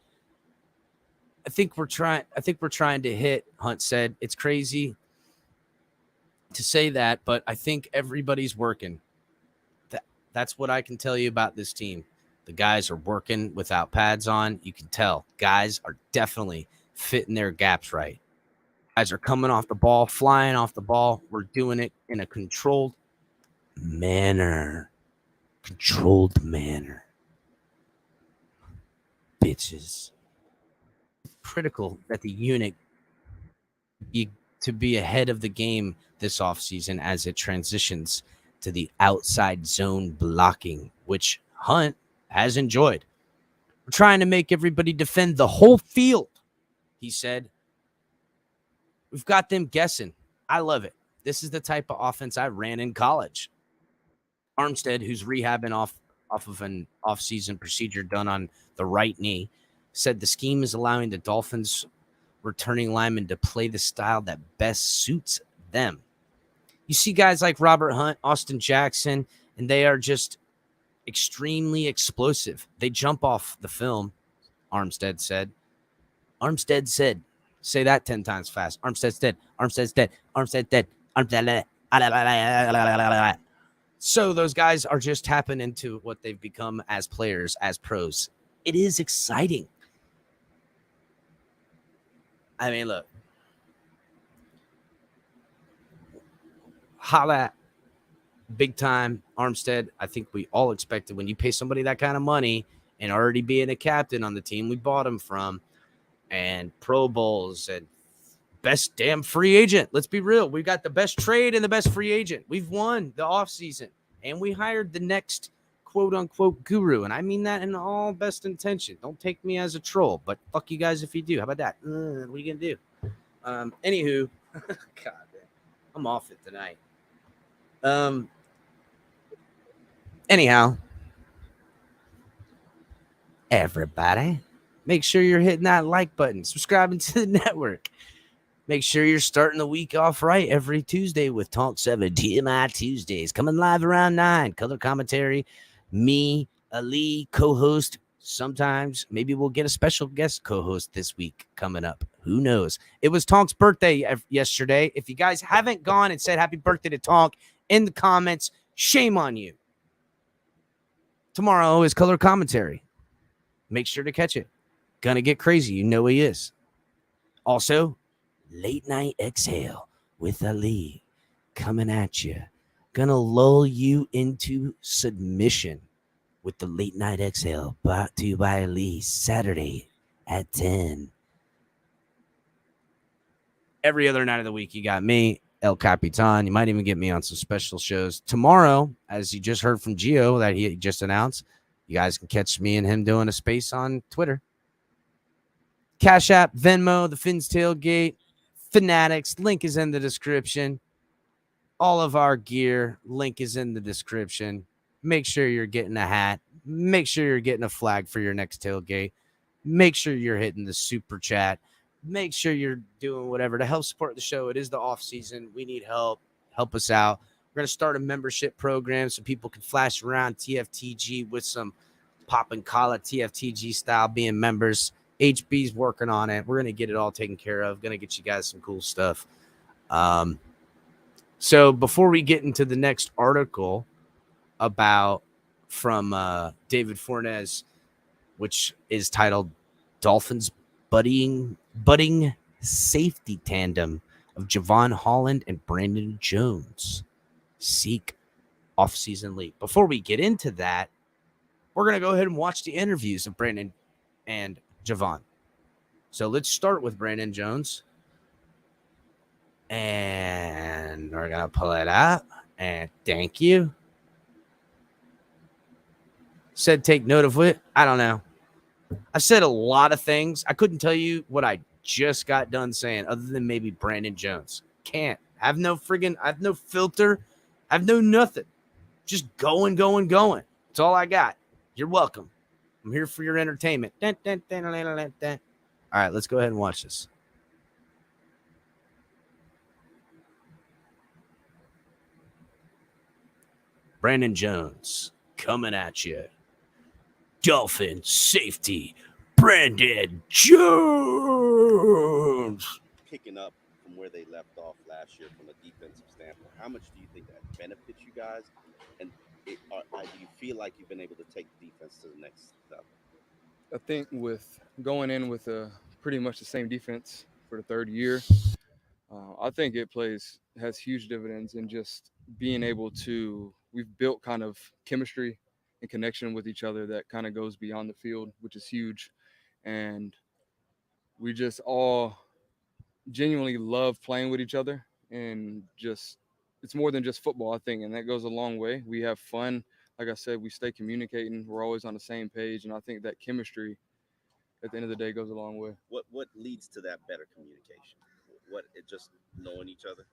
I think we're trying to hit, Hunt said. It's crazy to say that, but I think everybody's working. That's what I can tell you about this team. The guys are working without pads on. You can tell. Guys are definitely fitting their gaps right. Guys are coming off the ball, flying off the ball. We're doing it in a controlled manner. Bitches. Critical that the unit to be ahead of the game this offseason as it transitions to the outside zone blocking, which Hunt has enjoyed. We're trying to make everybody defend the whole field, he said. We've got them guessing. I love it. This is the type of offense I ran in college. Armstead, who's rehabbing off of an off-season procedure done on the right knee, said the scheme is allowing the Dolphins returning linemen to play the style that best suits them. You see guys like Robert Hunt, Austin Jackson, and they are just extremely explosive. They jump off the film, Armstead said. Say that 10 times fast. Armstead's dead. So those guys are just tapping into what they've become as players, as pros. It is exciting. I mean, look. Holla, big time, Armstead. I think we all expected when you pay somebody that kind of money and already being a captain on the team we bought him from, and Pro Bowls and best damn free agent. Let's be real. We've got the best trade and the best free agent. We've won the offseason, and we hired the next quote-unquote guru, and I mean that in all best intention. Don't take me as a troll, but fuck you guys if you do. How about that? What are you going to do? Anywho, God, man, I'm off it tonight. Anyhow, everybody, make sure you're hitting that like button, subscribing to the network. Make sure you're starting the week off right every Tuesday with Talk 7 TMI Tuesdays. Coming live around 9. Color commentary. Me, Ali, co-host. Sometimes maybe we'll get a special guest co-host this week coming up. Who knows? It was Tonk's birthday yesterday. If you guys haven't gone and said happy birthday to Tonk in the comments, shame on you. Tomorrow is color commentary. Make sure to catch it. Gonna get crazy. You know he is. Also, Late Night Exhale with Ali coming at you. Gonna lull you into submission with the Late Night Exhale brought to you by Ali Saturday at 10. Every other night of the week, you got me, El Capitan. You might even get me on some special shows. Tomorrow, as you just heard from Gio that he just announced, you guys can catch me and him doing a space on Twitter. Cash App, Venmo, the Fins Tailgate, Fanatics, link is in the description. All of our gear, link is in the description. Make sure you're getting a hat. Make sure you're getting a flag for your next tailgate. Make sure you're hitting the super chat. Make sure you're doing whatever to help support the show. It is the off season. We need help. Help us out. We're going to start a membership program so people can flash around TFTG with some pop and collar TFTG style being members. HB's working on it. We're going to get it all taken care of. Going to get you guys some cool stuff. So before we get into the next article about from David Fornes, which is titled Dolphins budding safety tandem of Javon Holland and Brandon Jones seek offseason league. Before we get into that, we're going to go ahead and watch the interviews of Brandon and Javon. So let's start with Brandon Jones. And we're going to pull it up. And thank you. Said take note of it. I don't know. I've said a lot of things. I couldn't tell you what I just got done saying other than maybe Brandon Jones. Can't. I have no filter. I have no nothing. Just going. That's all I got. You're welcome. I'm here for your entertainment. All right, let's go ahead and watch this. Brandon Jones coming at you. Dolphin safety, Brandon Jones. Picking up from where they left off last year from a defensive standpoint, how much do you think that benefits you guys? And do you feel like you've been able to take the defense to the next level? I think with going in with pretty much the same defense for the third year, I think it has huge dividends in just being able to, we've built kind of chemistry and connection with each other that kind of goes beyond the field, which is huge. And we just all genuinely love playing with each other, and just, it's more than just football, I think, and that goes a long way. We have fun. Like I said, we stay communicating. We're always on the same page, and I think that chemistry at the end of the day goes a long way. What leads to that better communication? Just knowing each other?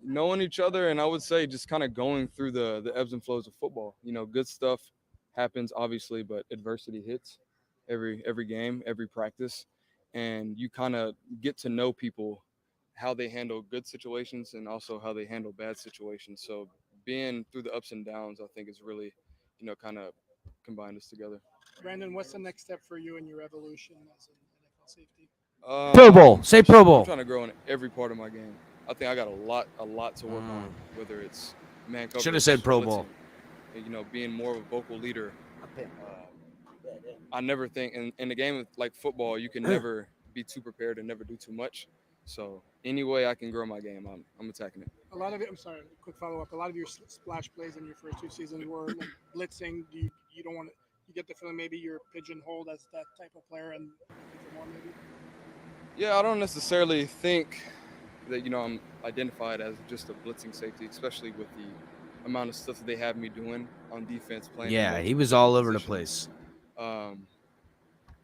Knowing each other, and I would say just kind of going through the ebbs and flows of football. You know, good stuff happens, obviously, but adversity hits every game, every practice, and you kind of get to know people, how they handle good situations and also how they handle bad situations. So being through the ups and downs, I think is really, kind of combined us together. Brandon, what's the next step for you in your evolution as an NFL safety? Pro Bowl. Say Pro Bowl. I'm trying to grow in every part of my game. I think I got a lot to work on, whether it's man coverage. Should have said Pro Bowl. And, being more of a vocal leader. I never think in a game like football, you can never be too prepared and never do too much. So any way I can grow my game, I'm attacking it. A lot of it. I'm sorry. Quick follow up. A lot of your splash plays in your first two seasons were like blitzing. You don't want to. You get the feeling maybe you're pigeonholed as that type of player, and more maybe. Yeah, I don't necessarily think that I'm identified as just a blitzing safety, especially with the amount of stuff that they have me doing on defense, playing. Yeah, he was all over the place.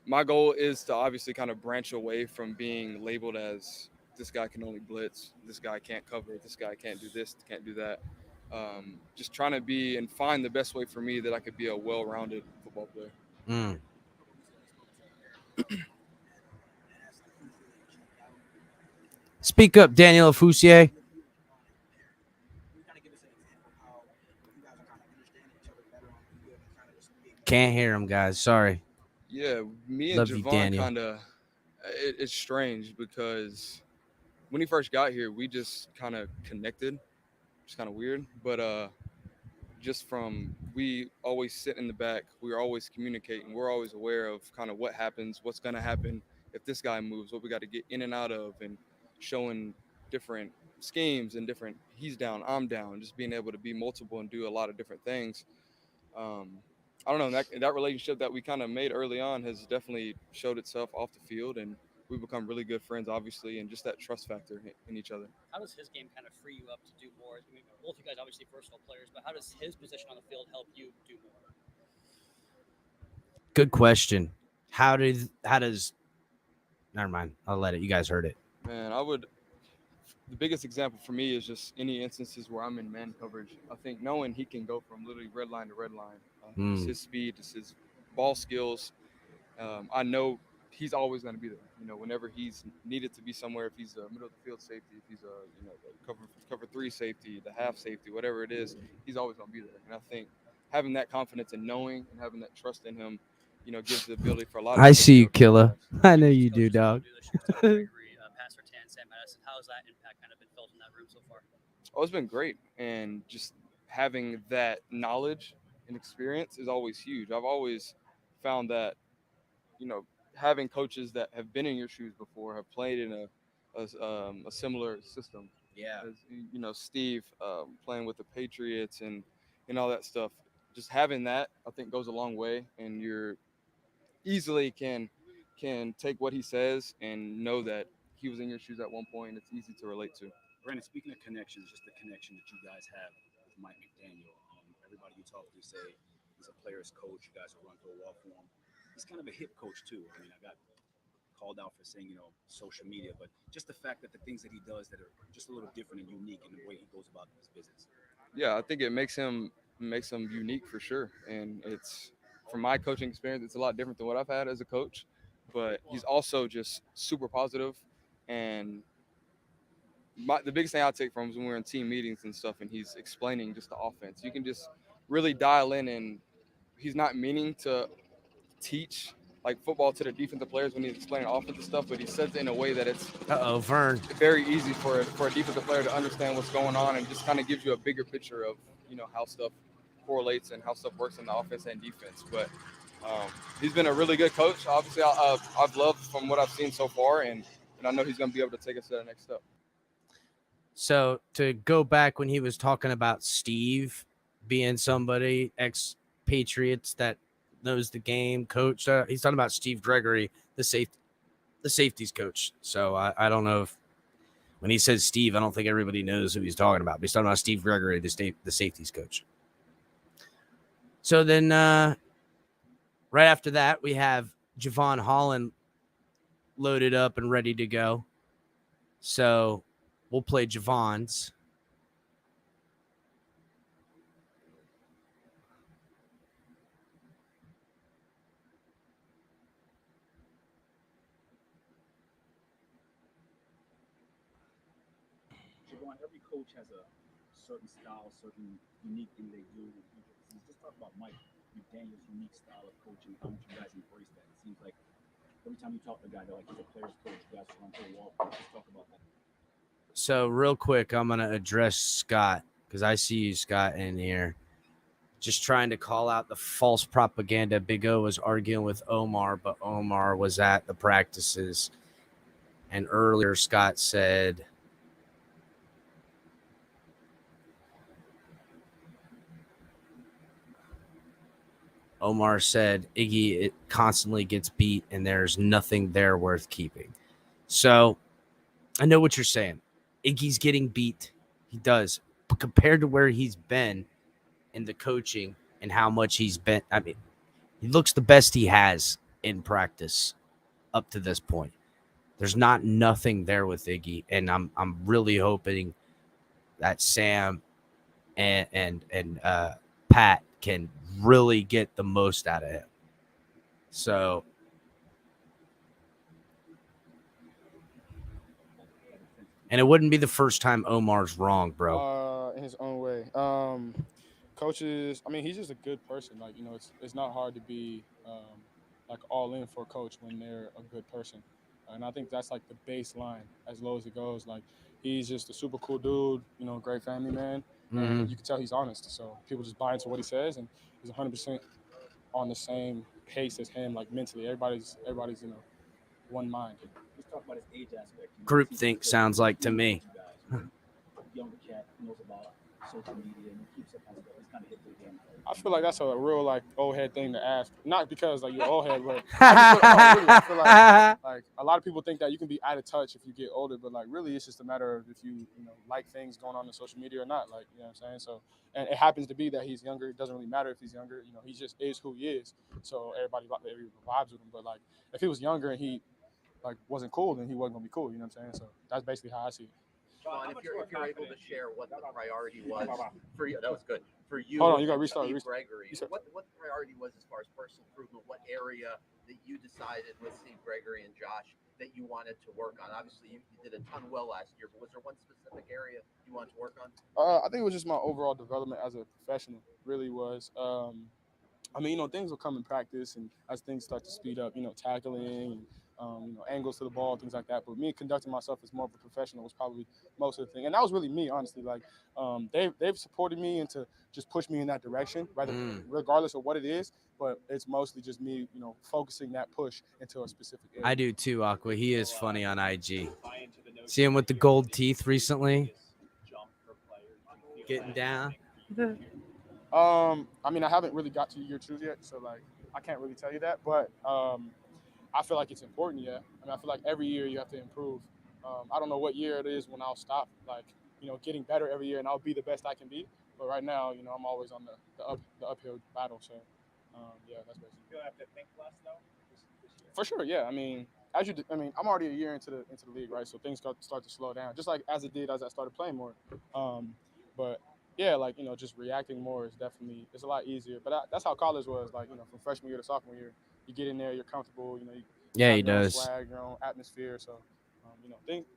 My goal is to obviously kind of branch away from being labeled as this guy can only blitz, this guy can't cover, this guy can't do this, can't do that. Just trying to be and find the best way for me that I could be a well-rounded football player. Speak up, Daniel Foussier. Can't hear him, guys. Sorry. Yeah, me and Love you, Javon Daniel. kind of, it's strange because when he first got here, we just kind of connected. It's kind of weird, but just from we always sit in the back, we're always communicating. We're always aware of kind of what happens, what's going to happen if this guy moves, what we got to get in and out of, and showing different schemes and different, he's down, I'm down, just being able to be multiple and do a lot of different things. I don't know, that relationship that we kind of made early on has definitely showed itself off the field, and we've become really good friends, obviously, and just that trust factor in each other. How does his game kind of free you up to do more? I mean, both you guys obviously versatile players, but how does his position on the field help you do more? Good question. How does never mind. I'll let it. You guys heard it. Man, the biggest example for me is just any instances where I'm in man coverage. I think knowing he can go from literally red line to red line, it's his speed, it's his ball skills. I know he's always going to be there. Whenever he's needed to be somewhere, if he's a middle of the field safety, if he's a cover 3 safety, the half safety, whatever it is, he's always going to be there. And I think having that confidence and knowing and having that trust in him, gives the ability for a lot of. I see you, Killa. I know you do, dog. Pastor Tan, Sam Madison, how has that impact kind of been felt in that room so far? Oh, it's been great, and just having that knowledge and experience is always huge. I've always found that, having coaches that have been in your shoes before, have played in a similar system. Yeah. As, Steve playing with the Patriots and all that stuff. Just having that, I think, goes a long way, and you're easily can take what he says and know that he was in your shoes at one point. It's easy to relate to. Brandon, speaking of connections, just the connection that you guys have with Mike McDaniel. Everybody you talk to say he's a player's coach. You guys will run through a wall for him. He's kind of a hip coach too. I mean, I got called out for saying, social media, but just the fact that the things that he does that are just a little different and unique in the way he goes about his business. Yeah, I think it makes him unique for sure. And it's, from my coaching experience, it's a lot different than what I've had as a coach, but he's also just super positive. And the biggest thing I take from him is when we're in team meetings and stuff, and he's explaining just the offense. You can just really dial in, and he's not meaning to teach like football to the defensive players when he's explaining offensive stuff, but he says it in a way that it's Vern. Very easy for a defensive player to understand what's going on, and just kind of gives you a bigger picture of how stuff correlates and how stuff works in the offense and defense. But he's been a really good coach. Obviously, I've loved from what I've seen so far, and I know he's going to be able to take us to the next step. So to go back when he was talking about Steve being somebody ex-Patriots that knows the game, coach. He's talking about Steve Gregory, the safeties coach. So I don't know if when he says Steve, I don't think everybody knows who he's talking about. But he's talking about Steve Gregory, the safeties coach. So then right after that, we have Javon Holland loaded up and ready to go. So we'll play Javon's. Javon, every coach has a certain style, certain unique thing they do. Just talk about Mike McDaniel's unique style of coaching, how much you guys embrace that. It seems like every time you talk to a guy, they're like, he's a player's coach. You guys run through a wall. Just talk about that. So real quick, I'm going to address Scott because I see you, Scott, in here. Just trying to call out the false propaganda. Big O was arguing with Omar, but Omar was at the practices. And earlier, Scott said, Iggy, it constantly gets beat and there's nothing there worth keeping. So I know what you're saying. Iggy's getting beat. He does. But compared to where he's been in the coaching and how much he's been, I mean, he looks the best he has in practice up to this point. There's nothing there with Iggy, and I'm really hoping that Sam and Pat can really get the most out of him. So and it wouldn't be the first time Omar's wrong, bro. In his own way. Coaches, I mean, he's just a good person. Like, it's not hard to be like all in for a coach when they're a good person. And I think that's like the baseline as low as it goes. Like, he's just a super cool dude, great family man. And you can tell he's honest. So people just buy into what he says, and he's 100% on the same pace as him, like mentally. Everybody's one mind. Let's talk about his age aspect. Groupthink sounds like to me. Younger cat knows about social media and keeps up on stuff. He's kind of hit the game. I feel like that's a real old head thing to ask. Not because you're old head, but I feel like a lot of people think that you can be out of touch if you get older, but really it's just a matter of if you like things going on social media or not. Like, you know what I'm saying? So, and it happens to be that he's younger. It doesn't really matter if he's younger. He just is who he is. So everybody vibes with him. But if he was younger and he wasn't cool, then he wasn't gonna be cool. You know what I'm saying? So that's basically how I see it. Sean, if you're able to share what the priority was for you, that was good. For you, hold on, you got to restart. Gregory, what the priority was as far as personal improvement? What area that you decided with Steve Gregory and Josh that you wanted to work on? Obviously, you did a ton well last year, but was there one specific area you wanted to work on? I think it was just my overall development as a professional. Really was. I mean, things will come in practice, and as things start to speed up, tackling, angles to the ball, things like that. But me conducting myself as more of a professional was probably most of the thing, and that was really me, honestly. They've supported me and to just push me in that direction, regardless of what it is. But it's mostly just me, focusing that push into a specific area. I do too, Aqua. He is funny on IG. See him with the gold teeth recently, getting down. I mean, I haven't really got to year 2 yet, so I can't really tell you that. But I feel like it's important. Yeah, I mean, I feel like every year you have to improve. I don't know what year it is when I'll stop, getting better every year, and I'll be the best I can be. But right now, I'm always on the uphill battle. So yeah, that's basically. You'll have to think less though. This year. For sure, yeah. I mean, I'm already a year into the league, right? So things start to slow down, just like as it did as I started playing more. But yeah, just reacting more is definitely, it's a lot easier. But that's how college was, from freshman year to sophomore year. You get in there, you're comfortable, you have he your does. Own swag, your own atmosphere. So,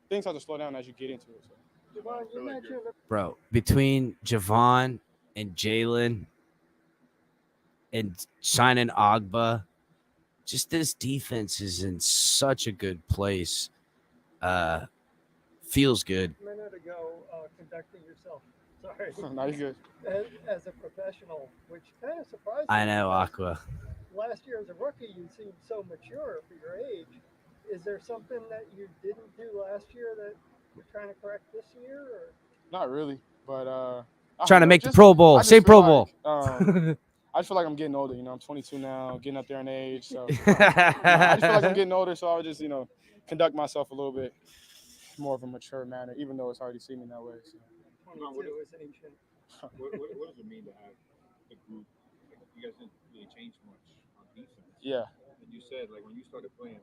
things have to slow down as you get into it. So. Javon, you mentioned Bro, between Javon and Jalen and signing Agba, just this defense is in such a good place. Feels good. a minute ago conducting yourself. Sorry. No, you're good. As a professional, which kind of surprised me. I know, Aqua. Last year as a rookie, you seemed so mature for your age. Is there something that you didn't do last year that you're trying to correct this year? Or? Not really, but trying to make the Pro Bowl. Say Pro Bowl. I just feel like I'm getting older. I'm 22 now, getting up there in age. So I just feel like I'm getting older. So I would just, conduct myself a little bit more of a mature manner, even though it's already seen me that way. So. What does it mean to have a group? You guys didn't really change much on defense. Yeah. And you said when you started playing,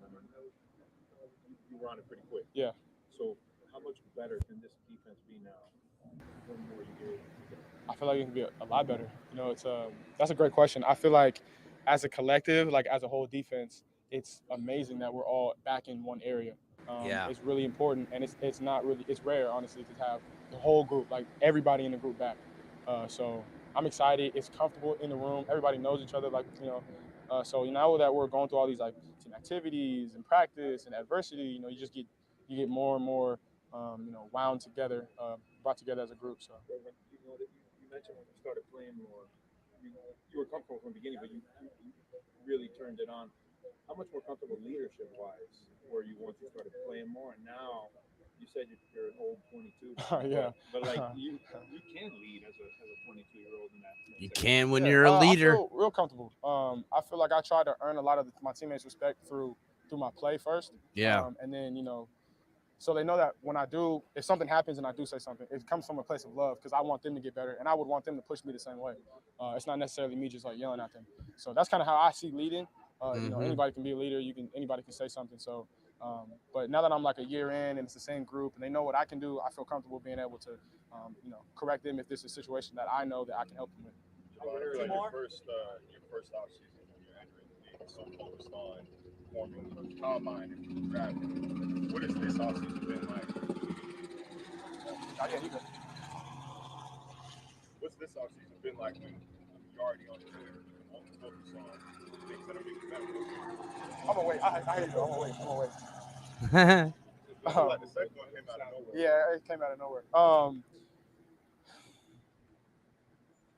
you were on it pretty quick. Yeah. So how much better can this defense be now? One more year. I feel like it can be a lot better. That's a great question. I feel like as a collective, as a whole defense, it's amazing that we're all back in one area. It's really important, and it's rare, honestly, to have the whole group, everybody in the group back. So I'm excited. It's comfortable in the room. Everybody knows each other, so now that we're going through all these team activities and practice and adversity, you get more and more wound together, brought together as a group. So. You mentioned when you started playing more, you were comfortable from the beginning, but you really turned it on. How much more comfortable leadership-wise were you once you started playing more? And now you said you're an old 22. Yeah. But you can lead as a 22-year-old in that. You can when you're a leader. I feel real comfortable. I feel like I try to earn a lot of my teammates' respect through my play first. Yeah. And then So they know that when I do, if something happens and I do say something, it comes from a place of love because I want them to get better, and I would want them to push me the same way. It's not necessarily me just like yelling at them. So that's kind of how I see leading. You know, anybody can be a leader. Anybody can say something. So, but now that I'm like a year in and it's the same group and they know what I can do, I feel comfortable being able to, you know, correct them if this is a situation that I know that I can help them with. Like your first off season when you're entering the league, so focused on forming the combine and drafting. What has this off season been like? What's this off season been like when you're already on the team and only focus on things that are making better? I'm gonna wait. I hear you. I'm gonna wait. Like the second one came out of nowhere. Yeah, it came out of nowhere.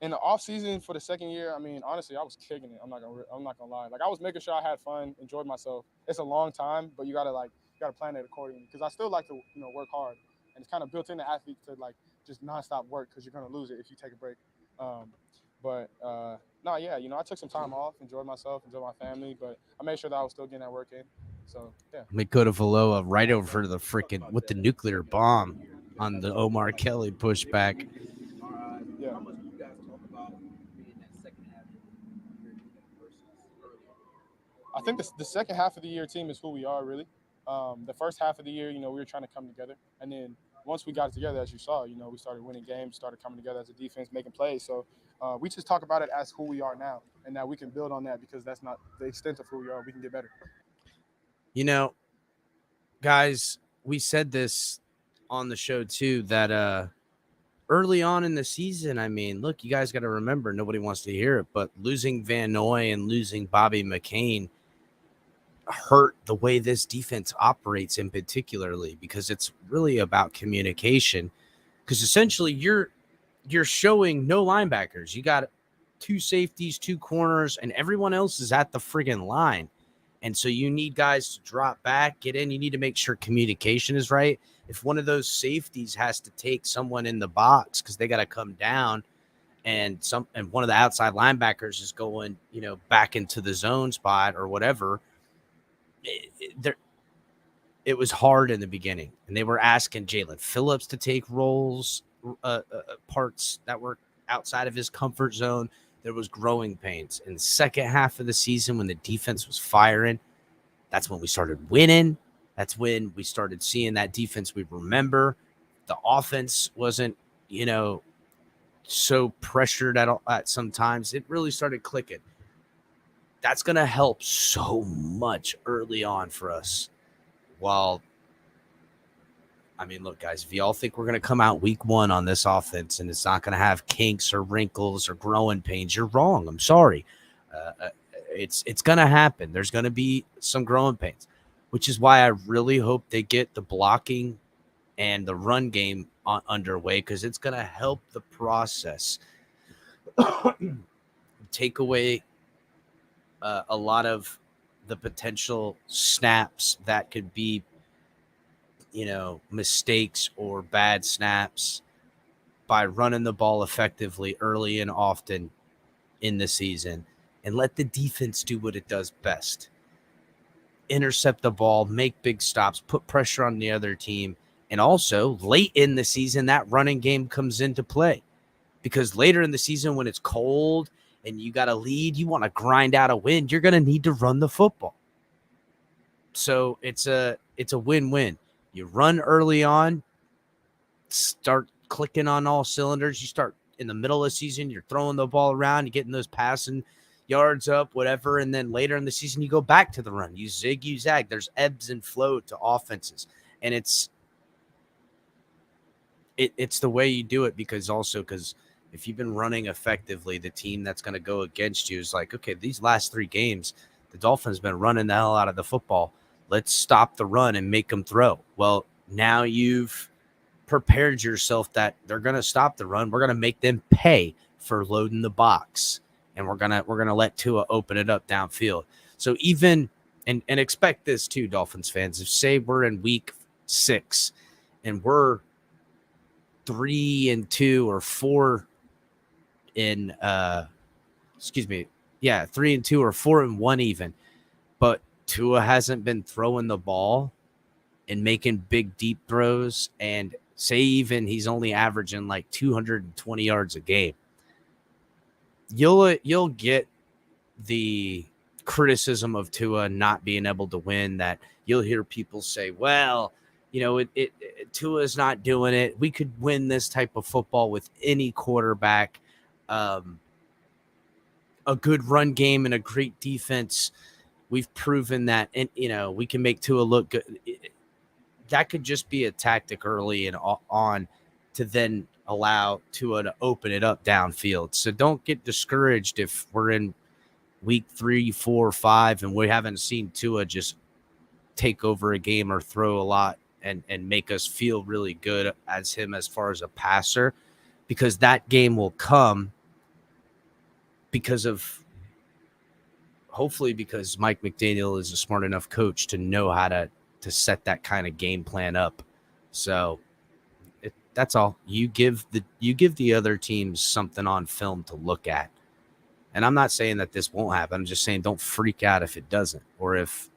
In the off season for the second year, I mean, honestly, I was kicking it. I'm not gonna lie. Like I was making sure I had fun, enjoyed myself. It's a long time, but you gotta plan it accordingly. Because I still like to, you know, work hard, and it's kind of built in the athlete to like just nonstop work because you're gonna lose it if you take a break. No, yeah, you know, I took some time off, enjoyed myself, enjoyed my family, but I made sure that I was still getting that work in. So yeah. Makota Valoa right over the freaking with the nuclear bomb on the Omar Kelly pushback. Yeah. How much do you guys talk about being that second half of the year versus early on? I think the second half of the year team is who we are, really. The first half of the year, you know, we were trying to come together. And then once we got it together, as you saw, you know, we started winning games, started coming together as a defense, making plays. So we just talk about it as who we are now. And now we can build on that because that's not the extent of who we are. We can get better. You know, guys, we said this on the show, too, that early on in the season, I mean, look, you guys got to remember, nobody wants to hear it, but losing Van Noy and losing Bobby McCain hurt the way this defense operates in particularly because it's really about communication. Because essentially you're showing no linebackers. You got 2 safeties, 2 corners, and everyone else is at the friggin' line. And so you need guys to drop back, get in. You need to make sure communication is right. If one of those safeties has to take someone in the box because they got to come down and one of the outside linebackers is going, you know, back into the zone spot or whatever, it was hard in the beginning. And they were asking Jalen Phillips to take roles, parts that were outside of his comfort zone. There was growing pains. In the second half of the season, when the defense was firing, that's when we started winning. That's when we started seeing that defense we remember. The offense wasn't, you know, so pressured at sometimes. It really started clicking. That's going to help so much early on for us. While, I mean, look, guys, if y'all think we're going to come out week 1 on this offense and it's not going to have kinks or wrinkles or growing pains, you're wrong. I'm sorry. It's going to happen. There's going to be some growing pains, which is why I really hope they get the blocking and the run game underway because it's going to help the process. Take away a lot of the potential snaps that could be, you know, mistakes or bad snaps by running the ball effectively early and often in the season and let the defense do what it does best. Intercept the ball, make big stops, put pressure on the other team. And also late in the season, that running game comes into play because later in the season, when it's cold and you got a lead, you want to grind out a win. You're going to need to run the football. So it's a win-win. You run early on, start clicking on all cylinders. You start in the middle of the season, you're throwing the ball around, you're getting those passing yards up, whatever. And then later in the season, you go back to the run. You zig, you zag. There's ebbs and flow to offenses. And it's the way you do it because if you've been running effectively, the team that's going to go against you is like, okay, these last 3 games, the Dolphins been running the hell out of the football. Let's stop the run and make them throw. Well, now you've prepared yourself that they're going to stop the run. We're going to make them pay for loading the box, and we're going to let Tua open it up downfield. So even and expect this too, Dolphins fans. If say we're in week 6 and we're 3-2 or 4 in 3-2 or 4-1 even, but Tua hasn't been throwing the ball and making big, deep throws, and say even he's only averaging like 220 yards a game, you'll get the criticism of Tua not being able to win. That you'll hear people say, well, Tua's not doing it. We could win this type of football with any quarterback. A good run game and a great defense. We've proven that, and we can make Tua look good. That could just be a tactic early and on to then allow Tua to open it up downfield. So don't get discouraged if we're in week 3, 4, 5, and we haven't seen Tua just take over a game or throw a lot and make us feel really good as far as a passer, because that game will come hopefully because Mike McDaniel is a smart enough coach to know how to set that kind of game plan up. So that's all. You give the other teams something on film to look at. And I'm not saying that this won't happen. I'm just saying don't freak out if it doesn't. Or if,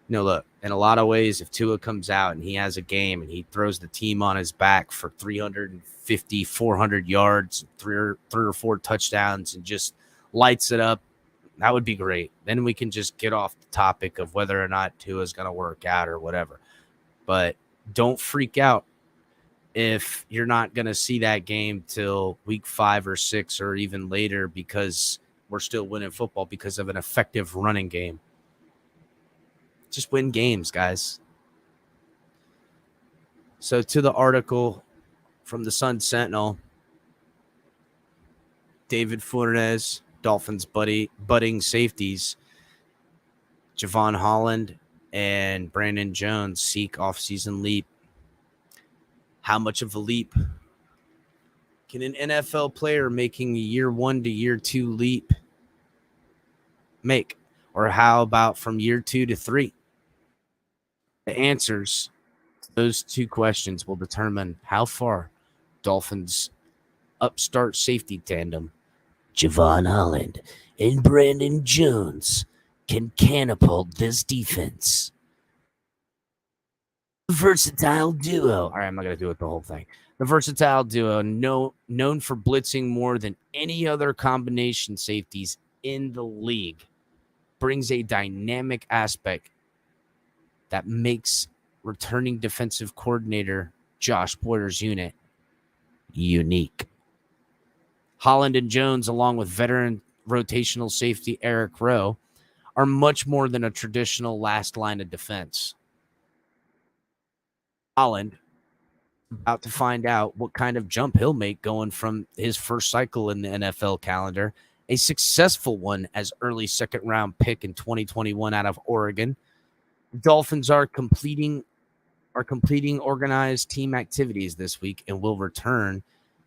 look, in a lot of ways, if Tua comes out and he has a game and he throws the team on his back for 350, 400 yards, three or four touchdowns, and just lights it up, that would be great. Then we can just get off the topic of whether or not Tua is going to work out or whatever. But don't freak out if you're not going to see that game till week 5 or 6 or even later, because we're still winning football because of an effective running game. Just win games, guys. So to the article from the Sun Sentinel, David Funes, Dolphins budding safeties, Javon Holland and Brandon Jones seek offseason leap. How much of a leap can an NFL player making a year 1 to year 2 leap make? Or how about from year 2 to 3? The answers to those two questions will determine how far Dolphins upstart safety tandem, Javon Holland and Brandon Jones, can catapult this defense. The versatile duo. All right, I'm not going to do it the whole thing. The versatile duo, known for blitzing more than any other combination safeties in the league, brings a dynamic aspect that makes returning defensive coordinator Josh Boyer's unit unique. Holland and Jones, along with veteran rotational safety Eric Rowe, are much more than a traditional last line of defense. Holland, about to find out what kind of jump he'll make going from his first cycle in the NFL calendar, a successful one as early second-round pick in 2021 out of Oregon. Dolphins are completing organized team activities this week and will return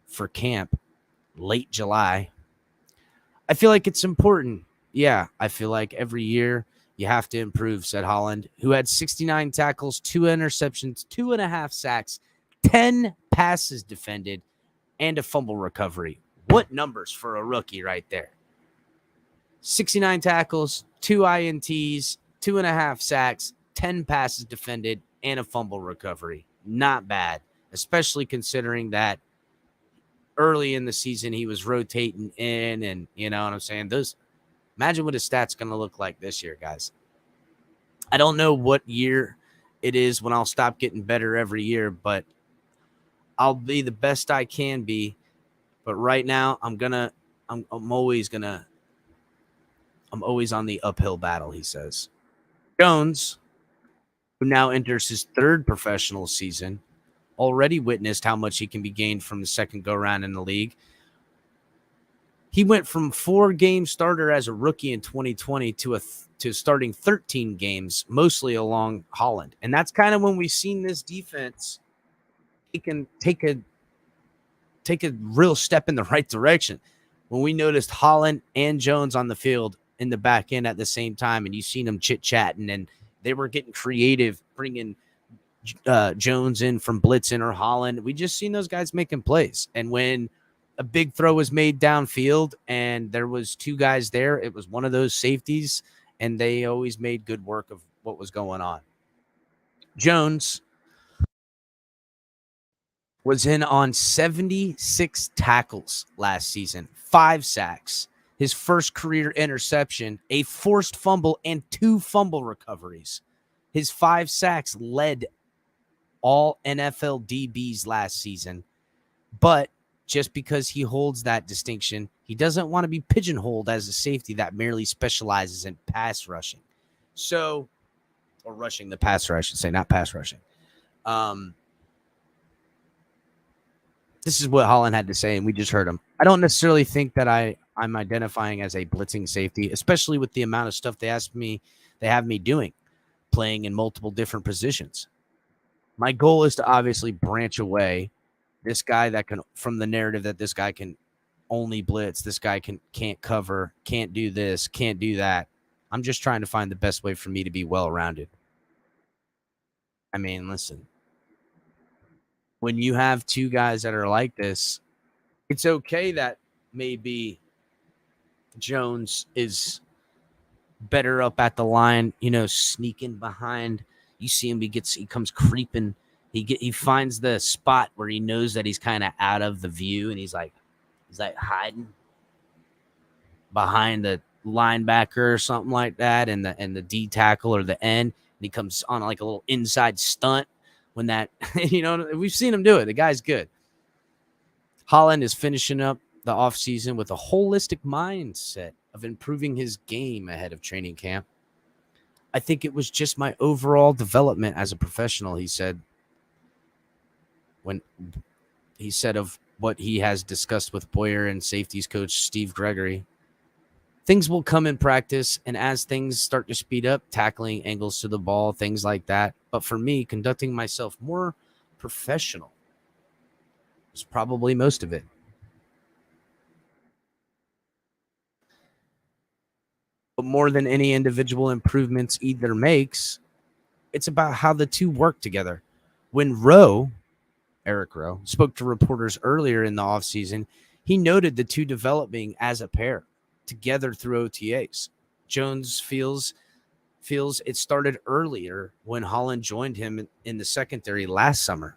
for camp late July. I feel like it's important. Yeah, I feel like every year you have to improve, said Holland, who had 69 tackles, 2 interceptions, 2.5 sacks, 10 passes defended, and a fumble recovery. What numbers for a rookie right there? 69 tackles, 2 INTs, 2.5 sacks, 10 passes defended, and a fumble recovery. Not bad, especially considering that early in the season he was rotating in, and you know what I'm saying? Imagine what his stats going to look like this year, guys. I don't know what year it is when I'll stop getting better every year, but I'll be the best I can be. But right now, I'm always on the uphill battle, he says. Jones, who now enters his 3rd professional season, already witnessed how much he can be gained from the second go-round in the league. He went from 4-game starter as a rookie in 2020 to starting 13 games, mostly along Holland. And that's kind of when we've seen this defense take a real step in the right direction. When we noticed Holland and Jones on the field in the back end at the same time, and you seen them chit-chatting, and they were getting creative, bringing Jones in from blitzing or Holland. We just seen those guys making plays. And when a big throw was made downfield and there was 2 guys there, it was one of those safeties, and they always made good work of what was going on. Jones was in on 76 tackles last season, 5 sacks, his first career interception, a forced fumble, and 2 fumble recoveries. His 5 sacks led all NFL DBs last season, but just because he holds that distinction, he doesn't want to be pigeonholed as a safety that merely specializes in pass rushing. So, or rushing the passer, I should say, not pass rushing. This is what Holland had to say, and we just heard him. I don't necessarily think that I'm identifying as a blitzing safety, especially with the amount of stuff they have me doing, playing in multiple different positions. My goal is to obviously branch away this guy that can, from the narrative that this guy can only blitz, this guy can't cover, can't do this, can't do that. I'm just trying to find the best way for me to be well-rounded. I mean, listen, when you have 2 guys that are like this, it's okay that maybe Jones is better up at the line, sneaking behind. You see him, he comes creeping. He finds the spot where he knows that he's kind of out of the view, and he's like hiding behind the linebacker or something like that, and the D tackle or the end. And he comes on like a little inside stunt when that, we've seen him do it. The guy's good. Holland is finishing up the offseason with a holistic mindset of improving his game ahead of training camp. I think it was just my overall development as a professional, he said, when he said of what he has discussed with Boyer and safeties coach Steve Gregory. Things will come in practice, and as things start to speed up, tackling, angles to the ball, things like that. But for me, conducting myself more professional was probably most of it. But more than any individual improvements either makes, it's about how the two work together. When Eric Rowe, spoke to reporters earlier in the offseason, he noted the two developing as a pair together through OTAs. Jones feels it started earlier when Holland joined him in the secondary last summer.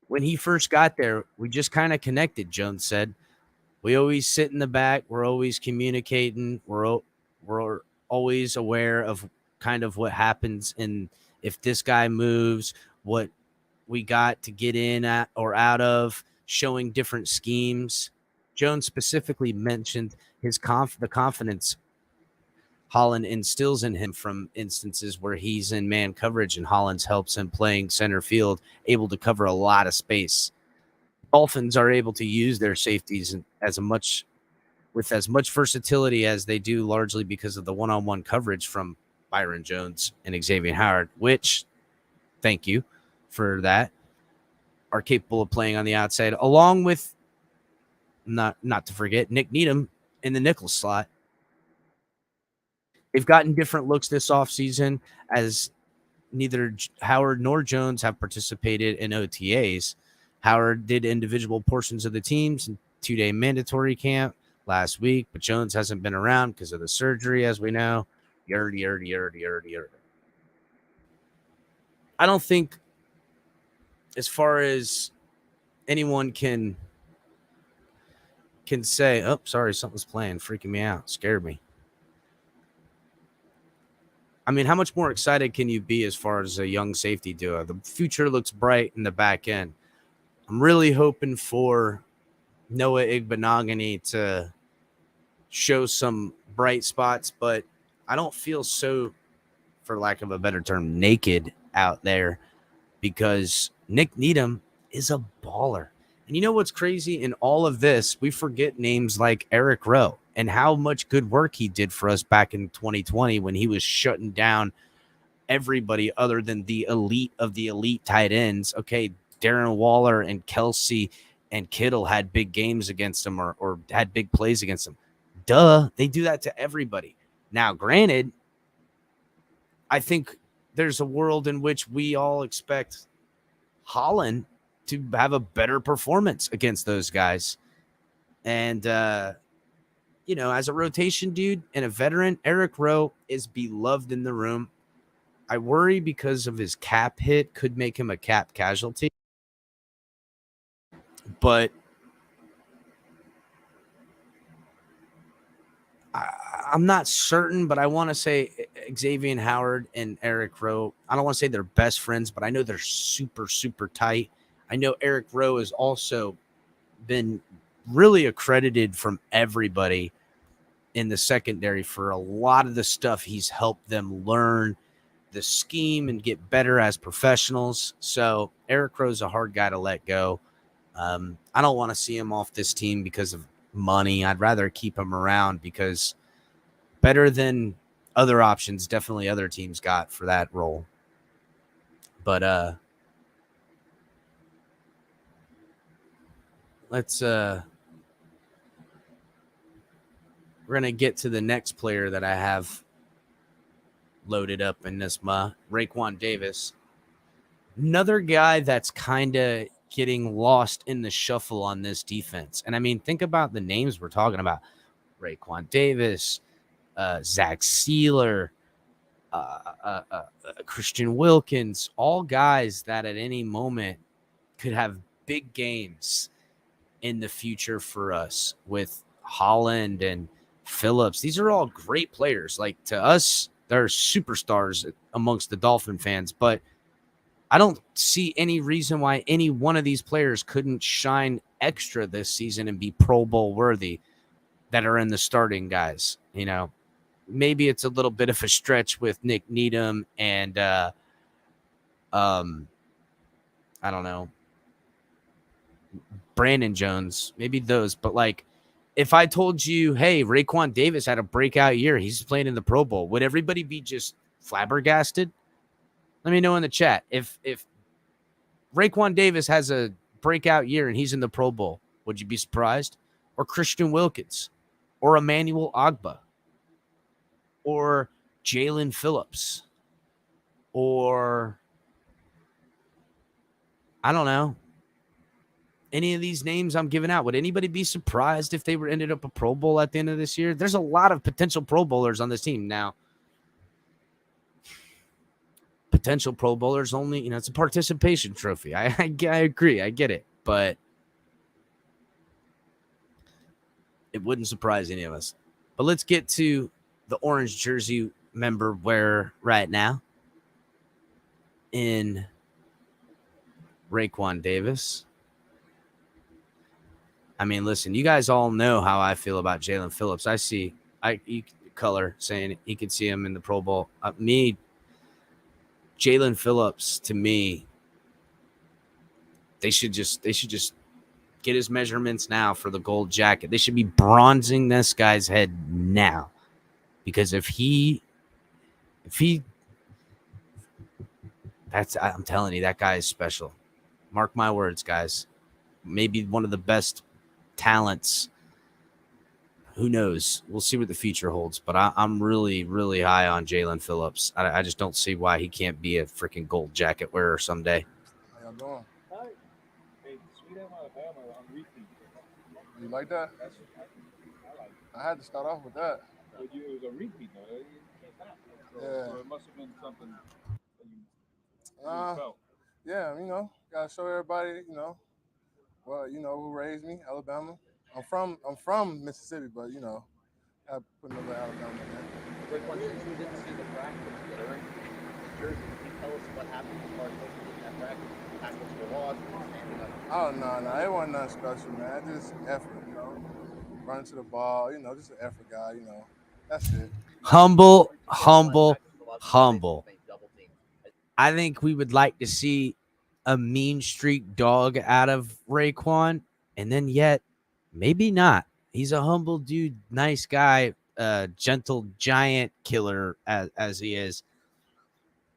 When he first got there, we just kind of connected, Jones said. We always sit in the back. We're always communicating. We're always aware of kind of what happens, and if this guy moves, what we got to get in at or out of, showing different schemes. Jones specifically mentioned the confidence Holland instills in him from instances where he's in man coverage and Holland helps him playing center field, able to cover a lot of space. Dolphins are able to use their safeties with as much versatility as they do, largely because of the one-on-one coverage from Byron Jones and Xavier Howard, which, thank you for that, are capable of playing on the outside, along with, not to forget, Nick Needham in the nickel slot. They've gotten different looks this offseason, as neither Howard nor Jones have participated in OTAs. Howard did individual portions of the teams in 2-day mandatory camp last week, but Jones hasn't been around because of the surgery, as we know. I don't think, as far as anyone can say, oh, sorry, something's playing, freaking me out, scared me. I mean, how much more excited can you be as far as a young safety duo? The future looks bright in the back end. I'm really hoping for Noah Igbenogany to show some bright spots, but I don't feel so, for lack of a better term, naked out there, because Nick Needham is a baller. And you know what's crazy? In all of this, we forget names like Eric Rowe and how much good work he did for us back in 2020 when he was shutting down everybody other than the elite of the elite tight ends. Okay, Darren Waller and Kelsey and Kittle had big games against him or had big plays against him. Duh, they do that to everybody. Now, granted, I think there's a world in which we all expect Holland to have a better performance against those guys. And, as a rotation dude and a veteran, Eric Rowe is beloved in the room. I worry because of his cap hit could make him a cap casualty. But I'm not certain, but I want to say Xavier Howard and Eric Rowe, I don't want to say they're best friends, but I know they're super, super tight. I know Eric Rowe has also been really accredited from everybody in the secondary for a lot of the stuff he's helped them learn the scheme and get better as professionals. So Eric Rowe's a hard guy to let go. I don't want to see him off this team because of money. I'd rather keep him around because better than other options, definitely other teams got for that role. But we're going to get to the next player that I have loaded up in this Raekwon Davis. Another guy that's kind of getting lost in the shuffle on this defense. And I mean, think about the names we're talking about. Raekwon Davis, Zach Sealer, Christian Wilkins, all guys that at any moment could have big games in the future for us with Holland and Phillips. These are all great players. Like, to us, they're superstars amongst the Dolphin fans, but I don't see any reason why any one of these players couldn't shine extra this season and be Pro Bowl worthy that are in the starting guys. You know, maybe it's a little bit of a stretch with Nick Needham and I don't know, Brandon Jones, maybe those. But like, if I told you, hey, Raekwon Davis had a breakout year, he's playing in the Pro Bowl, would everybody be just flabbergasted? Let me know in the chat. If Raekwon Davis has a breakout year and he's in the Pro Bowl, would you be surprised? Or Christian Wilkins, or Emmanuel Ogbah, or Jalen Phillips, or I don't know, any of these names I'm giving out. Would anybody be surprised if they were ended up a Pro Bowl at the end of this year? There's a lot of potential Pro Bowlers on this team now. Potential Pro Bowlers only, you know, it's a participation trophy. I agree. I get it. But it wouldn't surprise any of us. But let's get to the orange jersey member wearer right now in Raekwon Davis. I mean, listen, you guys all know how I feel about Jalen Phillips. You color saying you can see him in the Pro Bowl. Jalen Phillips, to me, they should just get his measurements now for the gold jacket. They should be bronzing this guy's head now, because I'm telling you, that guy is special. Mark my words, guys. Maybe one of the best talents. Who knows? We'll see what the future holds. But I'm really, really high on Jalen Phillips. I just don't see why he can't be a freaking gold jacket wearer someday. How y'all doing? Hi. Hey, Sweet Alabama on repeat. You like that? I like it. I had to start off with that. But it was a repeat, though. It came back. So it must have been something that you really felt. Yeah, you know, gotta show everybody, you know, well, you know, who raised me, Alabama. I'm from Mississippi, but you know, I put a little Alabama in there. Raekwon, since we didn't see the practice during jersey, can you tell us what happened as far as in that practice? Tackles were lost, standing up. Oh no, it wasn't nothing special, man. Just effort, you know, running to the ball, you know, just an effort guy, you know. That's it. Humble. I think we would like to see a mean streak dog out of Raekwon, and then yet maybe not. He's a humble dude, nice guy, gentle giant killer as he is.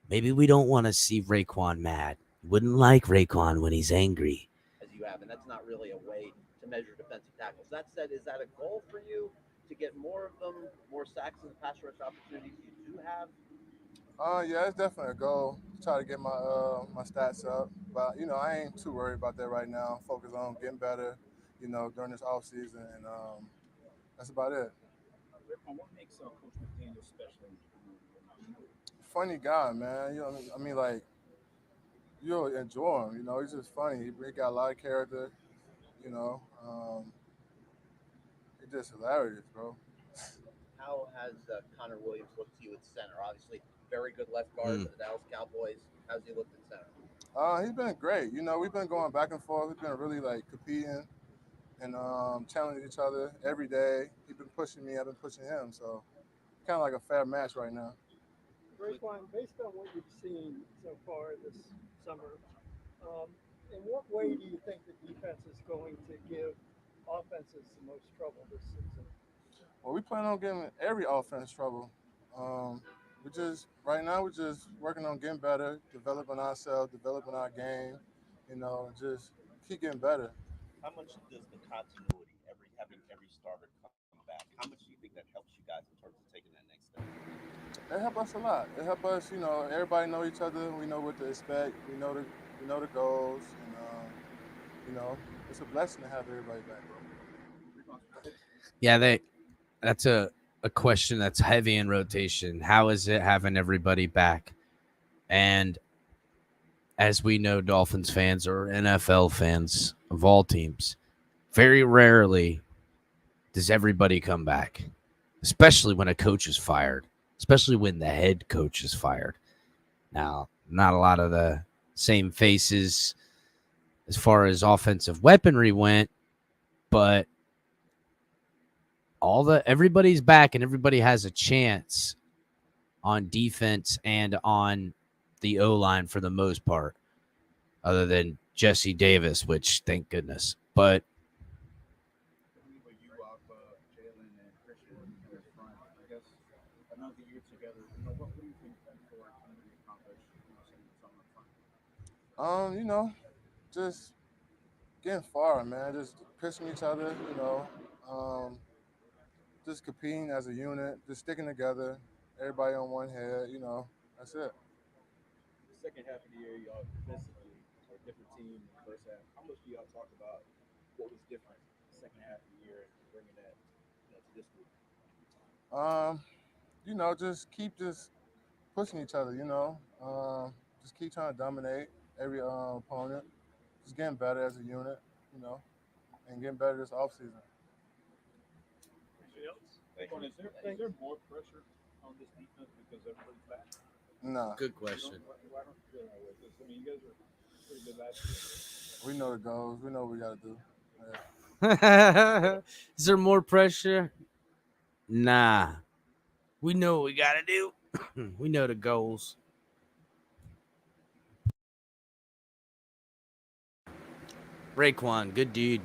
Maybe we don't want to see Raekwon mad. Wouldn't like Raekwon when he's angry. As you have, and that's not really a way to measure defensive tackles. That said, is that a goal for you to get more of them, more sacks and pass rush opportunities you do have? Yeah, it's definitely a goal to try to get my my stats up. But you know, I ain't too worried about that right now. Focus on getting better, you know, during this off season, and that's about it. What makes Coach McDaniel special? funny guy, man. You know, I mean, like you'll enjoy him. You know, he's just funny. He got a lot of character. You know, he's just hilarious, bro. How has Connor Williams looked to you at center? Obviously, very good left guard for the Dallas Cowboys. How's he looked at center? He's been great. You know, we've been going back and forth. We've been really like competing and challenging each other every day. He's been pushing me. I've been pushing him. So kind of like a fair match right now. Raekwon, based on what you've seen so far this summer, in what way do you think the defense is going to give offenses the most trouble this season? Well, we plan on giving every offense trouble. Right now we're just working on getting better, developing ourselves, developing our game, you know, just keep getting better. How much does the continuity, having every starter come back, how much do you think that helps you guys in terms of taking that next step? It helps us a lot. It helps us, you know, everybody know each other. We know what to expect. We know the goals, and you know, it's a blessing to have everybody back, bro. Yeah, that's a question that's heavy in rotation. How is it having everybody back? And as we know, Dolphins fans or NFL fans of all teams, very rarely does everybody come back, especially when a coach is fired, especially when the head coach is fired. Now, not a lot of the same faces as far as offensive weaponry went, but everybody's back and everybody has a chance on defense and on the O-line for the most part, other than Jesse Davis, which thank goodness. But Jalen and Christian in the front, I guess another year together. You know, what do you think that for can be accomplished? You know, just getting far, man. Just pushing each other, you know. Just competing as a unit, just sticking together, everybody on one head, you know, that's it. The second half of the year, y'all defensively are a different team in the first half. How much do y'all talk about what was different the second half of the year and bringing that to this week? You know, just keep pushing each other, you know. Just keep trying to dominate every opponent. Just getting better as a unit, you know, and getting better this offseason. Is there more pressure on this defense because everybody's back? Nah. Good question. Why don't you feel that way? Because, I mean, you guys are pretty good last year. We know the goals. We know what we got to do. Yeah. Is there more pressure? Nah. We know what we got to do. We know the goals. Raekwon, good dude.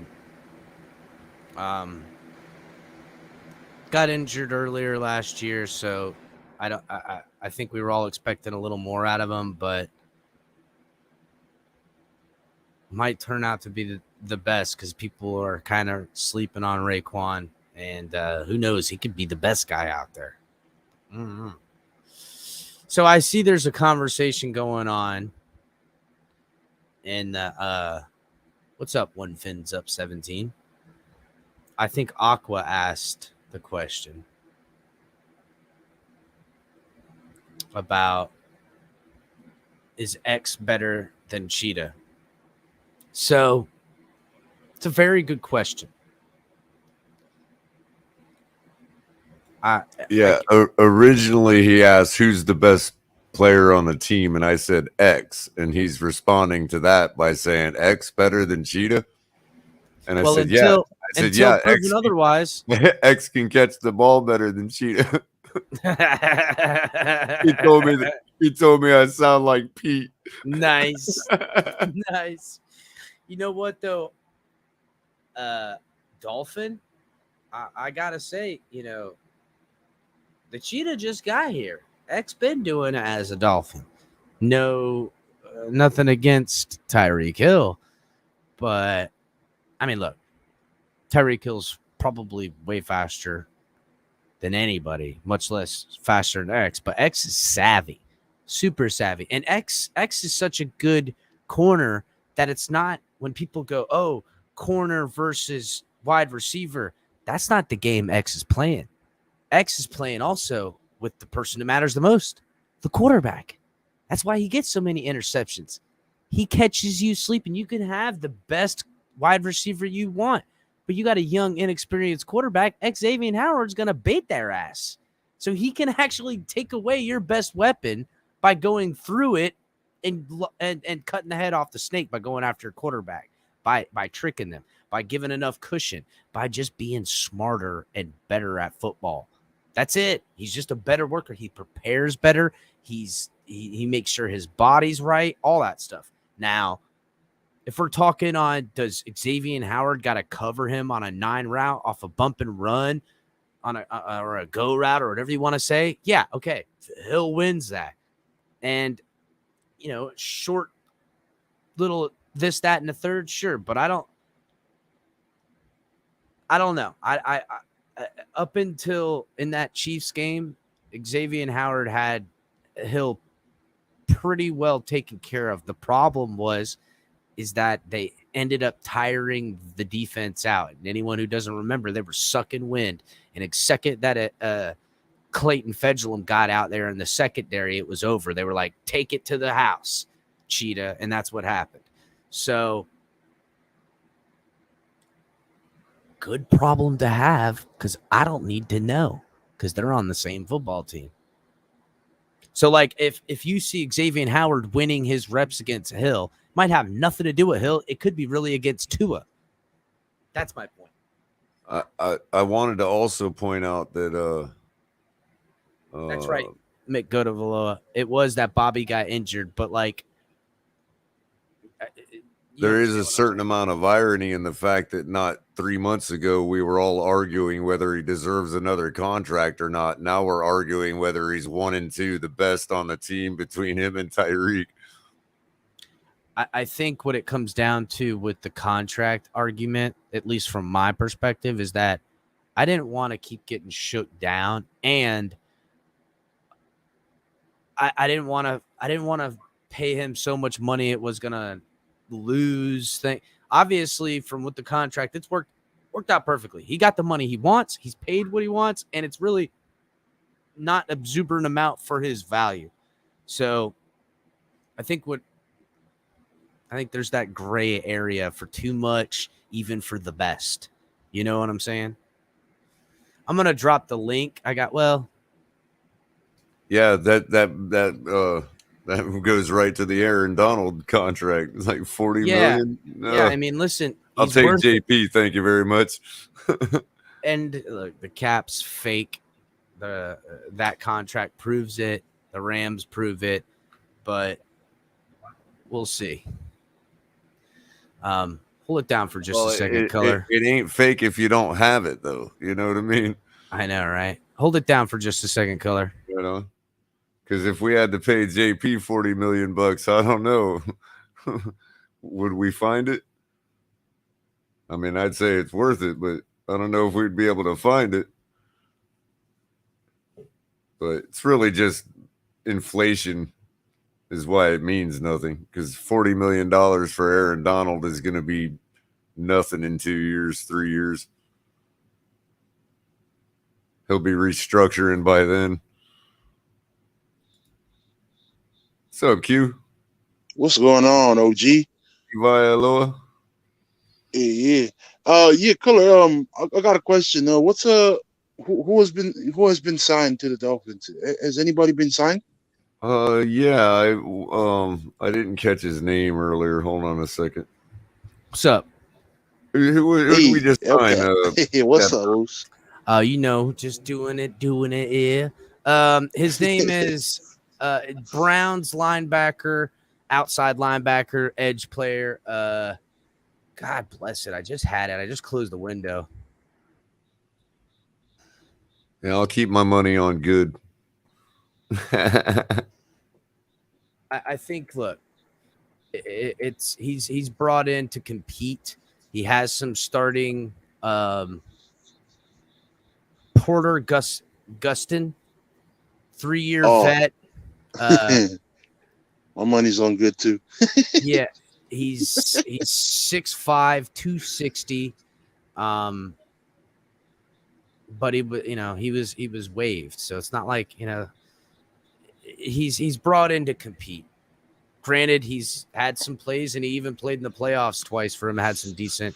Got injured earlier last year, so I think we were all expecting a little more out of him, but might turn out to be the best because people are kind of sleeping on Raekwon, and who knows, he could be the best guy out there. Mm-hmm. So I see there's a conversation going on in what's up, One Fins Up 17. I think Aqua asked the question about, is X better than Cheetah? So it's a very good question. Originally he asked who's the best player on the team, and I said X, and he's responding to that by saying X better than Cheetah. And I said, until proven X otherwise. X can catch the ball better than Cheetah. he told me I sound like Pete. Nice. Nice. You know what though? Dolphin, I gotta say, you know, the Cheetah just got here. X been doing it as a Dolphin. No, nothing against Tyreek Hill, but I mean, look, Tyreek Hill's probably way faster than anybody, much less faster than X. But X is savvy, super savvy, and X is such a good corner that it's not when people go, oh, corner versus wide receiver. That's not the game X is playing. X is playing also with the person who matters the most, The quarterback. That's why he gets so many interceptions. He catches you sleeping. You can have the best wide receiver you want, but you got a young, inexperienced quarterback. Xavier Howard's going to bait their ass. So he can actually take away your best weapon by going through it and cutting the head off the snake by going after your quarterback, by tricking them, by giving enough cushion, by just being smarter and better at football. That's it. He's just a better worker. He prepares better. He makes sure his body's right, all that stuff. Now, if we're talking on, does Xavier Howard got to cover him on a 9 route off a bump and run on or a go route or whatever you want to say? Yeah, okay. Hill wins that. And, short little this, that, and the third, sure. But I don't know. I up until in that Chiefs game, Xavier Howard had Hill pretty well taken care of. The problem is that they ended up tiring the defense out. And anyone who doesn't remember, they were sucking wind. And the second that Clayton Fedulum got out there in the secondary, it was over. They were like, take it to the house, Cheetah. And that's what happened. So good problem to have, because I don't need to know, because they're on the same football team. So, like, if you see Xavier Howard winning his reps against Hill, might have nothing to do with Hill. It could be really against Tua. That's my point. I wanted to also point out that That's right, Mick Godavaloa. It was that Bobby got injured, but like there is a certain amount of irony in the fact that not 3 months ago we were all arguing whether he deserves another contract or not. Now we're arguing whether he's 1 and 2, the best on the team between him and Tyreek. I think what it comes down to with the contract argument, at least from my perspective, is that I didn't want to keep getting shook down, and I didn't want to pay him so much money it was gonna lose thing. Obviously, from what the contract, it's worked out perfectly. He got the money he wants. He's paid what he wants, and it's really not an exuberant amount for his value. So I think there's that gray area for too much, even for the best. You know what I'm saying? I'm gonna drop the link. Yeah, that goes right to the Aaron Donald contract. It's like $40 million. Yeah, I mean, listen, I'll he's take worth it. JP. Thank you very much. And look, the cap's fake. That contract proves it. The Rams prove it, but we'll see. Hold it down for just a second, Color. It ain't fake if you don't have it, though. You know what I mean? I know, right? Hold it down for just a second, Color. You know, because if we had to pay JP $40 million, I don't know, would we find it? I mean, I'd say it's worth it, but I don't know if we'd be able to find it. But it's really just inflation is why it means nothing, because $40 million for Aaron Donald is going to be nothing in 2 years, 3 years. He'll be restructuring by then. What's up, Q? What's going on, OG? Aloha. Yeah. Yeah, Color. I got a question. Who has been signed to the Dolphins? Has anybody been signed? Yeah, I didn't catch his name earlier. Hold on a second. What's up? Who did we just sign? Hey, what's up, Bruce? Just doing it, yeah. His name is Browns linebacker, outside linebacker, edge player. God bless it. I just had it. I just closed the window. Yeah, I'll keep my money on good. I think, look, he's brought in to compete. He has some starting Porter Gustin, 3-year vet. My money's on good too. Yeah, he's 6'5", 260. But he was waived, so it's not like he's brought in to compete. Granted, he's had some plays, and he even played in the playoffs twice for him. Had some decent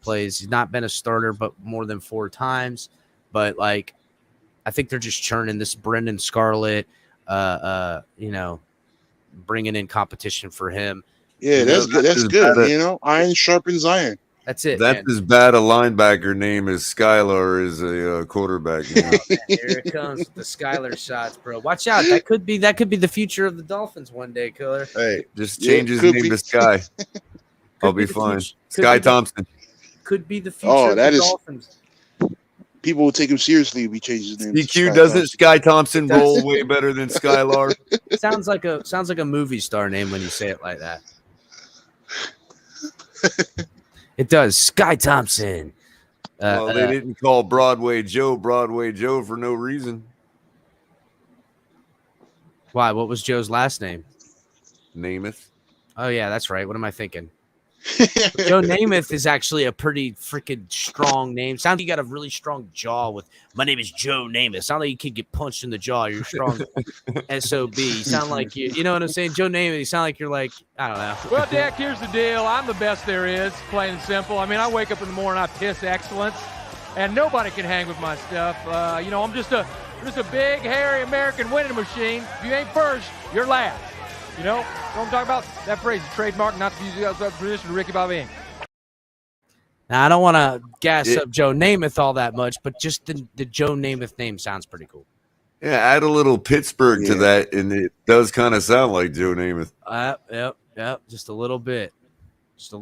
plays. He's not been a starter, but more than 4 times. But like, I think they're just churning this Brendan Scarlett. Bringing in competition for him. Yeah, that's good. That's good. Iron sharpens iron. That's it. That's as bad a linebacker name as Skylar is a quarterback name. Here it comes with the Skylar shots, bro. Watch out. That could be the future of the Dolphins one day, Killer. Hey, just change his name to Sky. I'll be fine. Sky Thompson. Could be the future of the Dolphins. People will take him seriously if he changes his name. DQ doesn't Sky Thompson roll way better than Skylar? Sounds like a movie star name when you say it like that. It does. Sky Thompson. Well, they didn't call Broadway Joe for no reason. Why? What was Joe's last name? Namath. Oh, yeah, that's right. What am I thinking? Joe Namath is actually a pretty freaking strong name. Sounds like you got a really strong jaw with, my name is Joe Namath. Sound like you could get punched in the jaw. You're strong. SOB. You sound like you know what I'm saying? Joe Namath, you sound like you're like, I don't know. Well, Dak, here's the deal. I'm the best there is, plain and simple. I mean, I wake up in the morning, I piss excellence, and nobody can hang with my stuff. I'm just a big, hairy American winning machine. If you ain't first, you're last. You know what I'm talking about? That phrase is trademark, not to use the outside position of Ricky Bobby. Now, I don't want to gas up Joe Namath all that much, but just the Joe Namath name sounds pretty cool. Yeah, add a little Pittsburgh to that, and it does kind of sound like Joe Namath. Yep, just a little bit. So,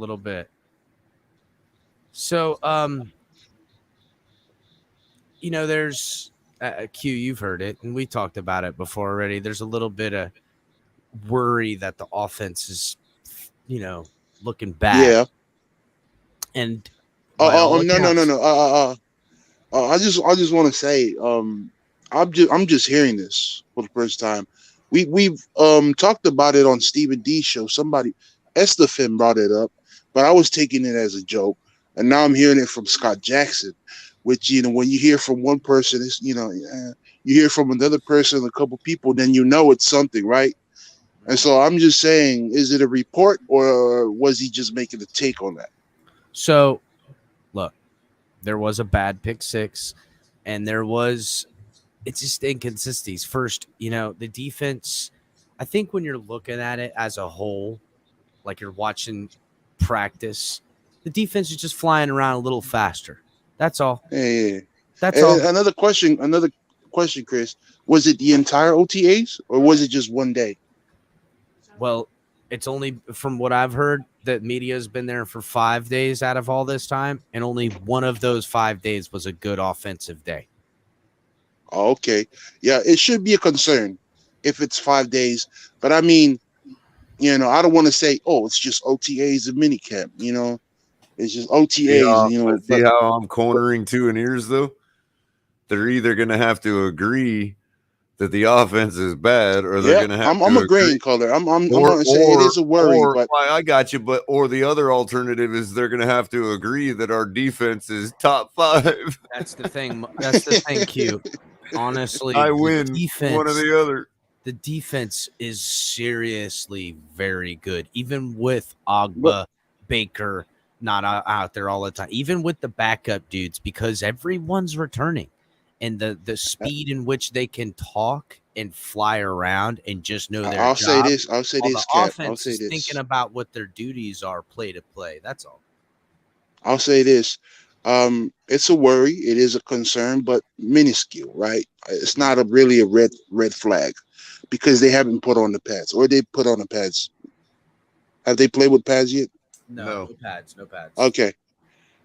there's Q, you've heard it, and we talked about it before already. There's a little bit of worry that the offense is, looking bad. Yeah. And no. I just want to say, I'm just hearing this for the first time. We've talked about it on Stephen D's show. Somebody, Estefan brought it up, but I was taking it as a joke, and now I'm hearing it from Scott Jackson. Which when you hear from one person, it's you hear from another person, a couple people, then it's something, right? And so I'm just saying, is it a report or was he just making a take on that? So, look, there was a bad pick 6, and it's just inconsistencies. First, the defense, I think when you're looking at it as a whole, like you're watching practice, the defense is just flying around a little faster. That's all. Yeah. That's all. Another question, Chris. Was it the entire OTAs or was it just one day? Well, it's only from what I've heard that media's been there for 5 days out of all this time, and only one of those 5 days was a good offensive day. Oh, okay. Yeah, it should be a concern if it's 5 days. But I mean, I don't want to say, it's just OTAs and minicamp, It's just OTAs, See how I'm cornering 2 in ears, though? They're either going to have to agree that the offense is bad, or they're going to have. I'm agreeing, Color. I'm going to say it is a worry, but I got you. Or the other alternative is they're going to have to agree that our defense is top 5. That's the thing. That's the thing, Q. Honestly, I win one or the other. The defense is seriously very good, even with Ogba, Baker not out there all the time, even with the backup dudes, because everyone's returning. And the speed in which they can talk and fly around and just know their I'll job. say this, The Cap. offense I'll say is this. thinking about what their duties are play to play. That's all. I'll say this. It's a worry. It is a concern, but minuscule, right? It's not really a red flag because they haven't put on the pads, or they put on the pads. Have they played with pads yet? No pads. Okay.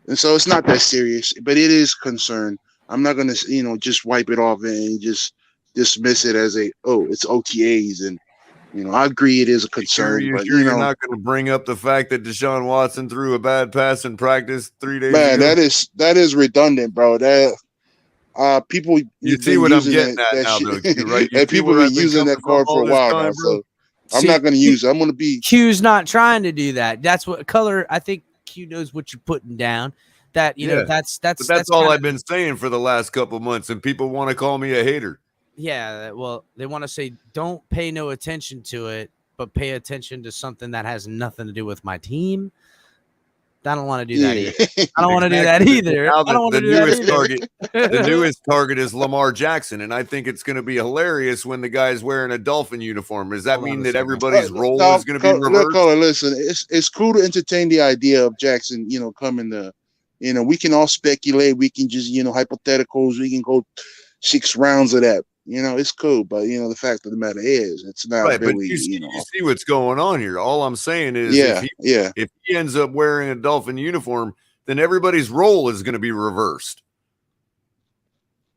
And so it's not that serious, but it is concern. I'm not going to, just wipe it off and just dismiss it as it's OTAs. And, I agree it is a concern. You're but, you're not going to bring up the fact that Deshaun Watson threw a bad pass in practice 3 days man, ago? that is redundant, bro. That people. You see what I'm getting at now, though, right? And people have been using that card for a while now. So I'm not going to use it. I'm going to be. Q's not trying to do that. That's what Color. I think Q knows what you're putting down. That that's all I've been saying for the last couple months, and people want to call me a hater. Yeah, well, they want to say don't pay no attention to it, but pay attention to something that has nothing to do with my team. I don't want to do that Yeah. either. I don't want to do that either. Now I don't want the to do that newest either. target, the newest target is Lamar Jackson, and I think it's going to be hilarious when the guy's wearing a Dolphin uniform. Does that Hold on mean a that second. everybody's role No, is going to be reversed? Caller, listen, it's cool to entertain the idea of Jackson, coming to, we can all speculate. We can just, hypotheticals. We can go 6 rounds of that. It's cool. But, the fact of the matter is, it's not Right, but really, you see what's going on here. All I'm saying is, Yeah, yeah. if he ends up wearing a Dolphin uniform, then everybody's role is going to be reversed.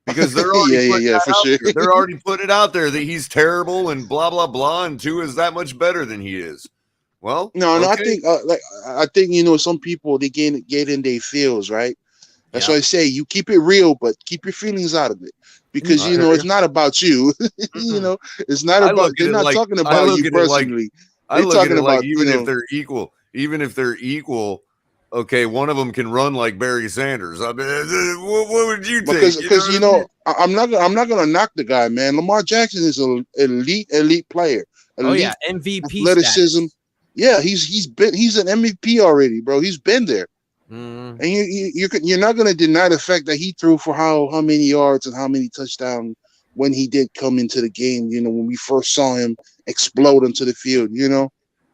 Because they're already putting that for out sure. there. They're already putting it out there that he's terrible and blah blah blah, and Tua is that much better than he is. Well, No, I okay. think, I think some people they get in their feels, right? That's why I say you keep it real, but keep your feelings out of it, because it's not about you. It's not I about. look at They're it not like talking I about look you at it like personally. I They're look at talking it like about even if they're equal, okay, one of them can run like Barry Sanders. I mean, what would you take? Because I'm not gonna knock the guy, man. Lamar Jackson is an elite player. Oh yeah, Elite MVP athleticism. status. Yeah, he's an MVP already, bro. He's been there. Mm. And you're not going to deny the fact that he threw for how many yards and how many touchdowns when he did come into the game. When we first saw him explode onto the field.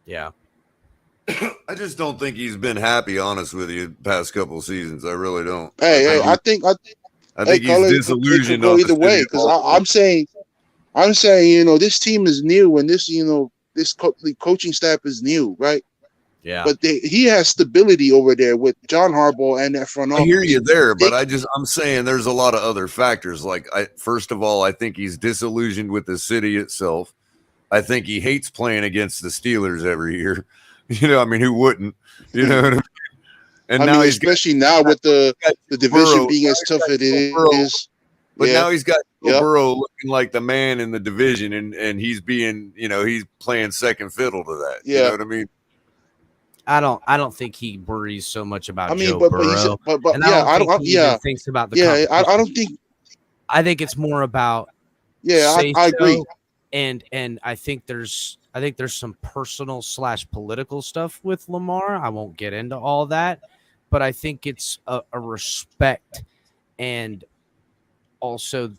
Yeah. I just don't think he's been happy. Honest with you, past couple seasons, I really don't. I think he's disillusioned. It could go either way, because I'm saying, this team is new, and this the coaching staff is new, right? Yeah. But he has stability over there with John Harbaugh and that front office. I hear you there, but I'm saying there's a lot of other factors. Like, first of all, I think he's disillusioned with the city itself. I think he hates playing against the Steelers every year. I mean, who wouldn't? You know what I mean? And now especially now with the division being as tough as it is. But now he's got Joe Burrow looking like the man in the division, and he's being, he's playing second fiddle to that. Yeah. You know what I mean? I don't think he worries so much about Joe but Burrow. but and yeah, I don't think he even thinks about the I don't think. I think it's more about I agree. And I think there's some personal / political stuff with Lamar. I won't get into all that, but I think it's a respect, and also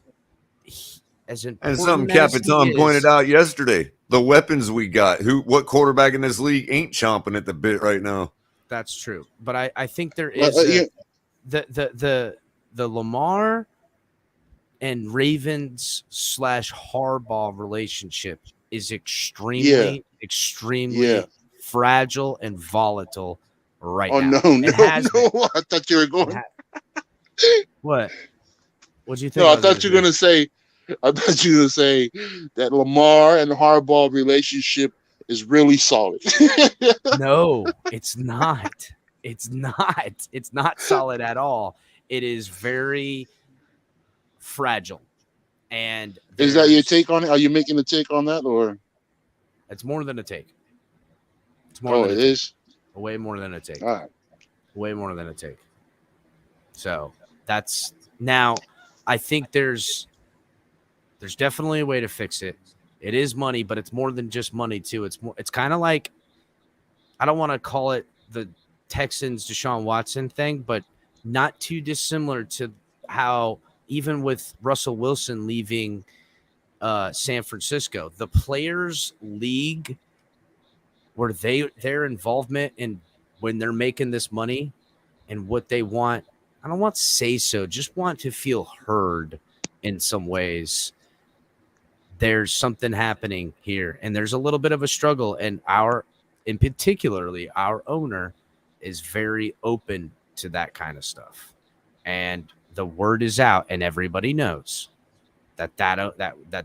as important. And something Capitan pointed out yesterday: the weapons we got. What quarterback in this league ain't chomping at the bit right now? That's true, but I think there is the Lamar and Ravens / Harbaugh relationship is extremely fragile and volatile right now. No, I thought you were going. What? What'd you think? No, I thought you were gonna say. I thought you were gonna say that Lamar and the Harbaugh relationship is really solid. No, it's not. It's not. It's not solid at all. It is very fragile. And is that your take on it? Are you making a take on that, or it's more than a take? It's more. It is way more than a take. All right. Way more than a take. So that's now. I think there's definitely a way to fix it. It is money, but it's more than just money too. It's kind of like, I don't want to call it the Texans Deshaun Watson thing, but not too dissimilar to how even with Russell Wilson leaving San Francisco, the players league, where their involvement in when they're making this money and what they want, I don't want to say so, just want to feel heard in some ways. There's something happening here, and there's a little bit of a struggle, and particularly our owner is very open to that kind of stuff, and the word is out, and everybody knows that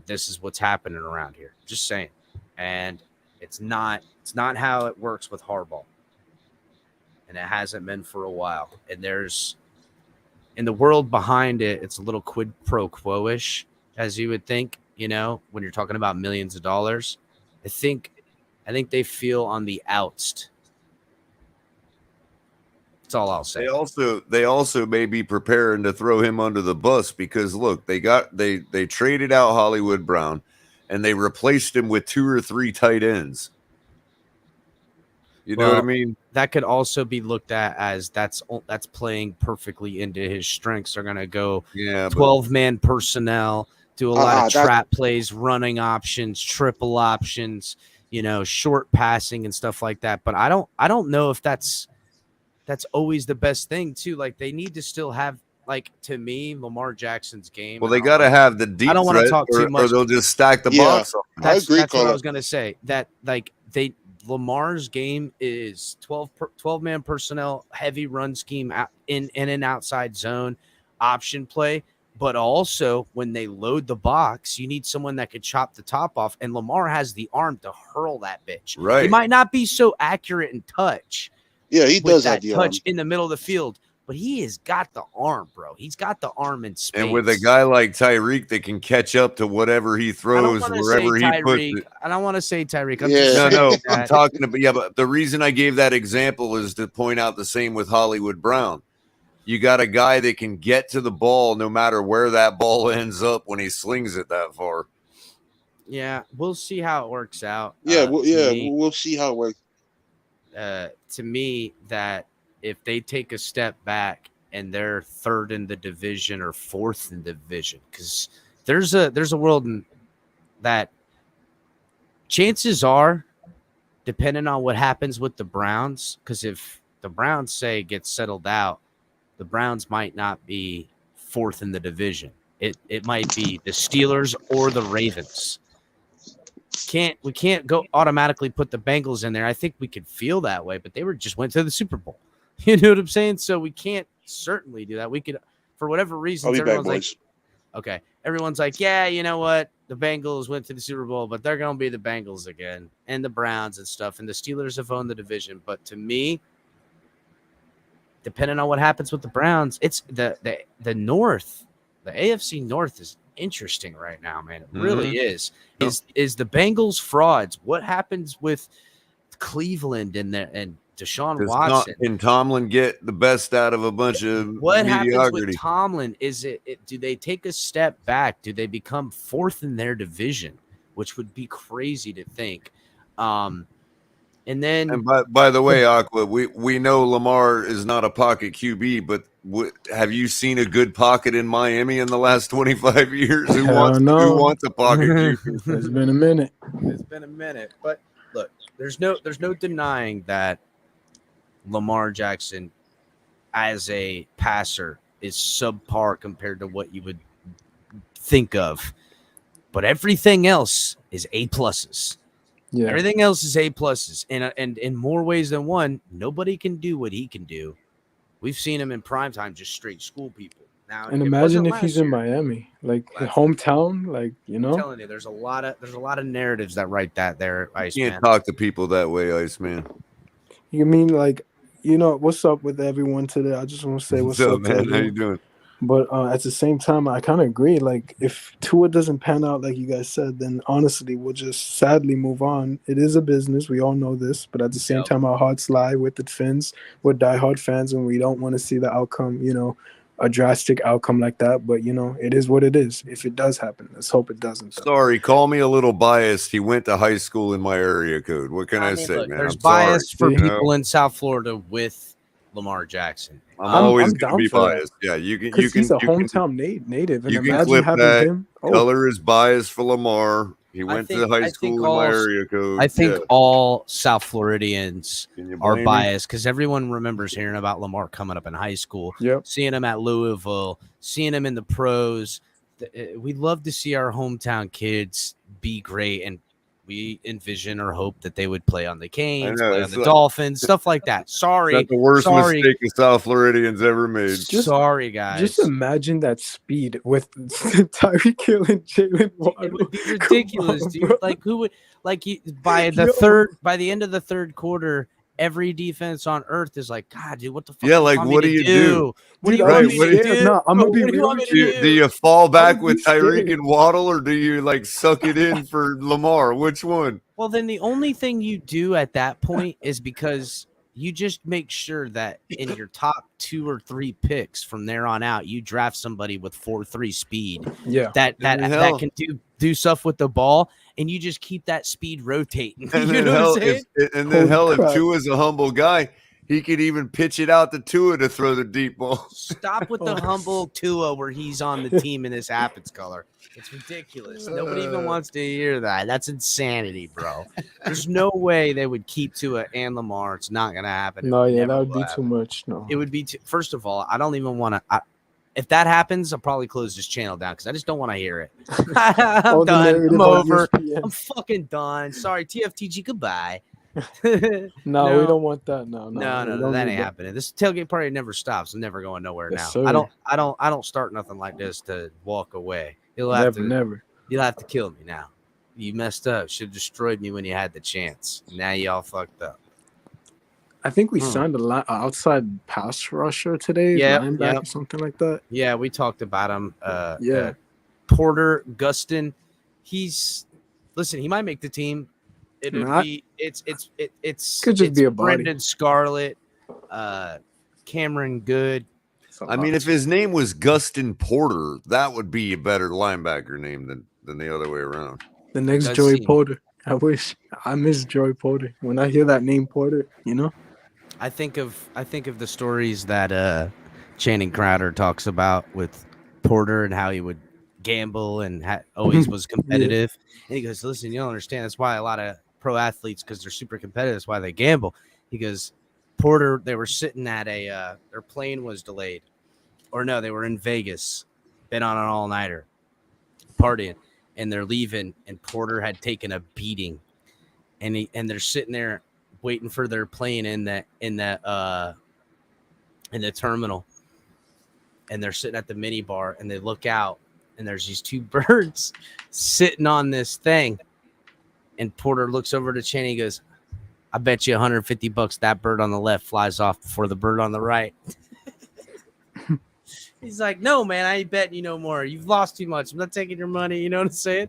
this is what's happening around here. Just saying, and it's not how it works with Harbaugh, and it hasn't been for a while. And there's in the world behind it, it's a little quid pro quo-ish, as you would think. When you're talking about millions of dollars, I think they feel on the outs. That's all I'll say. They also may be preparing to throw him under the bus because look, they traded out Hollywood Brown and they replaced him with 2 or 3 tight ends. You know what I mean? That could also be looked at as that's playing perfectly into his strengths. They're going to go 12-man personnel, do a lot of trap plays, running options, triple options, short passing and stuff like that. But I don't know if that's always the best thing too. Like they need to still have, like, to me, Lamar Jackson's game. Well, they got to have the deep. I don't want to talk too much. Or they'll just stack the box. I agree. That's what I was going to say. That Lamar's game is 12-man personnel, heavy run scheme in an outside zone, option play. But also, when they load the box, you need someone that could chop the top off. And Lamar has the arm to hurl that bitch. Right. He might not be so accurate in touch. Yeah, he does have that the touch arm in the middle of the field. But he has got the arm, bro. He's got the arm in space. And with a guy like Tyreek that can catch up to whatever he throws, wherever he puts it. I don't want to say Tyreek. I'm talking about, but the reason I gave that example is to point out the same with Hollywood Brown. You got a guy that can get to the ball no matter where that ball ends up when he slings it that far. Yeah, we'll see how it works out. Yeah, we'll see how it works. To me, that if they take a step back and they're 3rd in the division or 4th in the division, because there's a world in that chances are, depending on what happens with the Browns, because if the Browns say get settled out, the Browns might not be 4th in the division. It might be the Steelers or the Ravens. We can't go automatically put the Bengals in there. I think we could feel that way, but they just went to the Super Bowl. You know what I'm saying? So we can't certainly do that. We could, for whatever reason, everyone's like, yeah, you know what? The Bengals went to the Super Bowl, but they're going to be the Bengals again, and the Browns and stuff, and the Steelers have owned the division. But to me, depending on what happens with the Browns, it's the North, the AFC North is interesting right now, man. It really is. Is the Bengals frauds? What happens with Cleveland and Deshaun Watson? Can Tomlin get the best out of a bunch of what mediocrity? Happens with Tomlin? Is it do they take a step back? Do they become 4th in their division, which would be crazy to think? And by the way, Aqua, we know Lamar is not a pocket QB, but have you seen a good pocket in Miami in the last 25 years? Who wants a pocket QB? It's been a minute. It's been a minute, but look, there's no denying that Lamar Jackson as a passer is subpar compared to what you would think of. But everything else is A+. Yeah. Everything else is A+. And in more ways than one, nobody can do what he can do. We've seen him in primetime just straight school people. Now, and imagine if he's in Miami, like his hometown, like, I'm telling you, there's a lot of narratives that write that there, Iceman. You can't talk to people that way, Iceman. You mean, like, what's up with everyone today? I just want to say what's up, man. How you doing? But at the same time, I kind of agree. Like, if Tua doesn't pan out like you guys said, then honestly, we'll just sadly move on. It is a business. We all know this. But at the same time, our hearts lie with the Fins. We're diehard fans, and we don't want to see the outcome, a drastic outcome like that. But, it is what it is. If it does happen, let's hope it doesn't. Sorry, call me a little biased. He went to high school in my area code. What can I say, look, man? There's I'm bias sorry, for people in South Florida with Lamar Jackson. I'm always going to be biased. Yeah, you can. He's a hometown native. And you can imagine clip having that. him. Color is biased for Lamar. He went to high school in my area code. I think all South Floridians are blame me? biased because everyone remembers hearing about Lamar coming up in high school, seeing him at Louisville, seeing him in the pros. We'd love to see our hometown kids be great, and we envision or hope that they would play on the Canes, play on the Dolphins, stuff like that. Sorry. That's the worst mistake the South Floridians ever made. Sorry, guys. Just imagine that speed with Tyreek Hill and Jalen Waddle. It would be ridiculous, dude. Like, who would, by the end of the third quarter, every defense on earth is like, God, dude, what the fuck? Yeah, like, what do you do? What do you want me to do? No, I'm gonna be real. Do you fall back with Tyreek and Waddle, or do you suck it in for Lamar? Which one? Well, then the only thing you do at that point is because you just make sure that in your top 2 or 3 picks from there on out, you draft somebody with 4.3 speed. Yeah. That And hell- can do stuff with the ball, and you just keep that speed rotating. And You then know what I'm hell, saying? if Tua's a humble guy, he could even pitch it out to Tua to throw the deep ball. Stop with the humble Tua where he's on the team in his Happens color. It's ridiculous. Nobody even wants to hear that. That's insanity, bro. There's no way they would keep Tua and Lamar. It's not gonna happen. No, It yeah, never that would will be happen. too much. No. It would be first of all, I don't even want to. If that happens, I'll probably close this channel down because I just don't want to hear it. I'm All the done. narrative I'm on over. ESPN. I'm fucking done. Sorry, TFTG. Goodbye. No, we don't want that. No, we No, don't that need ain't happening. This tailgate party never stops. I'm never going nowhere Yes, now. sir. I don't start nothing like this to walk away. You'll have Never. You'll have to kill me now. You messed up. Should have destroyed me when you had the chance. Now y'all fucked up. I think we signed a outside pass rusher today, linebacker, Yep. something like that. Yeah, we talked about him. Yeah. Porter Gustin. Listen. He might make the team. It's Could just be a body. Brendan Scarlett, Cameron Good. I mean, if his name was Gustin Porter, that would be a better linebacker name than the other way around. The next Does Joey seem- Porter. I miss Joey Porter. When I hear that name Porter, I think of the stories that Channing Crowder talks about with Porter and how he would gamble and always was competitive. And he goes, "Listen, you don't understand. That's why a lot of pro athletes, because they're super competitive, that's why they gamble." He goes, Porter, they were sitting at their plane was delayed, or no, they were in Vegas, been on an all-nighter, partying, and they're leaving, and Porter had taken a beating, and they're sitting there waiting for their plane in the terminal, and they're sitting at the mini bar, and they look out, and there's these 2 birds sitting on this thing, and Porter looks over to Channing, he goes, "I bet you $150 that bird on the left flies off before the bird on the right." He's like, "No, man, I ain't betting you no more. You've lost too much. I'm not taking your money." You know what I'm saying?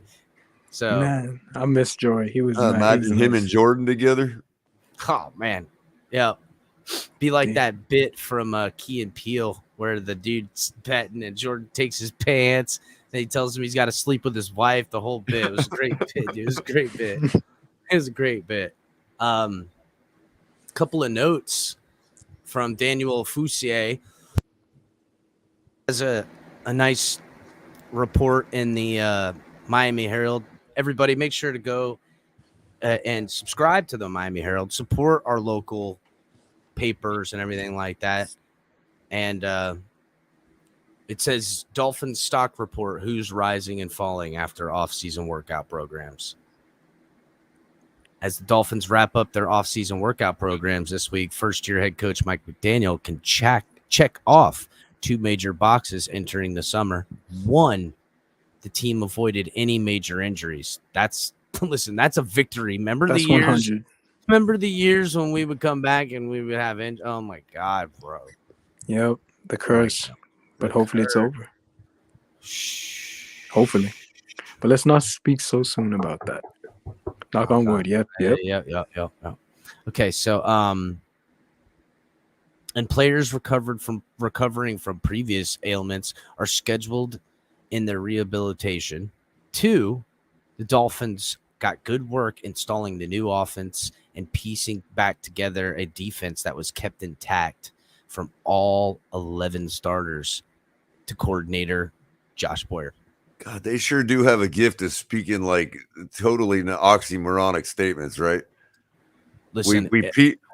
So, man, I miss Joey. He was Imagine him and Jordan together. oh man, yeah, be like that bit from Key and Peele where the dude's betting and Jordan takes his pants and he tells him he's got to sleep with his wife. The whole bit. It was a great bit, dude. It was a great bit. It was a great bit. Couple of notes from Daniel Foussier. Has a nice report in the Miami Herald. Everybody, make sure to go and subscribe to the Miami Herald. Support our local papers and everything like that. And it says Dolphins stock report: who's rising and falling after off-season workout programs. As the Dolphins wrap up their off-season workout programs this week, first-year head coach Mike McDaniel can check off 2 major boxes entering the summer. 1, the team avoided any major injuries. That's a victory. Remember That's the years? 100. Remember the years when we would come back and we would have oh my God, bro. Yep, the curse. But hopefully it's over. Hopefully. But let's not speak so soon about that. Knock on wood. Yep. Okay, so and players recovering from previous ailments are scheduled in their rehabilitation. 2, the Dolphins got good work installing the new offense and piecing back together a defense that was kept intact from all 11 starters to coordinator Josh Boyer. God, they sure do have a gift of speaking like totally oxymoronic statements, right? Listen,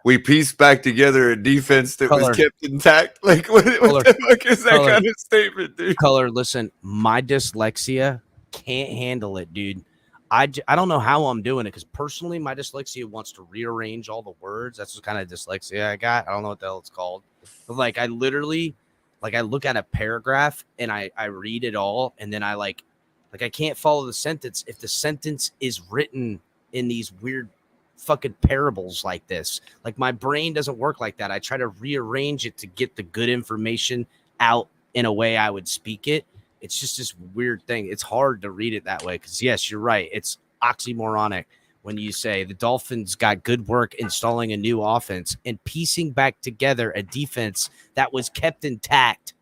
we pieced back together a defense that was Color. kept intact. Like what the fuck is that kind of statement, dude? Color, listen, my dyslexia can't handle it, dude. I don't know how I'm doing it because personally, my dyslexia wants to rearrange all the words. That's the kind of dyslexia I got. I don't know what the hell it's called. But like I literally, like I look at a paragraph and I read it all, and then I like I can't follow the sentence if the sentence is written in these weird fucking parables like this. Like my brain doesn't work like that. I try to rearrange it to get the good information out in a way I would speak it. It's just this weird thing. It's hard to read it that way because yes, you're right. It's oxymoronic, when you say the Dolphins got good work installing a new offense and piecing back together a defense that was kept intact.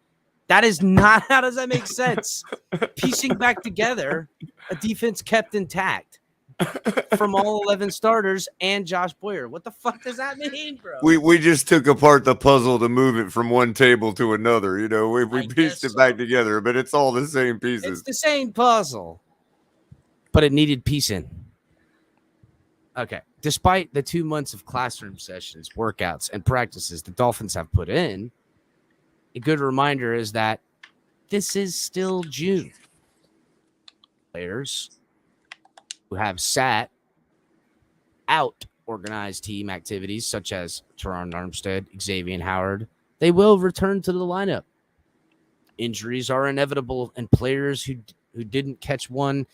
That is not, how does that make sense? Piecing back together a defense kept intact from all 11 starters and Josh Boyer. What the fuck does that mean, bro? We just took apart the puzzle to move it from one table to another. You know, we pieced it back together, but it's all the same pieces. It's the same puzzle, but it needed piecing. Okay. Despite the 2 months of classroom sessions, workouts, and practices the Dolphins have put in, a good reminder is that this is still June. Players who have sat out organized team activities such as Teron Armstead, Xavier Howard, they will return to the lineup. Injuries are inevitable, and players who didn't catch one's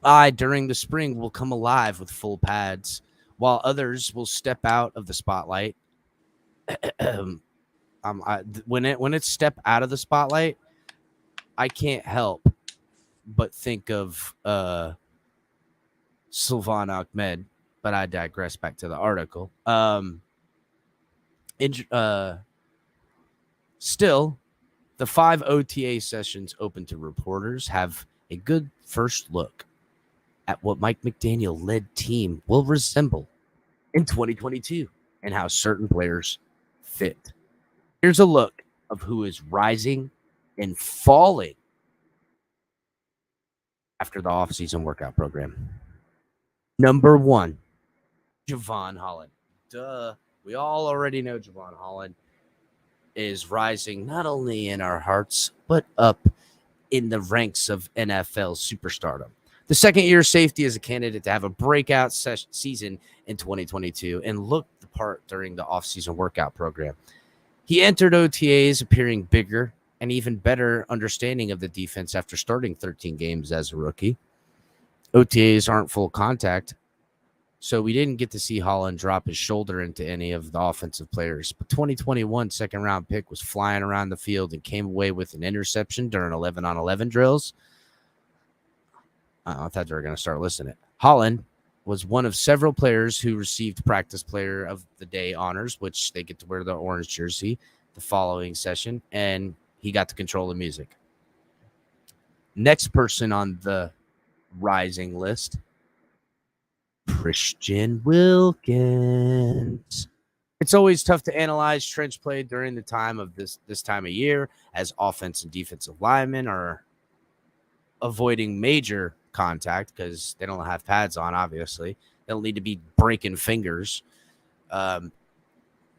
eye during the spring will come alive with full pads, while others will step out of the spotlight. When it's step out of the spotlight, I can't help but think of Sylvan Ahmed, but I digress. Back to the article. Still, the 5 OTA sessions open to reporters have a good first look at what Mike McDaniel-led team will resemble in 2022 and how certain players fit. Here's a look of who is rising and falling after the offseason workout program. Number 1, Javon Holland. Duh. We all already know Javon Holland is rising not only in our hearts, but up in the ranks of NFL superstardom. The second-year safety is a candidate to have a breakout season in 2022 and looked the part during the offseason workout program. He entered OTAs appearing bigger and even better understanding of the defense after starting 13 games as a rookie. OTAs aren't full contact, so we didn't get to see Holland drop his shoulder into any of the offensive players. But 2021 second-round pick was flying around the field and came away with an interception during 11-on-11 drills. I thought they were going to start listening. Holland was one of several players who received Practice Player of the Day honors, which they get to wear the orange jersey the following session, and he got to control the music. Next person on the rising list, Christian Wilkins. It's always tough to analyze trench play during the time of this time of year, as offense and defensive linemen are avoiding major contact because they don't have pads on. Obviously, they don't need to be breaking fingers.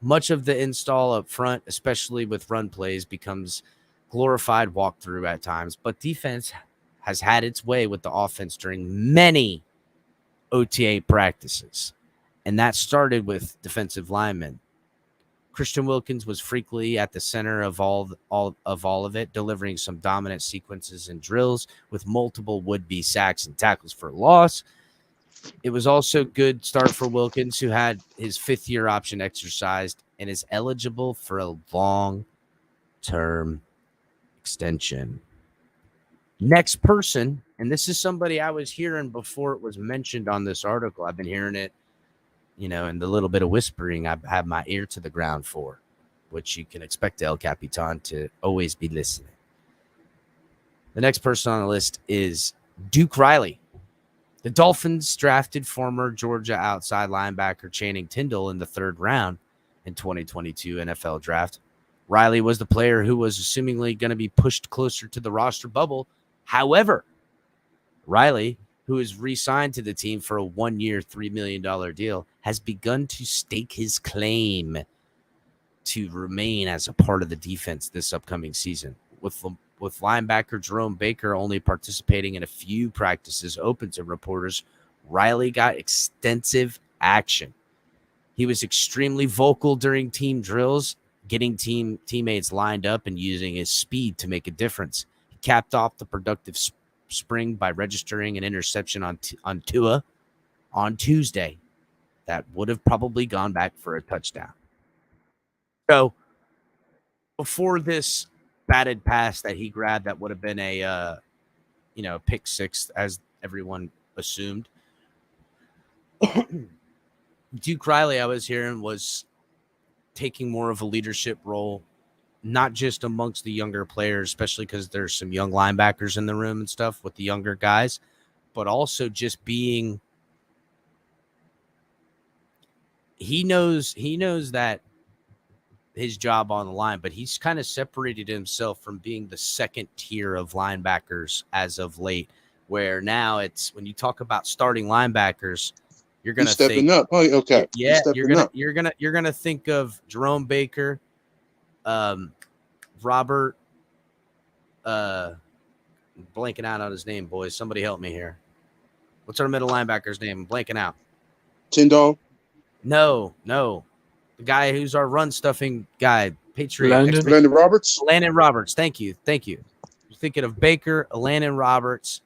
Much of the install up front, especially with run plays, becomes glorified walkthrough at times, but defense has had its way with the offense during many OTA practices, and that started with defensive linemen. Christian Wilkins was frequently at the center of all of it, delivering some dominant sequences and drills with multiple would-be sacks and tackles for loss. It was also a good start for Wilkins, who had his 5th-year option exercised and is eligible for a long-term extension. Next person, and this is somebody I was hearing before it was mentioned on this article. I've been hearing it, and the little bit of whispering I've had my ear to the ground for, which you can expect El Capitan to always be listening. The next person on the list is Duke Riley. The Dolphins drafted former Georgia outside linebacker Channing Tindall in the 3rd round in 2022 NFL draft. Riley was the player who was assumingly going to be pushed closer to the roster bubble. However, Riley, who is re-signed to the team for a 1-year, $3 million deal, has begun to stake his claim to remain as a part of the defense this upcoming season. With linebacker Jerome Baker only participating in a few practices open to reporters, Riley got extensive action. He was extremely vocal during team drills, getting teammates lined up and using his speed to make a difference. He capped off the productive spring by registering an interception on Tua on Tuesday that would have probably gone back for a touchdown. So before this batted pass that he grabbed, that would have been a pick six, as everyone assumed. Duke Riley, I was hearing, was taking more of a leadership role, not just amongst the younger players, especially because there's some young linebackers in the room and stuff with the younger guys, but also just being, he knows that his job on the line, but he's kind of separated himself from being the second tier of linebackers as of late, where now it's, when you talk about starting linebackers, you're going to stepping up. Oh, okay. Yeah, He's you're gonna think of Jerome Baker, Robert, blanking out on his name, boys. Somebody help me here. What's our middle linebacker's name? I'm blanking out. Tyndall. No. The guy who's our run stuffing guy, Patriot. Landon Roberts. Landon Roberts. Thank you. You're thinking of Baker, Landon Roberts,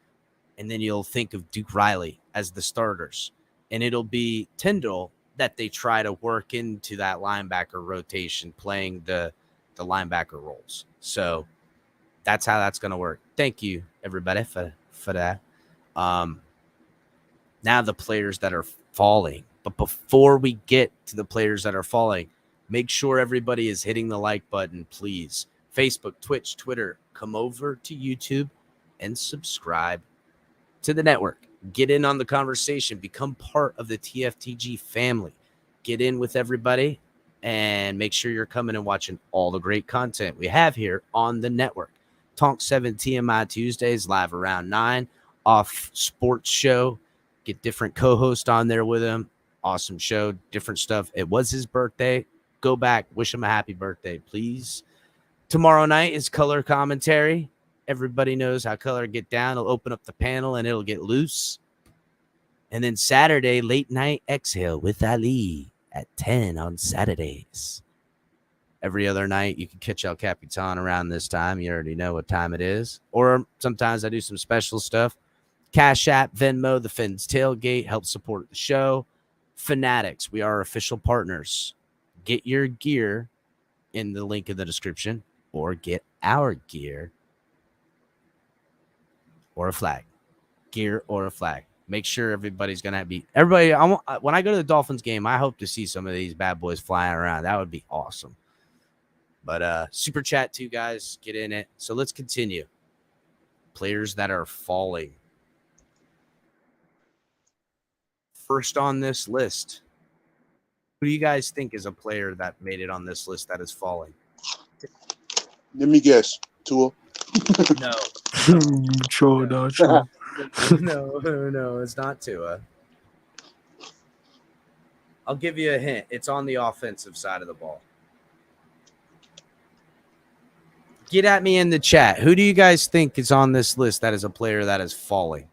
and then you'll think of Duke Riley as the starters. And it'll be Tyndall that they try to work into that linebacker rotation, playing the linebacker roles. So that's how that's going to work. Thank you, everybody, for that. Now the players that are falling. But before we get to the players that are falling, make sure everybody is hitting the like button, please. Facebook, Twitch, Twitter, come over to YouTube and subscribe to the network. Get in on the conversation. Become part of the TFTG family. Get in with everybody and make sure you're coming and watching all the great content we have here on the network. Tonk 7 TMI Tuesdays, live around 9. Off sports show. Get different co-hosts on there with him. Awesome show, different stuff. It was his birthday. Go back, wish him a happy birthday, please. Tomorrow night is color commentary. Everybody knows how color get down. It'll open up the panel and it'll get loose. And then Saturday, late night exhale with Ali at 10 on Saturdays. Every other night, you can catch El Capitan around this time. You already know what time it is. Or sometimes I do some special stuff. Cash App, Venmo, the Fins Tailgate, help support the show. Fanatics, we are official partners. Get your gear in the link in the description, or get our gear or a flag. Gear or a flag. Make sure everybody's going to be... Everybody, when I go to the Dolphins game, I hope to see some of these bad boys flying around. That would be awesome. But super chat too, guys. Get in it. So let's continue. Players that are falling. First on this list, who do you guys think is a player that made it on this list that is falling? Let me guess. Tua. No. No, it's not Tua. I'll give you a hint. It's on the offensive side of the ball. Get at me in the chat. Who do you guys think is on this list that is a player that is falling?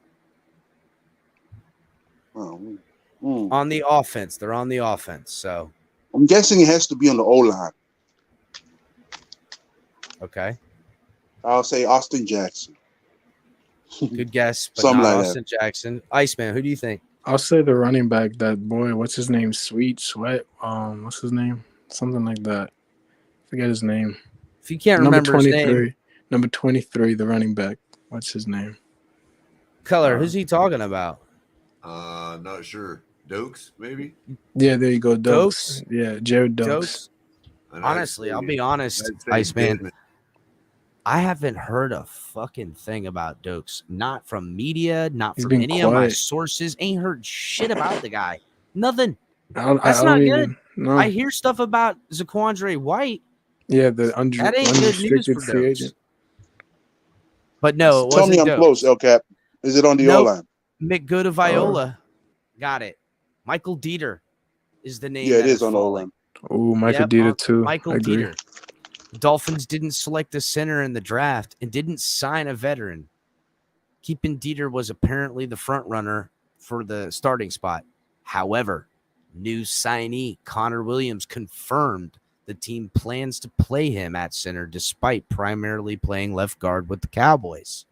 On the offense. They're on the offense. So I'm guessing it has to be on the O-line. Okay. I'll say Austin Jackson. Good guess, but Something not like Austin Jackson. Iceman, who do you think? I'll say the running back, that boy, what's his name? Sweat. What's his name? Something like that. Forget his name. If you can't remember his name. Number 23, the running back. What's his name? Color, who's he talking about? Not sure. Dokes, maybe? Yeah, there you go. Dokes? Yeah, Jared Dokes. Honestly, I'll be honest, Iceman. I haven't heard a fucking thing about Dokes. Not from media, not He's from been any of my quiet. sources. Ain't heard shit about the guy. Nothing. I That's don't not even- good. no. I hear stuff about Zaquandre White. Yeah, the That ain't good news unrestricted for free Dokes. agent. But no, it Tell me wasn't I'm Dokes. close, El Cap. Is it on the Nope. O-line? McGood Viola. Got it. Michael Dieter is the name. Yeah, it that is on the falling. O-line. Oh, Michael Yep, Dieter too. Michael I agree. Dieter. The Dolphins didn't select a center in the draft and didn't sign a veteran. Keeping Dieter was apparently the front runner for the starting spot. However, new signee Connor Williams confirmed the team plans to play him at center despite primarily playing left guard with the Cowboys.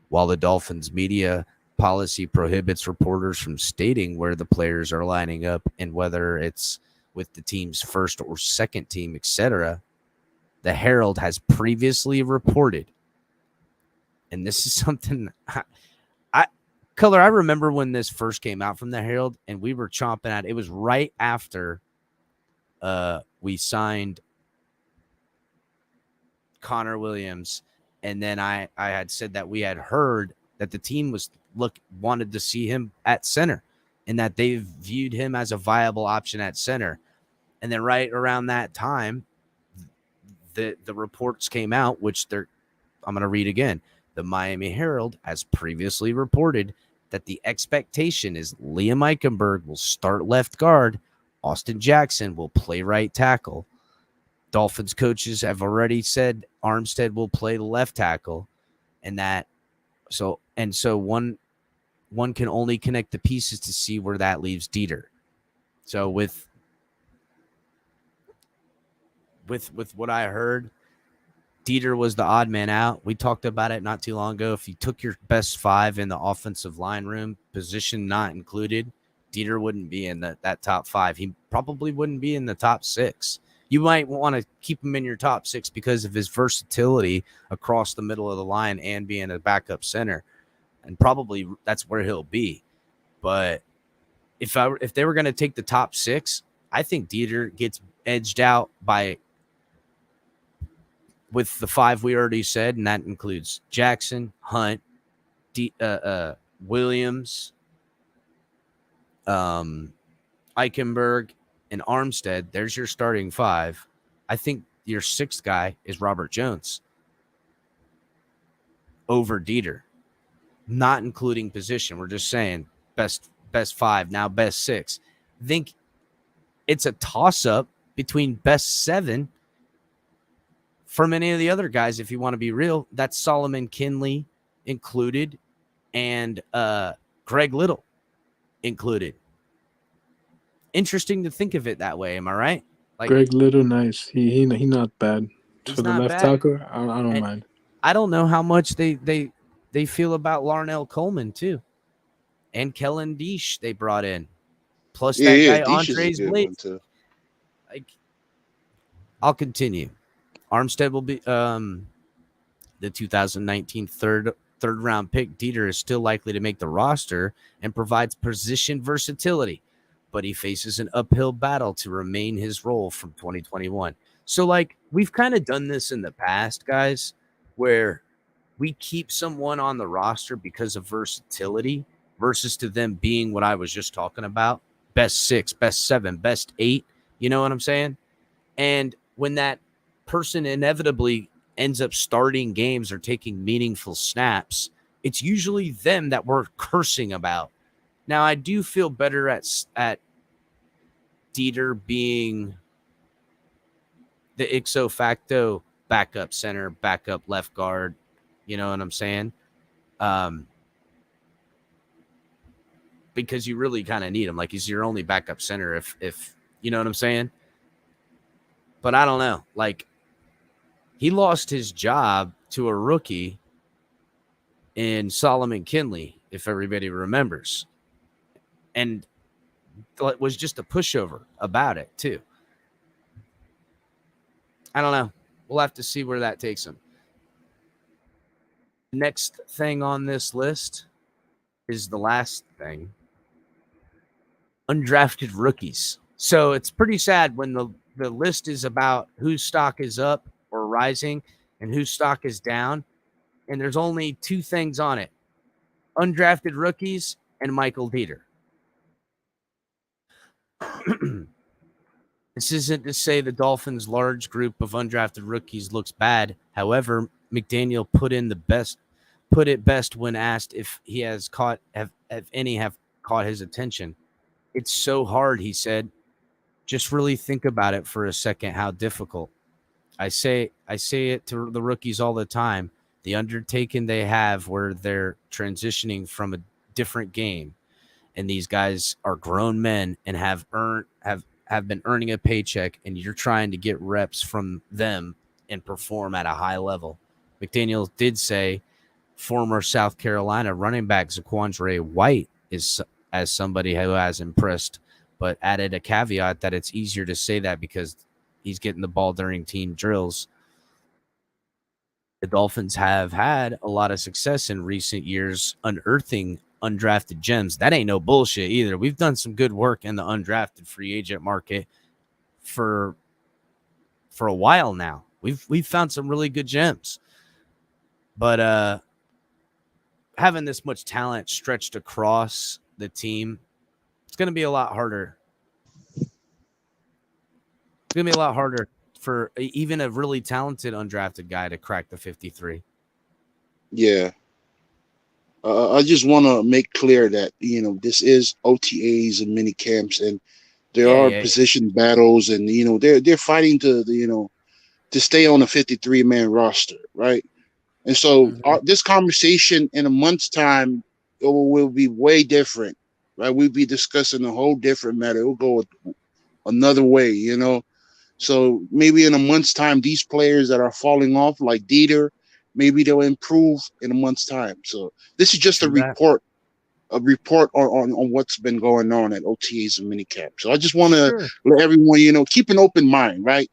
While the Dolphins media policy prohibits reporters from stating where the players are lining up and whether it's with the team's first or second team, etc., the Herald has previously reported and this is something I Color, I remember when this first came out from the Herald, and we were chomping at it. It was right after we signed Connor Williams, and then I had said that we had heard that the team wanted to see him at center, and that they viewed him as a viable option at center. And then right around that time, the reports came out, which I'm going to read again. The Miami Herald has previously reported that the expectation is Liam Eichenberg will start left guard, Austin Jackson will play right tackle. Dolphins coaches have already said Armstead will play the left tackle, and so one can only connect the pieces to see where that leaves Dieter. So with what I heard, Dieter was the odd man out. We talked about it not too long ago. If you took your best 5 in the offensive line room, position not included, Dieter wouldn't be in that top 5. He probably wouldn't be in the top 6. You might want to keep him in your top 6 because of his versatility across the middle of the line and being a backup center. And probably that's where he'll be. But if they were going to take the top 6, I think Dieter gets edged out with the 5 we already said, and that includes Jackson, Hunt, Williams, Eichenberg, and Armstead. There's your starting 5. I think your 6th guy is Robert Jones over Dieter, not including position. We're just saying best 5, now best 6. I think it's a toss-up between best 7 from any of the other guys. If you want to be real, that's Solomon Kinley included and Greg Little included. Interesting to think of it that way. Am I right? Like Greg Little, nice. He not bad. For the left tackle, I don't mind. I don't know how much they feel about Larnell Coleman too, and Kellen Deesh they brought in, plus that guy Andres Blades. Like, I'll continue. Armstead will be the 2019 third round pick. Dieter is still likely to make the roster and provides position versatility, but he faces an uphill battle to remain his role from 2021. So, like, we've kind of done this in the past, guys, where we keep someone on the roster because of versatility versus to them being what I was just talking about, best 6, best 7, best 8. You know what I'm saying? And when that person inevitably ends up starting games or taking meaningful snaps, it's usually them that we're cursing about. Now, I do feel better at Dieter being the ipso facto backup center, backup left guard. You know what I'm saying? Because you really kind of need him. Like, he's your only backup center if you know what I'm saying? But I don't know. Like, he lost his job to a rookie in Solomon Kinley, if everybody remembers. And it was just a pushover about it, too. I don't know. We'll have to see where that takes him. Next thing on this list is the last thing. Undrafted rookies. So it's pretty sad when the list is about whose stock is up or rising and whose stock is down. And there's only 2 things on it: undrafted rookies and Michael Dieter. This isn't to say the Dolphins' large group of undrafted rookies looks bad. However, McDaniel put it best when asked if he has any have caught his attention. It's so hard, he said. Just really think about it for a second, how difficult. I say it to the rookies all the time. The undertaking they have where they're transitioning from a different game, and these guys are grown men and have been earning a paycheck, and you're trying to get reps from them and perform at a high level. McDaniel did say former South Carolina running back Zaquandre White is as somebody who has impressed, but added a caveat that it's easier to say that because he's getting the ball during team drills. the Dolphins have had a lot of success in recent years unearthing undrafted gems. That ain't no bullshit either. We've done some good work in the undrafted free agent market for a while now. We've found some really good gems. But having this much talent stretched across the team, it's going to be a lot harder. It's going to be a lot harder for even a really talented undrafted guy to crack the 53. Yeah. I just want to make clear that, this is OTAs and mini camps, and there are position battles, and, they're fighting to stay on a 53-man roster, right? And so this conversation in a month's time will be way different, right? We'll be discussing a whole different matter. It will go another way, So maybe in a month's time, these players that are falling off, like Dieter, maybe they'll improve in a month's time. So this is just a report on what's been going on at OTAs and minicamp. So I just want to let everyone, keep an open mind, right?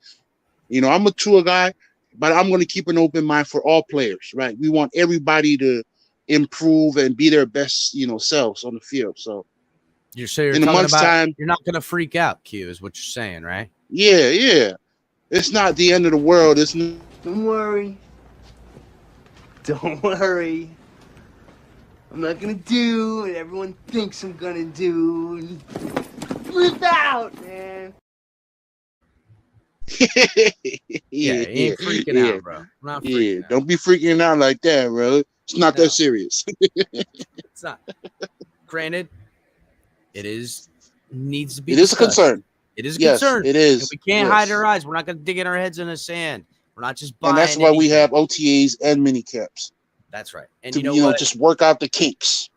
I'm a tour guy, but I'm going to keep an open mind for all players, right? We want everybody to improve and be their best, selves on the field. So you're in a month's time, you're not going to freak out, Q, is what you're saying, right? Yeah. It's not the end of the world. It's not. Don't worry. Don't worry. I'm not gonna do what everyone thinks I'm gonna do. Flip out, man. You ain't freaking out, bro. I'm not freaking out. Don't be freaking out like that, bro. It's not that serious. It's not. Granted, it needs to be. It is a concern. It is a concern. It is. And we can't hide our eyes. We're not going to dig in our heads in the sand. We're not just buying. And that's why we have OTAs and mini camps. That's right. And to, you know what? Just work out the kinks.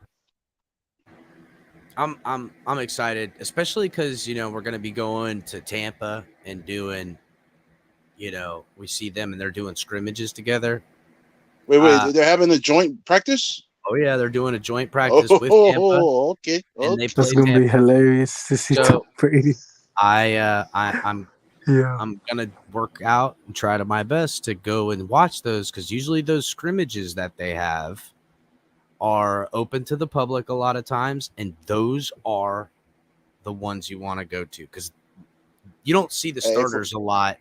I'm excited, especially because we're going to be going to Tampa and doing. We see them and they're doing scrimmages together. Wait, they're having a joint practice? Oh yeah, they're doing a joint practice with Tampa. Oh, okay. And they That's gonna be hilarious to see Tom Brady. I'm gonna work out and try to my best to go and watch those, because usually those scrimmages that they have are open to the public a lot of times, and those are the ones you want to go to, because you don't see the starters a lot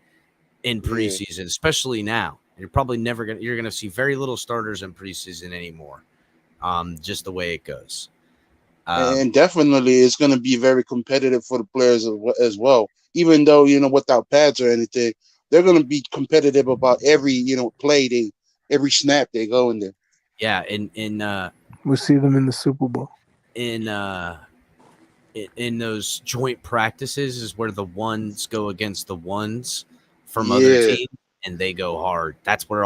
in preseason, especially now. You're probably you're gonna see very little starters in preseason anymore. Just the way it goes. And definitely it's going to be very competitive for the players as well. Even though, without pads or anything, they're going to be competitive about every, play every snap they go in there. Yeah. We'll see them in the Super Bowl. In those joint practices is where the ones go against the ones from other teams, and they go hard. That's where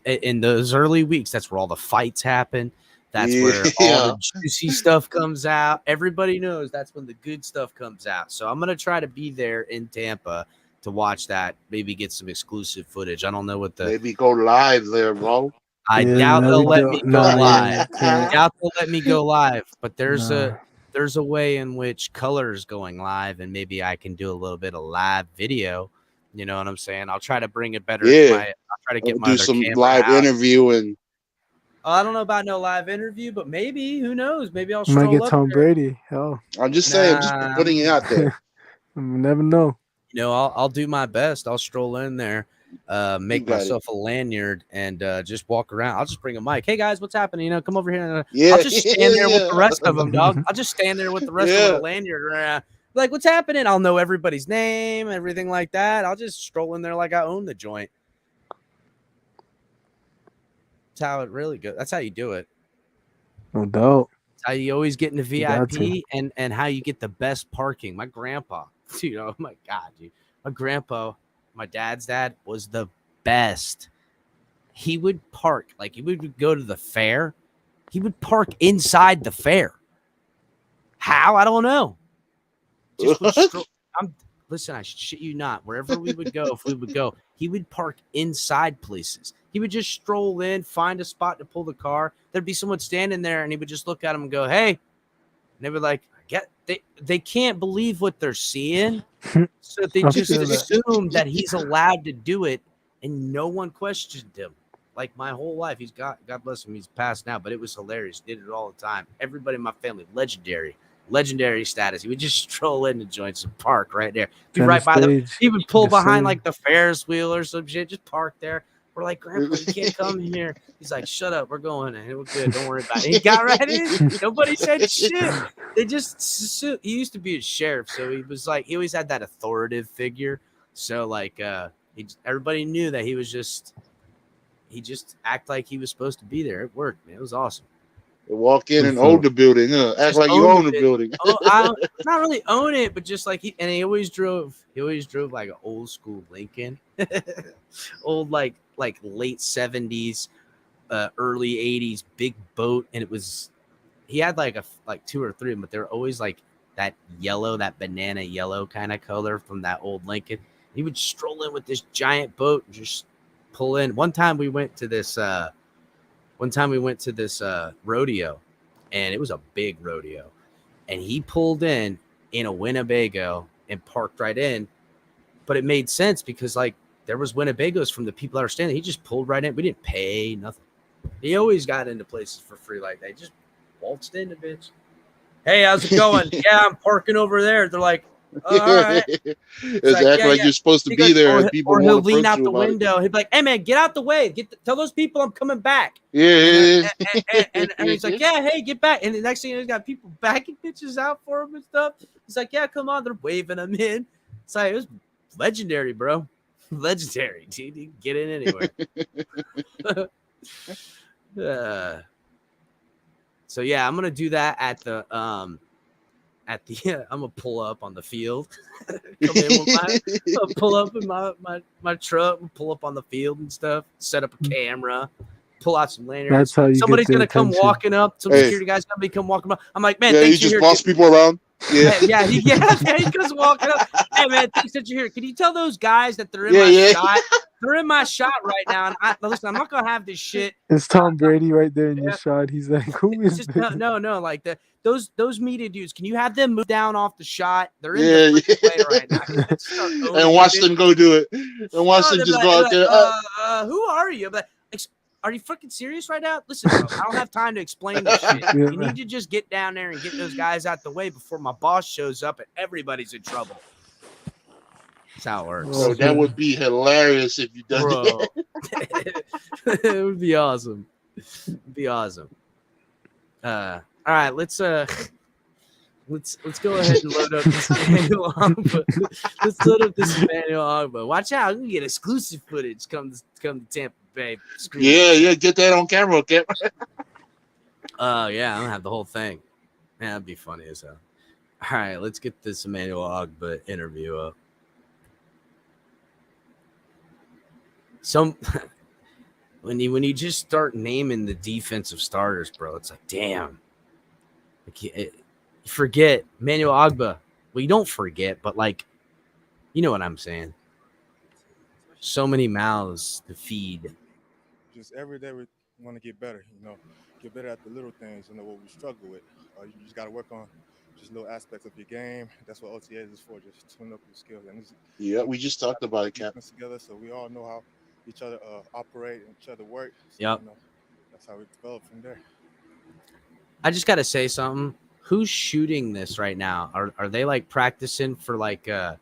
in those early weeks, that's where all the fights happen. That's where all the juicy stuff comes out. Everybody knows that's when the good stuff comes out. So I'm going to try to be there in Tampa to watch that, maybe get some exclusive footage. I don't know what maybe go live there, bro. I doubt they'll let me go live. I doubt they'll let me go live, but there's a way in which Color's going live, and maybe I can do a little bit of live video. You know what I'm saying? I'll try to bring it better. I'll try to get my do some live interview and. I don't know about no live interview, but maybe, who knows? Maybe I'll might get up Tom there. Brady. Hell, I'm just saying, I'm just putting it out there. You never know. I'll do my best. I'll stroll in there, make myself a lanyard, and just walk around. I'll just bring a mic. Hey guys, what's happening? Come over here. I'll just stand there with the rest of them, dog. I'll just stand there with the rest of the lanyard. Like, what's happening? I'll know everybody's name, everything like that. I'll just stroll in there like I own the joint. How it really goes. That's how you do it. No doubt. That's how you always get into VIP, and how you get the best parking. My grandpa, dude, oh my God, dude. My grandpa, my dad's dad, was the best. He would park, like he would go to the fair. He would park inside the fair. How? I don't know. Listen, I shit you not. Wherever we would go, if we would go, he would park inside places. He would just stroll in, find a spot to pull the car. There'd be someone standing there, and he would just look at him and go, "Hey." And they would like, they can't believe what they're seeing. So they just assume that he's allowed to do it, and no one questioned him. like my whole life. He's God bless him. He's passed now, but it was hilarious. Did it all the time. Everybody in my family, legendary status. He would just stroll in the joints and park right there. Be right by the. He would pull behind like the Ferris wheel or some shit. Just park there. We're like, Grandpa, you can't come here. He's like, shut up. We're going in. We're good. Don't worry about it. He got right in. Nobody said shit. They just. He used to be a sheriff, so he was like, he always had that authoritative figure. So like, everybody knew that he just act like he was supposed to be there. It worked, man. It was awesome. Walk in and own the building, act Just like you own the building. I not really own it, but just like he always drove like an old school Lincoln, old like late 70s, early 80s big boat, and he had like two or three of them, but they're always like that banana yellow kind of color from that old Lincoln. He would stroll in with this giant boat and just pull in. One time we went to this rodeo, and it was a big rodeo, and he pulled in a Winnebago and parked right in. But it made sense because like there was Winnebagos from the people that were standing. He just pulled right in. We didn't pay nothing. He always got into places for free like that. Just waltzed in the bitch. Hey, how's it going? Yeah, I'm parking over there. They're like, all right. It's like, like you're supposed to be there. And people or he'll won't lean approach out you the about window. it. He'd be like, hey, man, get out the way. Tell those people I'm coming back. Yeah. And he's like, yeah, hey, get back. And the next thing he's got people backing bitches out for him and stuff. He's like, yeah, come on. They're waving him in. It's like, it was legendary, bro. Legendary, dude. You can get in anywhere. So yeah, I'm gonna do that at the I'm gonna pull up on the field. Come in with I'll pull up in my truck, pull up on the field and stuff, set up a camera, pull out some lanterns. That's how you Somebody's get gonna come attention. walking up, some security guy's gonna come walking up. I'm like, man, Yeah, you thanks just you're boss here. people around. Yeah. He comes walking up. Hey man, thanks that you're here. Can you tell those guys that they're in my shot? They're in my shot right now. And listen, I'm not gonna have this shit. It's Tom Brady right there in your shot. He's like, who is this? No, like those media dudes. Can you have them move down off the shot? They're in the play right now. And watch them go do it. And watch them just go out there. Who are you? I'm like, are you fucking serious right now? Listen, bro, I don't have time to explain this shit. You need to just get down there and get those guys out the way before my boss shows up and everybody's in trouble. That's how it works. Bro, that would be hilarious if you done that. It would be awesome. It'd be awesome. All right, let's go ahead and load up this Emmanuel Ogbah. Let's load up this Emmanuel Ogbah. Watch out, I'm gonna get exclusive footage come to Tampa Bay. Yeah, get that on camera, okay? Yeah, I'm gonna have the whole thing. Man, that'd be funny as hell. All right, let's get this Emmanuel Ogbah interview up. When you just start naming the defensive starters, bro, it's like, damn. You forget Emmanuel Ogbah. Well, you don't forget, but like, you know what I'm saying. So many mouths to feed. Just every day we want to get better, get better at the little things, what we struggle with. You just got to work on just little aspects of your game. That's what OTAs is for, just tune up your skills. And yeah, we just talked about it, Cap. Together, so we all know how each other operate and each other work. So, yep. That's how we develop from there. I just got to say something. Who's shooting this right now? Are they like practicing for like FX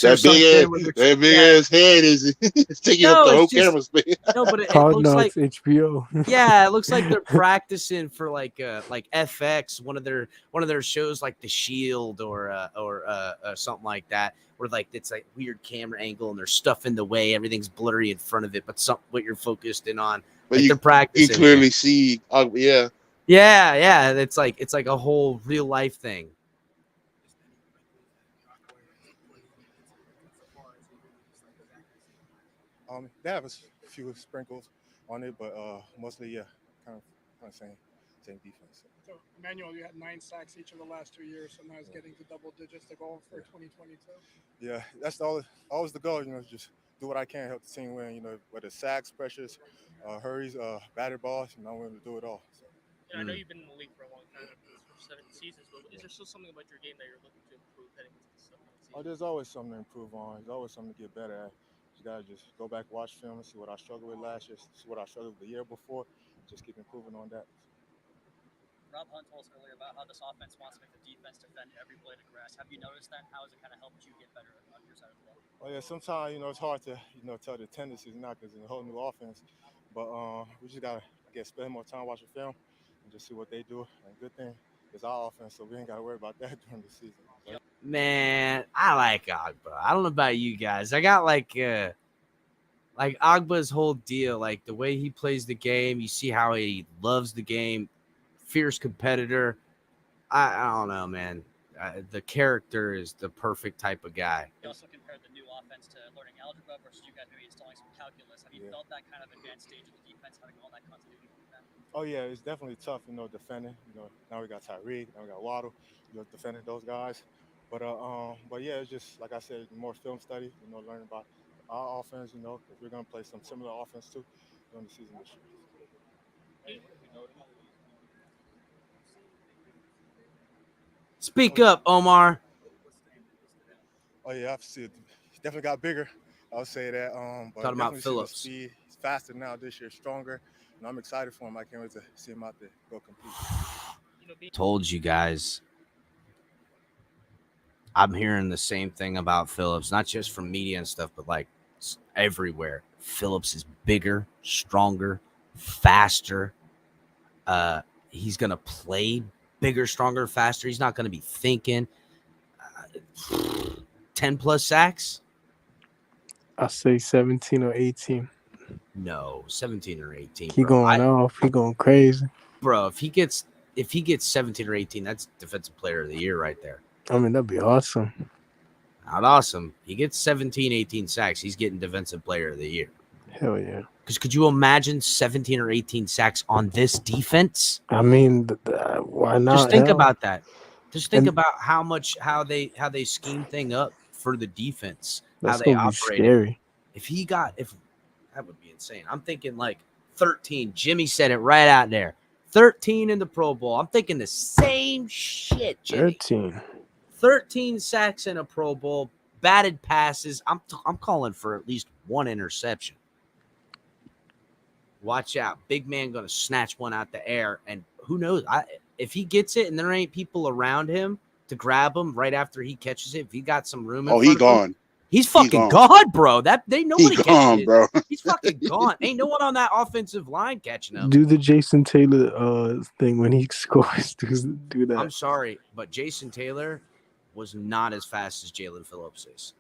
or something? That big ass head is taking up the whole camera space. No, but it Hard looks Knocks, like HBO. Yeah, it looks like they're practicing for like FX, one of their shows like The Shield or something like that, where like it's like weird camera angle and there's stuff in the way, everything's blurry in front of it, but what you're focused in on. But like they're practicing. You clearly see, yeah. Yeah. It's like a whole real life thing. They have a few sprinkles on it, but mostly, kind of same defense. So, Emmanuel, you had 9 sacks each of the last 2 years, so now it's getting to double digits to goal for 2022. Yeah, that's always the goal. Just do what I can, help the team win. Whether sacks, pressures, hurries, batted balls, I'm willing to do it all. So. I know you've been in the league for a long time, for 7 seasons, but is there still something about your game that you're looking to improve heading into the season? There's always something to improve on. There's always something to get better at. You gotta just go back, watch film, and see what I struggled with last year, see what I struggled with the year before. Just keep improving on that. Rob Hunt told us earlier about how this offense wants to make the defense defend every blade of grass. Have you noticed that? How has it kind of helped you get better on your side of the ball? Oh yeah, sometimes it's hard to tell the tendencies now because it's a whole new offense. But we just gotta spend more time watching film and just see what they do. And good thing it's our offense, so we ain't gotta worry about that during the season. So. Man, I like Agba. I don't know about you guys. I got like Agba's whole deal, like the way he plays the game. You see how he loves the game, fierce competitor. I don't know, man. The character is the perfect type of guy. You also compared the new offense to learning algebra versus you guys maybe installing some calculus. Have you felt that kind of advanced stage of the defense, having all that continuity from that? Oh yeah, it's definitely tough, defending. Now we got Tyreek, now we got Waddle, defending those guys. But yeah, it's just like I said, more film study, learning about our offense, because we're gonna play some similar offense too during the season this year. Speak up, Omar. Oh yeah, I've seen it. He definitely got bigger. I'll say that. But Talking about Phillips. Speed. He's faster now this year, stronger, and I'm excited for him. I can't wait to see him out there go compete. Told you guys. I'm hearing the same thing about Phillips, not just from media and stuff, but like everywhere. Phillips is bigger, stronger, faster. He's gonna play bigger, stronger, faster. He's not gonna be thinking 10 plus sacks. I'll say 17 or 18. No, 17 or 18. He going off. He going crazy. Bro, if he gets 17 or 18, that's defensive player of the year right there. I mean, that'd be awesome. Not awesome. He gets 17, 18 sacks. He's getting defensive player of the year. Hell yeah. Because could you imagine 17 or 18 sacks on this defense? I mean, why not? Just think about that. Just think about how they scheme thing up for the defense. That's how they gonna be operate. scary. If that would be insane. I'm thinking like 13. Jimmy said it right out there. 13 in the Pro Bowl. I'm thinking the same shit, Jimmy. 13 sacks in a Pro Bowl, batted passes. I'm calling for at least one interception. Watch out. Big man going to snatch one out the air. And who knows? If he gets it and there ain't people around him to grab him right after he catches it, if he got some room in he front of him, gone. he's fucking gone, bro. Nobody He gone, catching bro. it. He's fucking gone. Ain't no one on that offensive line catching him. Do the Jason Taylor thing when he scores. Do that. I'm sorry, but Jason Taylor was not as fast as Jalen Phillips is.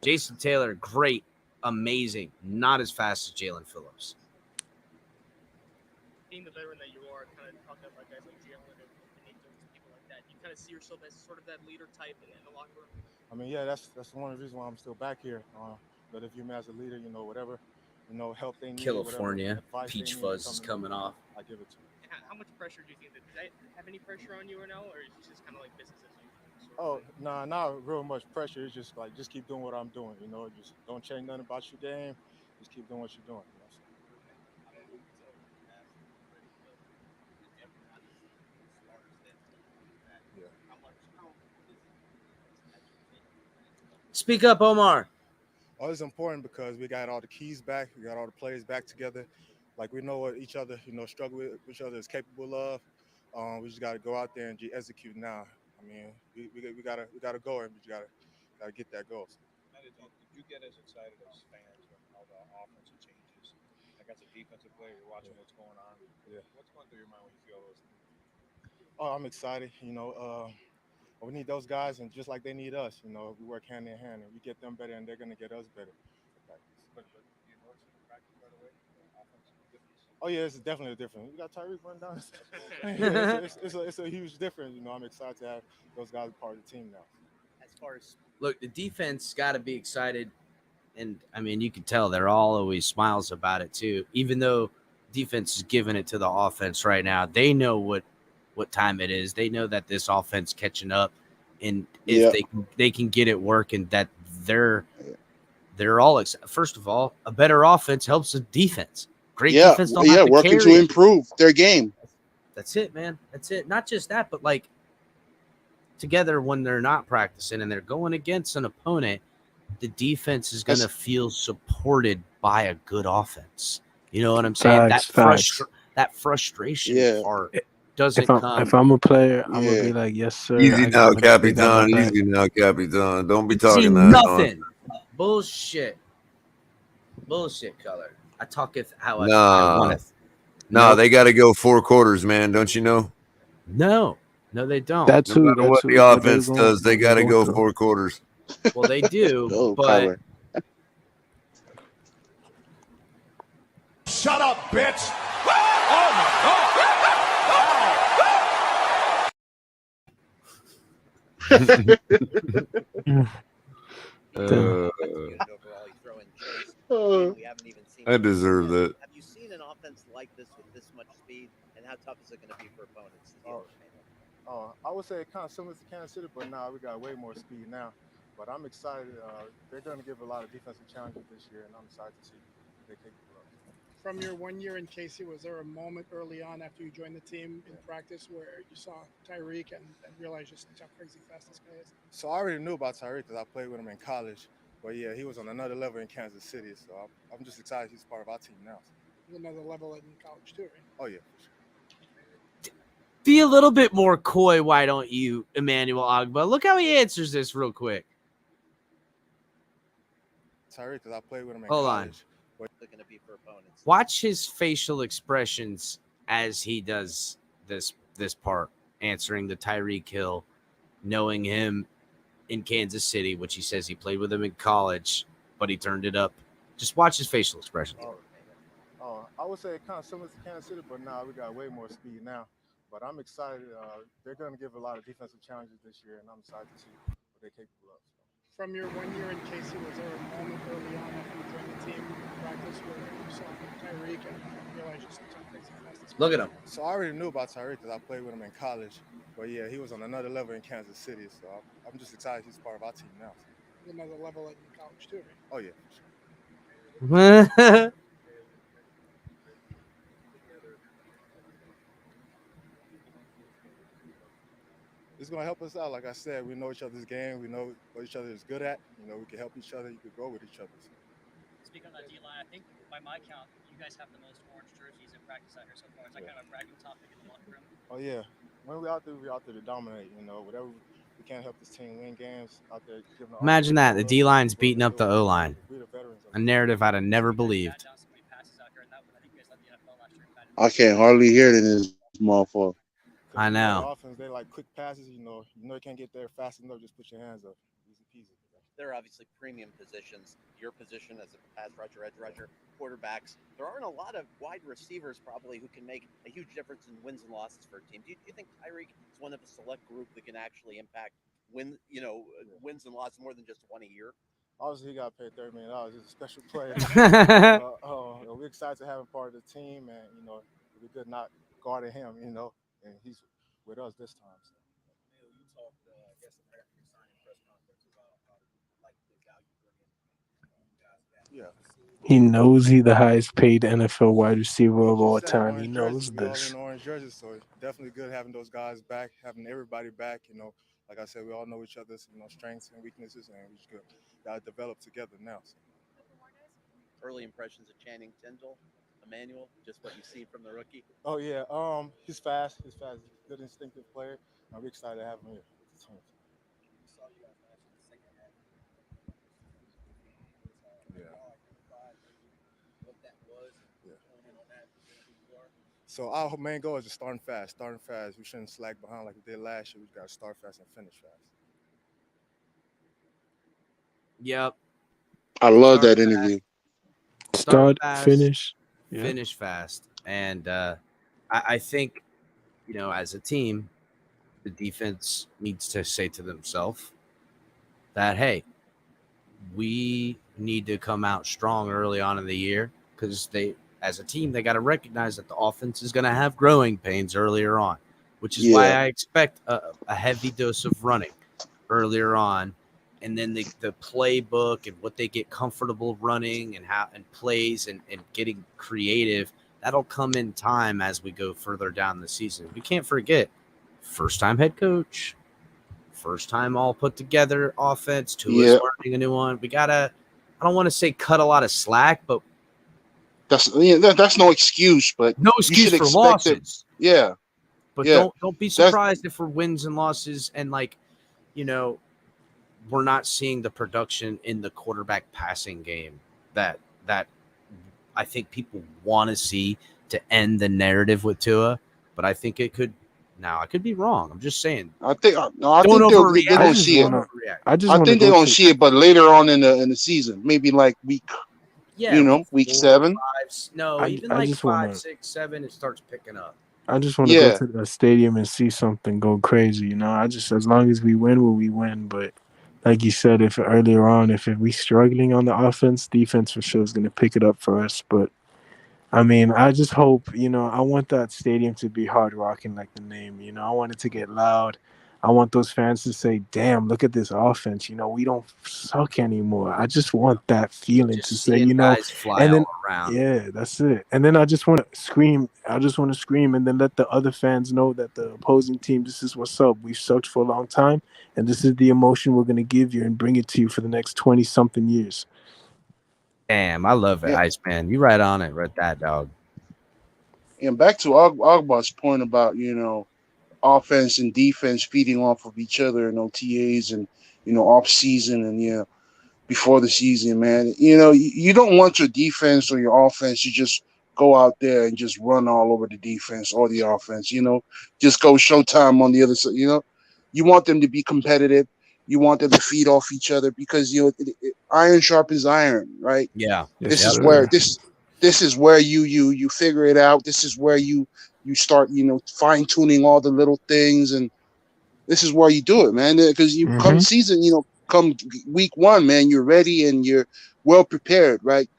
Jason Taylor, great, amazing, not as fast as Jalen Phillips. Being the veteran that you are, kind of talking about guys like Jalen and people like that, you kind of see yourself as sort of that leader type in the locker room. I mean, yeah, that's one of the reasons why I'm still back here. But if you as a leader, whatever, help they need. California, whatever Peach Fuzz is coming off. I give it to you. How much pressure do you think does that have any pressure on you or no, or is it just kind of like business as usual? Oh, nah, not real much pressure. It's just like just keep doing what I'm doing. Just don't change nothing about your game. Just keep doing what you're doing. Speak up, Omar. Oh, it's important because we got all the keys back. We got all the players back together. Like we know what each other, struggle with each other is capable of. We just got to go out there and execute now. I mean, we gotta go and we gotta get that goal. Did you get as excited as fans when all the offensive changes? Like as a defensive player, you're watching what's going on. Yeah. What's going through your mind when you feel those things? Oh, I'm excited. We need those guys, and just like they need us, we work hand in hand, and we get them better, and they're gonna get us better. But you notice in practice right away, the offensive difference? Oh yeah, it's definitely a difference. We got Tyreek running down. It's a huge difference. I'm excited to have those guys part of the team now. As far as Look, the defense got to be excited, and I mean you can tell they're all always smiles about it too. Even though defense is giving it to the offense right now, they know what time it is. They know that this offense catching up, and if they can get it working, that they're all excited. First of all, a better offense helps the defense. Great defense don't have to working carry to it. improve their game. That's it, man. That's it. Not just that, but like together when they're not practicing and they're going against an opponent the defense is going to feel supported by a good offense. You know what I'm saying? Facts. That frustration part doesn't come. If I'm a player, I'm gonna be like, yes, sir. Easy I now, got they got my Capitan. back. Easy now, Capitan. Don't be See talking that. nothing. Bullshit. Bullshit color. I talketh how I Nah. wanteth. Nah, Nope. they got to go 4 quarters, man. Don't you know? No, they don't. That No too. matter what the offense does, they got to go 4 quarters. Well, they do, Oh, but color. Shut up, bitch! I deserve that. Have you seen an offense like this with this much speed, and how tough is it going to be for opponents to deal with? I would say kind of similar to Kansas City, but now we got way more speed now. But I'm excited. They're going to give a lot of defensive challenges this year, and I'm excited to see what they capable of. From your 1 year in KC, was there a moment early on after you joined the team in practice where you saw Tyreek and realized just how crazy fast this guy is? So I already knew about Tyreek because I played with him in college. But yeah, he was on another level in Kansas City. So I'm just excited he's part of our team now. He's another level in college too, right? Oh yeah, for sure. be a little bit more coy, why don't you, Emmanuel Ogba? Look how he answers this real quick. Tyreek, because I played with him in Hold on. college. Looking to be for opponents. Watch his facial expressions as he does this part, answering the Tyreek Hill, knowing him in Kansas City, which he says he played with him in college, but he turned it up. Just watch his facial expressions. I would say kind of similar to Kansas City, but now we got way more speed now. But I'm excited. They're going to give a lot of defensive challenges this year, and I'm excited to see what they're capable of. From your 1 year in KC, was there a moment early on after you joined the team in practice where you saw Tyreek and realized just how crazy fast this Look at him. So I already knew about Tyreek because I played with him in college. But yeah, he was on another level in Kansas City. So I'm just excited he's part of our team now. He's another level in college too, right? Oh yeah, for sure. It's going to help us out. Like I said, we know each other's game. We know what each other is good at. You know, we can help each other. You could grow with each other. Speaking of that D-line, I think by my count, you guys have the most orange jerseys in practice out here so far. Is that kind of a bragging topic in the locker room? Oh, yeah. When we're out there to dominate. You know, whatever we can't help this team win games out there. Imagine that. The D-line's beating up the O-line. A narrative I'd have never believed. I can't hardly hear it in this motherfucker. I know. Offense, they like quick passes. You know you can't get there fast enough. Just put your hands up. Easy peasy. There are obviously premium positions. Your position as a pass rusher, edge rusher, quarterbacks. There aren't a lot of wide receivers probably who can make a huge difference in wins and losses for a team. Do you think Tyreek is one of a select group that can actually impact wins and losses more than just one a year? Obviously, he got paid $30 million. He's a special player. We're excited to have him part of the team, and it'd be good not guarding him. And he's with us this time. So. Neil, you talked, I guess, after your signing press conference about like the value bringing guys back. Yeah. He knows he's the highest paid NFL wide receiver of all time. He knows We all this. in orange jerseys, so it's definitely good having those guys back, having everybody back. Like I said, we all know each other's strengths and weaknesses, and we just got to develop together now. So. Early impressions of Channing Tindall, Emmanuel, just what you've seen from the rookie. Oh yeah, he's fast. He's a good instinctive player. I'm excited to have him here with the team. So our main goal is to start fast. We shouldn't slack behind like we did last year. We got to start fast and finish fast. Yep. I love that interview. Start fast, finish. Yeah. Finish fast. And I think, as a team, the defense needs to say to themselves that, hey, we need to come out strong early on in the year because as a team, they got to recognize that the offense is going to have growing pains earlier on, which is why I expect a heavy dose of running earlier on. And then the playbook and what they get comfortable running and plays and getting creative, that'll come in time as we go further down the season. We can't forget, first-time head coach, first time all put together offense. Tua's Yeah. learning a new one. We gotta. I don't want to say cut a lot of slack, but That's no excuse, but no you excuse should for expect it. losses. Yeah. But Yeah. don't be That's surprised if we're wins and losses and like, you know, we're not seeing the production in the quarterback passing game that I think people want to see to end the narrative with Tua. But I think it could. Now I could be wrong. I'm just saying. I think no, I Don't think overreact. they're I gonna just see it. wanna. I just I want to think they're go gonna to. see it, but later on in the season, maybe like week, Yeah, week 4, 7. 5. No, I even I like just 5, wanna. 6, 7, it starts picking up. I just want to go to the stadium and see something go crazy. As long as we win, we win. But like you said, if earlier on, if we struggling on the offense, defense for sure is going to pick it up for us. But I mean, I just hope, I want that stadium to be hard rocking like the name. I want it to get loud. I want those fans to say, damn, look at this offense. We don't suck anymore. I just want that feeling to say, Seeing guys fly and then, all around. yeah, that's it. And then I just want to scream. I just want to scream and then let the other fans know that the opposing team, this is what's up. We've sucked for a long time, and this is the emotion we're going to give you and bring it to you for the next 20-something years. Damn, I love it, Iceman. You right on it, right that dog. And back to Ogba's point about, offense and defense feeding off of each other in OTAs and, off season and, before the season, man. You don't want your defense or your offense to just go out there and just run all over the defense or the offense, just go showtime on the other side, You want them to be competitive. You want them to feed off each other because, iron sharpens iron, right? Yeah. This is where this is where you figure it out. This is where you start, fine tuning all the little things, and this is where you do it, man. Because you come season, come week 1, man, you're ready and you're well prepared, right?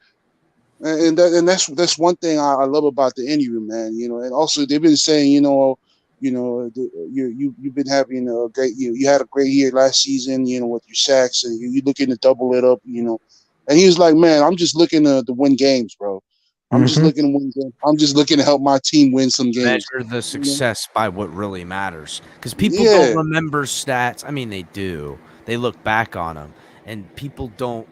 And that's one thing I love about the Indy room, man. And also they've been saying, you've been having a great, you had a great year last season, with your sacks, and you're looking to double it up, And he was like, man, I'm just looking to win games, bro. I'm just looking to win games. I'm just looking to help my team win some games. Measure the success by what really matters. Because people don't remember stats. I mean, they do. They look back on them. And people don't,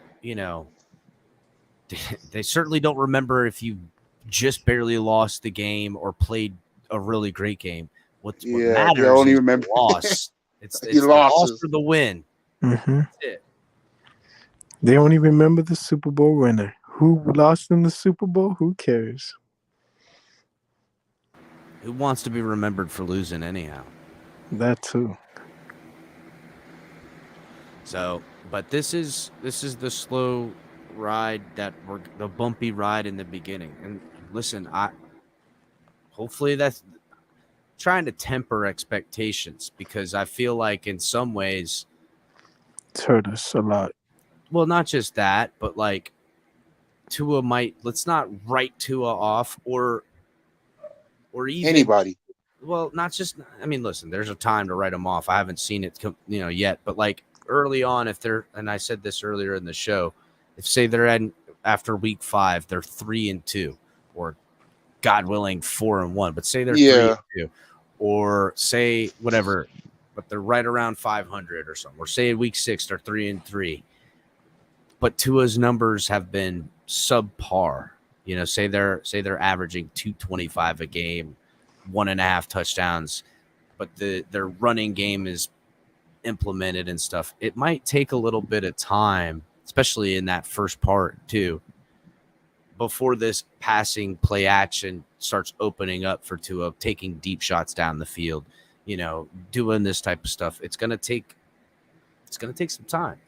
they certainly don't remember if you just barely lost the game or played a really great game. What matters they only is remember the loss. It's the losses. loss or the win. Mm-hmm. That's it. They only remember the Super Bowl winner. Who lost in the Super Bowl? Who cares? Who wants to be remembered for losing anyhow? That too. So, but this is the slow ride the bumpy ride in the beginning. And listen, hopefully that's trying to temper expectations because I feel like in some ways it's hurt us a lot. Well, not just that, but like Tua let's not write Tua off or even anybody. Well, not just, I mean, listen, there's a time to write them off. I haven't seen it, yet, but like early on, and I said this earlier in the show, if say they're after week 5, they're 3-2 or God willing 4-1, but say they're 3-2 or say whatever, but they're right around 500 or something, or say in week 6, they're 3-3, but Tua's numbers have been subpar, say they're averaging 225 a game, 1.5 touchdowns, but their running game is implemented and stuff. It might take a little bit of time, especially in that first part too, before this passing play action starts opening up for Tua, taking deep shots down the field, doing this type of stuff. It's gonna take some time.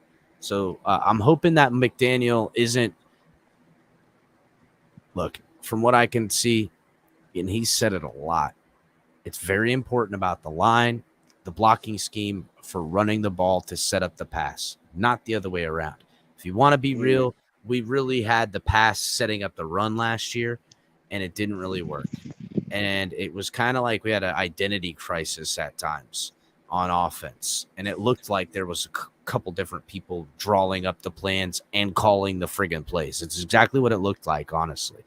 So I'm hoping that McDaniel isn't. Look, from what I can see, and he's said it a lot, it's very important about the line, the blocking scheme for running the ball to set up the pass, not the other way around. If you want to be real, we really had the pass setting up the run last year, and it didn't really work. And it was kind of like we had an identity crisis at times on offense, and it looked like there was a couple different people drawing up the plans and calling the friggin' plays. It's exactly what it looked like, honestly.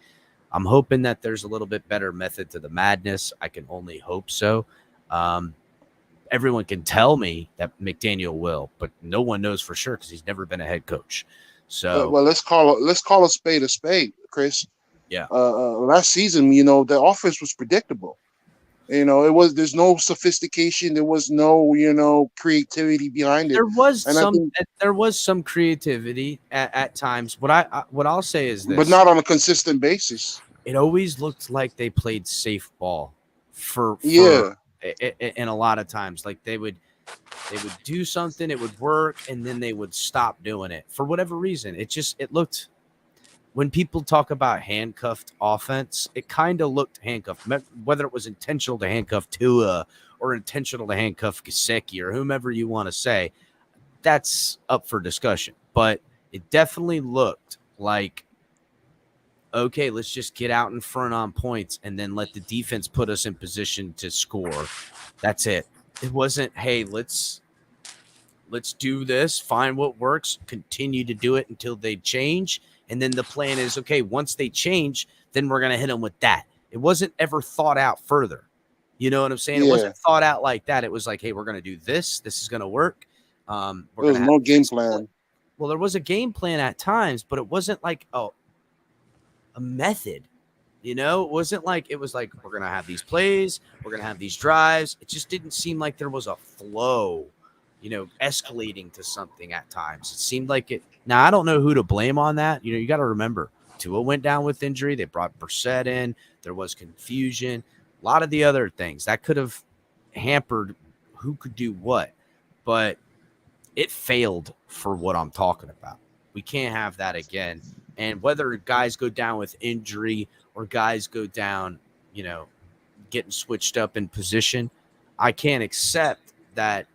I'm hoping that there's a little bit better method to the madness. I can only hope so. everyone can tell me that McDaniel will, but no one knows for sure because he's never been a head coach. So well, let's call a spade, Chris. Yeah. Last season, the offense was predictable. There's no sophistication. There was no, creativity behind it. there was And I think, some creativity at times. What I'll say is this, but not on a consistent basis. it always looked like they played safe ball for and a lot of times, like they would do something, it would work, and then they would stop doing it for whatever reason. It looked, when people talk about handcuffed offense, it kind of looked handcuffed, whether it was intentional to handcuff Tua or intentional to handcuff Gesicki or whomever you want to say. That's up for discussion, but it definitely looked like, okay, let's just get out in front on points and then let the defense put us in position to score. That's it. It wasn't, hey, let's do this, find what works, continue to do it until they change. And then the plan is, okay, once they change, then we're going to hit them with that. It wasn't ever thought out further. You know what I'm saying? It wasn't thought out like that. It was like, hey, we're going to do this. This is going to work. There was no game plan. Well, there was a game plan at times, but it wasn't like a method. It wasn't like, it was like, we're going to have these plays, we're going to have these drives. It just didn't seem like there was a flow, escalating to something at times. It seemed like it. Now, I don't know who to blame on that. You got to remember, Tua went down with injury. They brought Brissett in. There was confusion. A lot of the other things that could have hampered who could do what. But it failed for what I'm talking about. We can't have that again. And whether guys go down with injury or guys go down, getting switched up in position, I can't accept that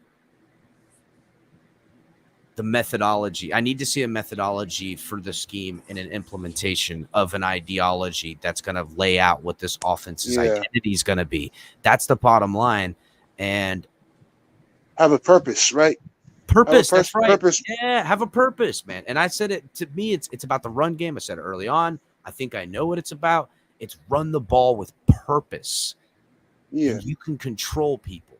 the methodology. I need to see a methodology for the scheme and an implementation of an ideology that's going to lay out what this offense's identity is going to be. That's the bottom line. And have a purpose, right? Purpose. That's right. Purpose. Yeah, have a purpose, man. And I said it, to me, it's about the run game. I said it early on. I think I know what it's about. It's run the ball with purpose. Yeah. And you can control people.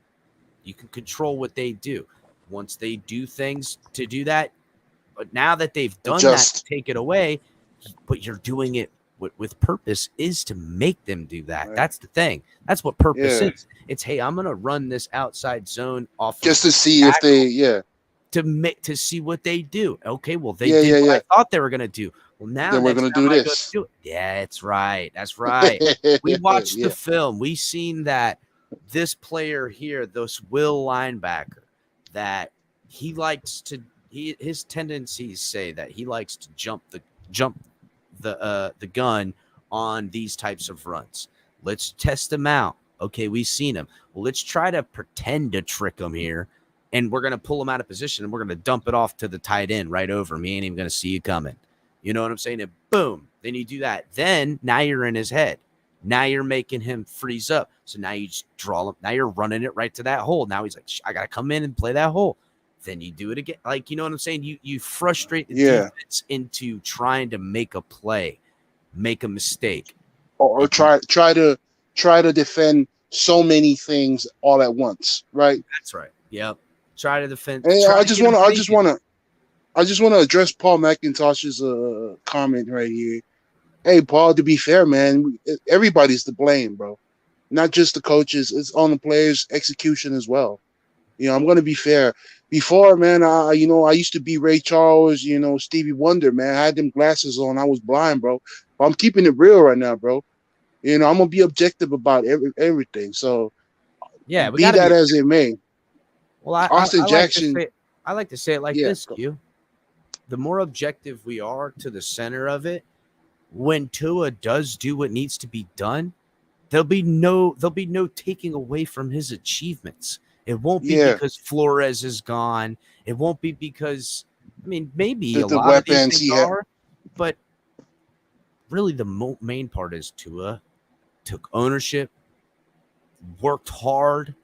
You can control what they do. Once they do things to do that, but now that they've done that, take it away, but you're doing it with purpose, is to make them do that. Right. That's the thing. That's what purpose is. It's, hey, I'm going to run this outside zone off just to see if they, to see what they do. Okay, well, they did what I thought they were going to do. Well, now then we're going to do this. Yeah, that's right. That's right. We watched the film. We seen that this player here, this Will linebacker, that he likes to, his tendencies say that he likes to jump the gun on these types of runs. Let's test him out. Okay, we've seen him. Well, let's try to pretend to trick him here, and we're going to pull him out of position, and we're going to dump it off to the tight end right over him. He ain't even going to see you coming. You know what I'm saying? And boom, then you do that. Then now you're in his head. Now you're making him freeze up. So now you just draw him. Now you're running it right to that hole. Now he's like, I got to come in and play that hole. Then you do it again. Like, you know what I'm saying? You frustrate the defense into trying to make a play, make a mistake. Or try to defend so many things all at once, right? That's right. Yep. Try to defend. Hey, I just want to address Paul McIntosh's comment right here. Hey, Paul, to be fair, man, everybody's to blame, bro. Not just the coaches. It's on the players' execution as well. I'm going to be fair. Before, man, I used to be Ray Charles, Stevie Wonder, man. I had them glasses on. I was blind, bro. But I'm keeping it real right now, bro. I'm going to be objective about everything. So, yeah, be that as it may. Well, Austin Jackson. I like to say it like this, Q. The more objective we are to the center of it, when Tua does do what needs to be done, there'll be no taking away from his achievements. It won't be because Flores is gone. It won't be because, maybe a lot of these things are, but really the main part is Tua took ownership, worked hard,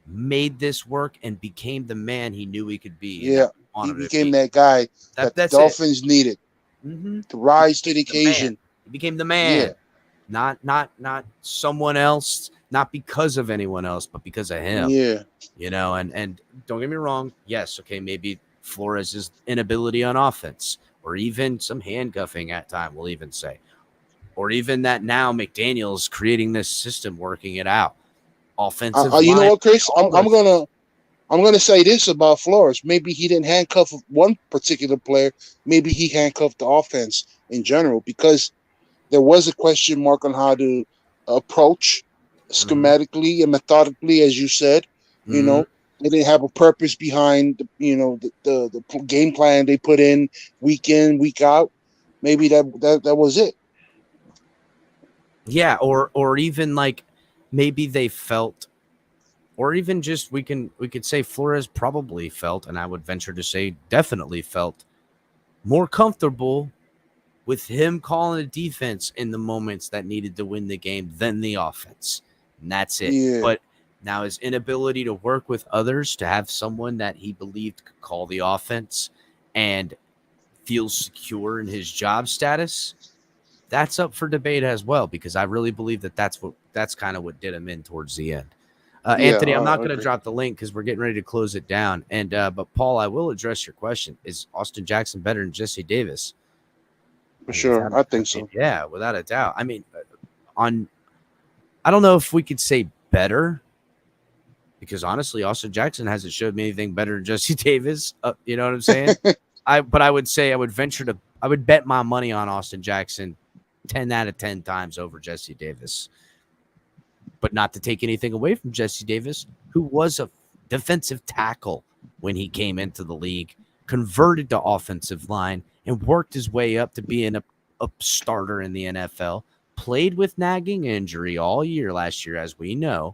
made this work, and became the man he knew he could be. Yeah, he became that guy that the Dolphins needed to rise to the occasion. He became the man, not someone else not because of anyone else, but because of him. Yeah. You know, and don't get me wrong. Yes, okay, maybe Flores' inability on offense, or even some handcuffing at time, we'll even say, or even that now McDaniel's creating this system, working it out. Offensive line. You know what, Chris? I'm gonna say this about Flores. Maybe he didn't handcuff one particular player. Maybe he handcuffed the offense in general, because there was a question mark on how to approach schematically and methodically, as you said. You know, they didn't have a purpose behind the game plan they put in, week out. Maybe that was it. Yeah, or even like maybe they felt, or even just we could say Flores probably felt, and I would venture to say definitely felt more comfortable with him calling a defense in the moments that needed to win the game than the offense. And that's it. Yeah. But now his inability to work with others, to have someone that he believed could call the offense and feel secure in his job status, that's up for debate as well, because I really believe that's kind of what did him in towards the end. Anthony, I'm not going to drop the link because we're getting ready to close it down. And but Paul, I will address your question. Is Austin Jackson better than Jesse Davis? For sure. I think so. Yeah, without a doubt. I mean, I don't know if we could say better, because honestly, Austin Jackson hasn't showed me anything better than Jesse Davis. You know what I'm saying? But I would say I would bet my money on Austin Jackson 10 out of 10 times over Jesse Davis. But not to take anything away from Jesse Davis, who was a defensive tackle when he came into the league, converted to offensive line, and worked his way up to being a starter in the NFL, played with nagging injury all year last year, as we know,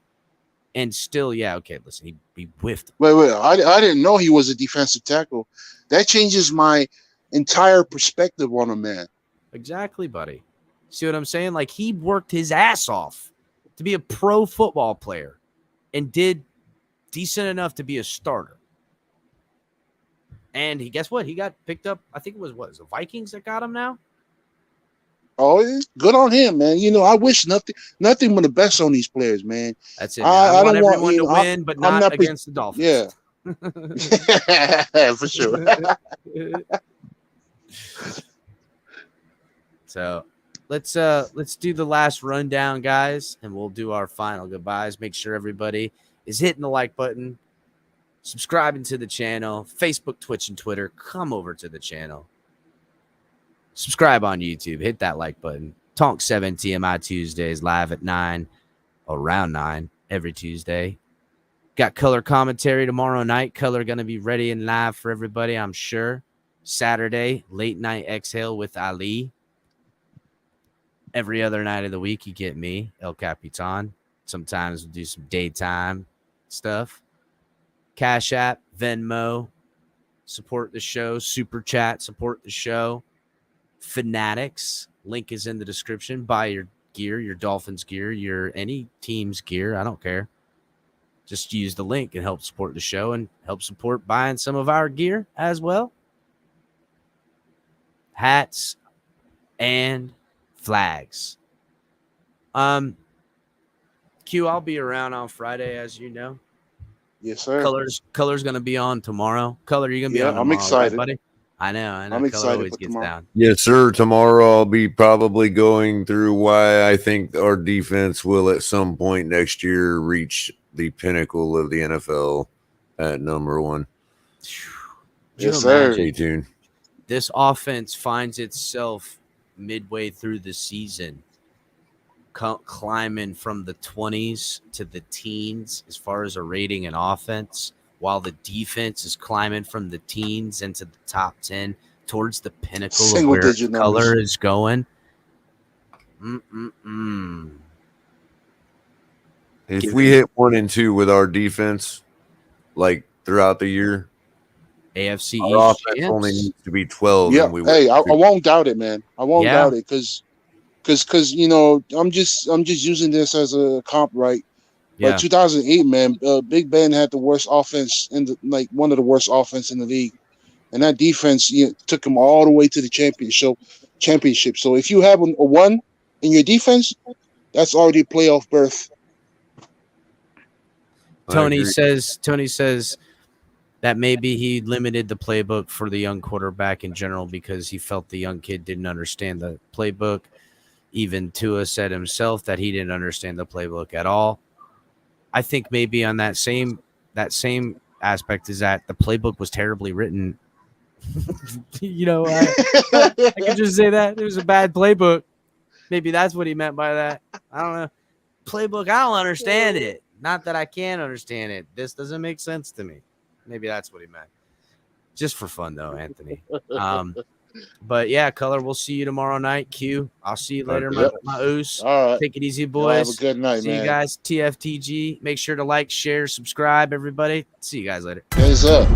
and still, listen, he whiffed. Wait, I didn't know he was a defensive tackle. That changes my entire perspective on him, man. Exactly, buddy. See what I'm saying? Like, he worked his ass off to be a pro football player and did decent enough to be a starter. And guess what? He got picked up. I think it was the Vikings that got him now. Oh, it's good on him, man. You know, I wish nothing but the best on these players, man. That's it. Man. I want everyone to win, but not against the Dolphins. Yeah. For sure. So let's do the last rundown, guys, and we'll do our final goodbyes. Make sure everybody is hitting the like button, subscribing to the channel, Facebook, Twitch, and Twitter. Come over to the channel. Subscribe on YouTube. Hit that like button. Tonk 7 TMI Tuesdays live at 9, around 9 every Tuesday. Got color commentary tomorrow night. Color going to be ready and live for everybody, I'm sure. Saturday, late night exhale with Ali. Every other night of the week, you get me, El Capitan. Sometimes we'll do some daytime stuff. Cash App, Venmo, support the show. Super Chat, support the show. Fanatics, link is in the description. Buy your gear, your Dolphins gear, your any team's gear. I don't care. Just use the link and help support the show and help support buying some of our gear as well. Hats and flags. Q, I'll be around on Friday, as you know. Yes, sir. Color's gonna be on tomorrow. Color, you're gonna be on tomorrow, I'm excited, right, buddy. I know. I'm Color excited always for gets tomorrow. down. Yes, sir. Tomorrow I'll be probably going through why I think our defense will at some point next year reach the pinnacle of the NFL at number 1. Yes, sir. Stay tuned. This offense finds itself midway through the season climbing from the 20s to the teens as far as a rating and offense, while the defense is climbing from the teens into the top 10 towards the pinnacle of where Color is going. If we hit 1 and 2 with our defense, like throughout the year, AFC our East offense only needs to be 12. Yeah, and we hey, I won't doubt it, man. I won't doubt it because you know I'm just using this as a comp, right? Yeah. But 2008, man, Big Ben had the worst offense one of the worst offense in the league, and that defense took him all the way to the championship. So if you have a 1 in your defense, that's already a playoff berth Tony says that maybe he limited the playbook for the young quarterback in general because he felt the young kid didn't understand the playbook. Even Tua said himself that he didn't understand the playbook at all. I think maybe on that same aspect is that the playbook was terribly written. I could just say that it was a bad playbook. Maybe that's what he meant by that. I don't know. Playbook, I don't understand it. Not that I can't understand it. This doesn't make sense to me. Maybe that's what he meant. Just for fun, though, Anthony. But yeah, Color, we'll see you tomorrow night. Q, I'll see you later, my oos. All right. Take it easy, Y'all boys. have a good night, see man. you guys. TFTG. Make sure to like, share, subscribe, everybody. See you guys later. Hands up.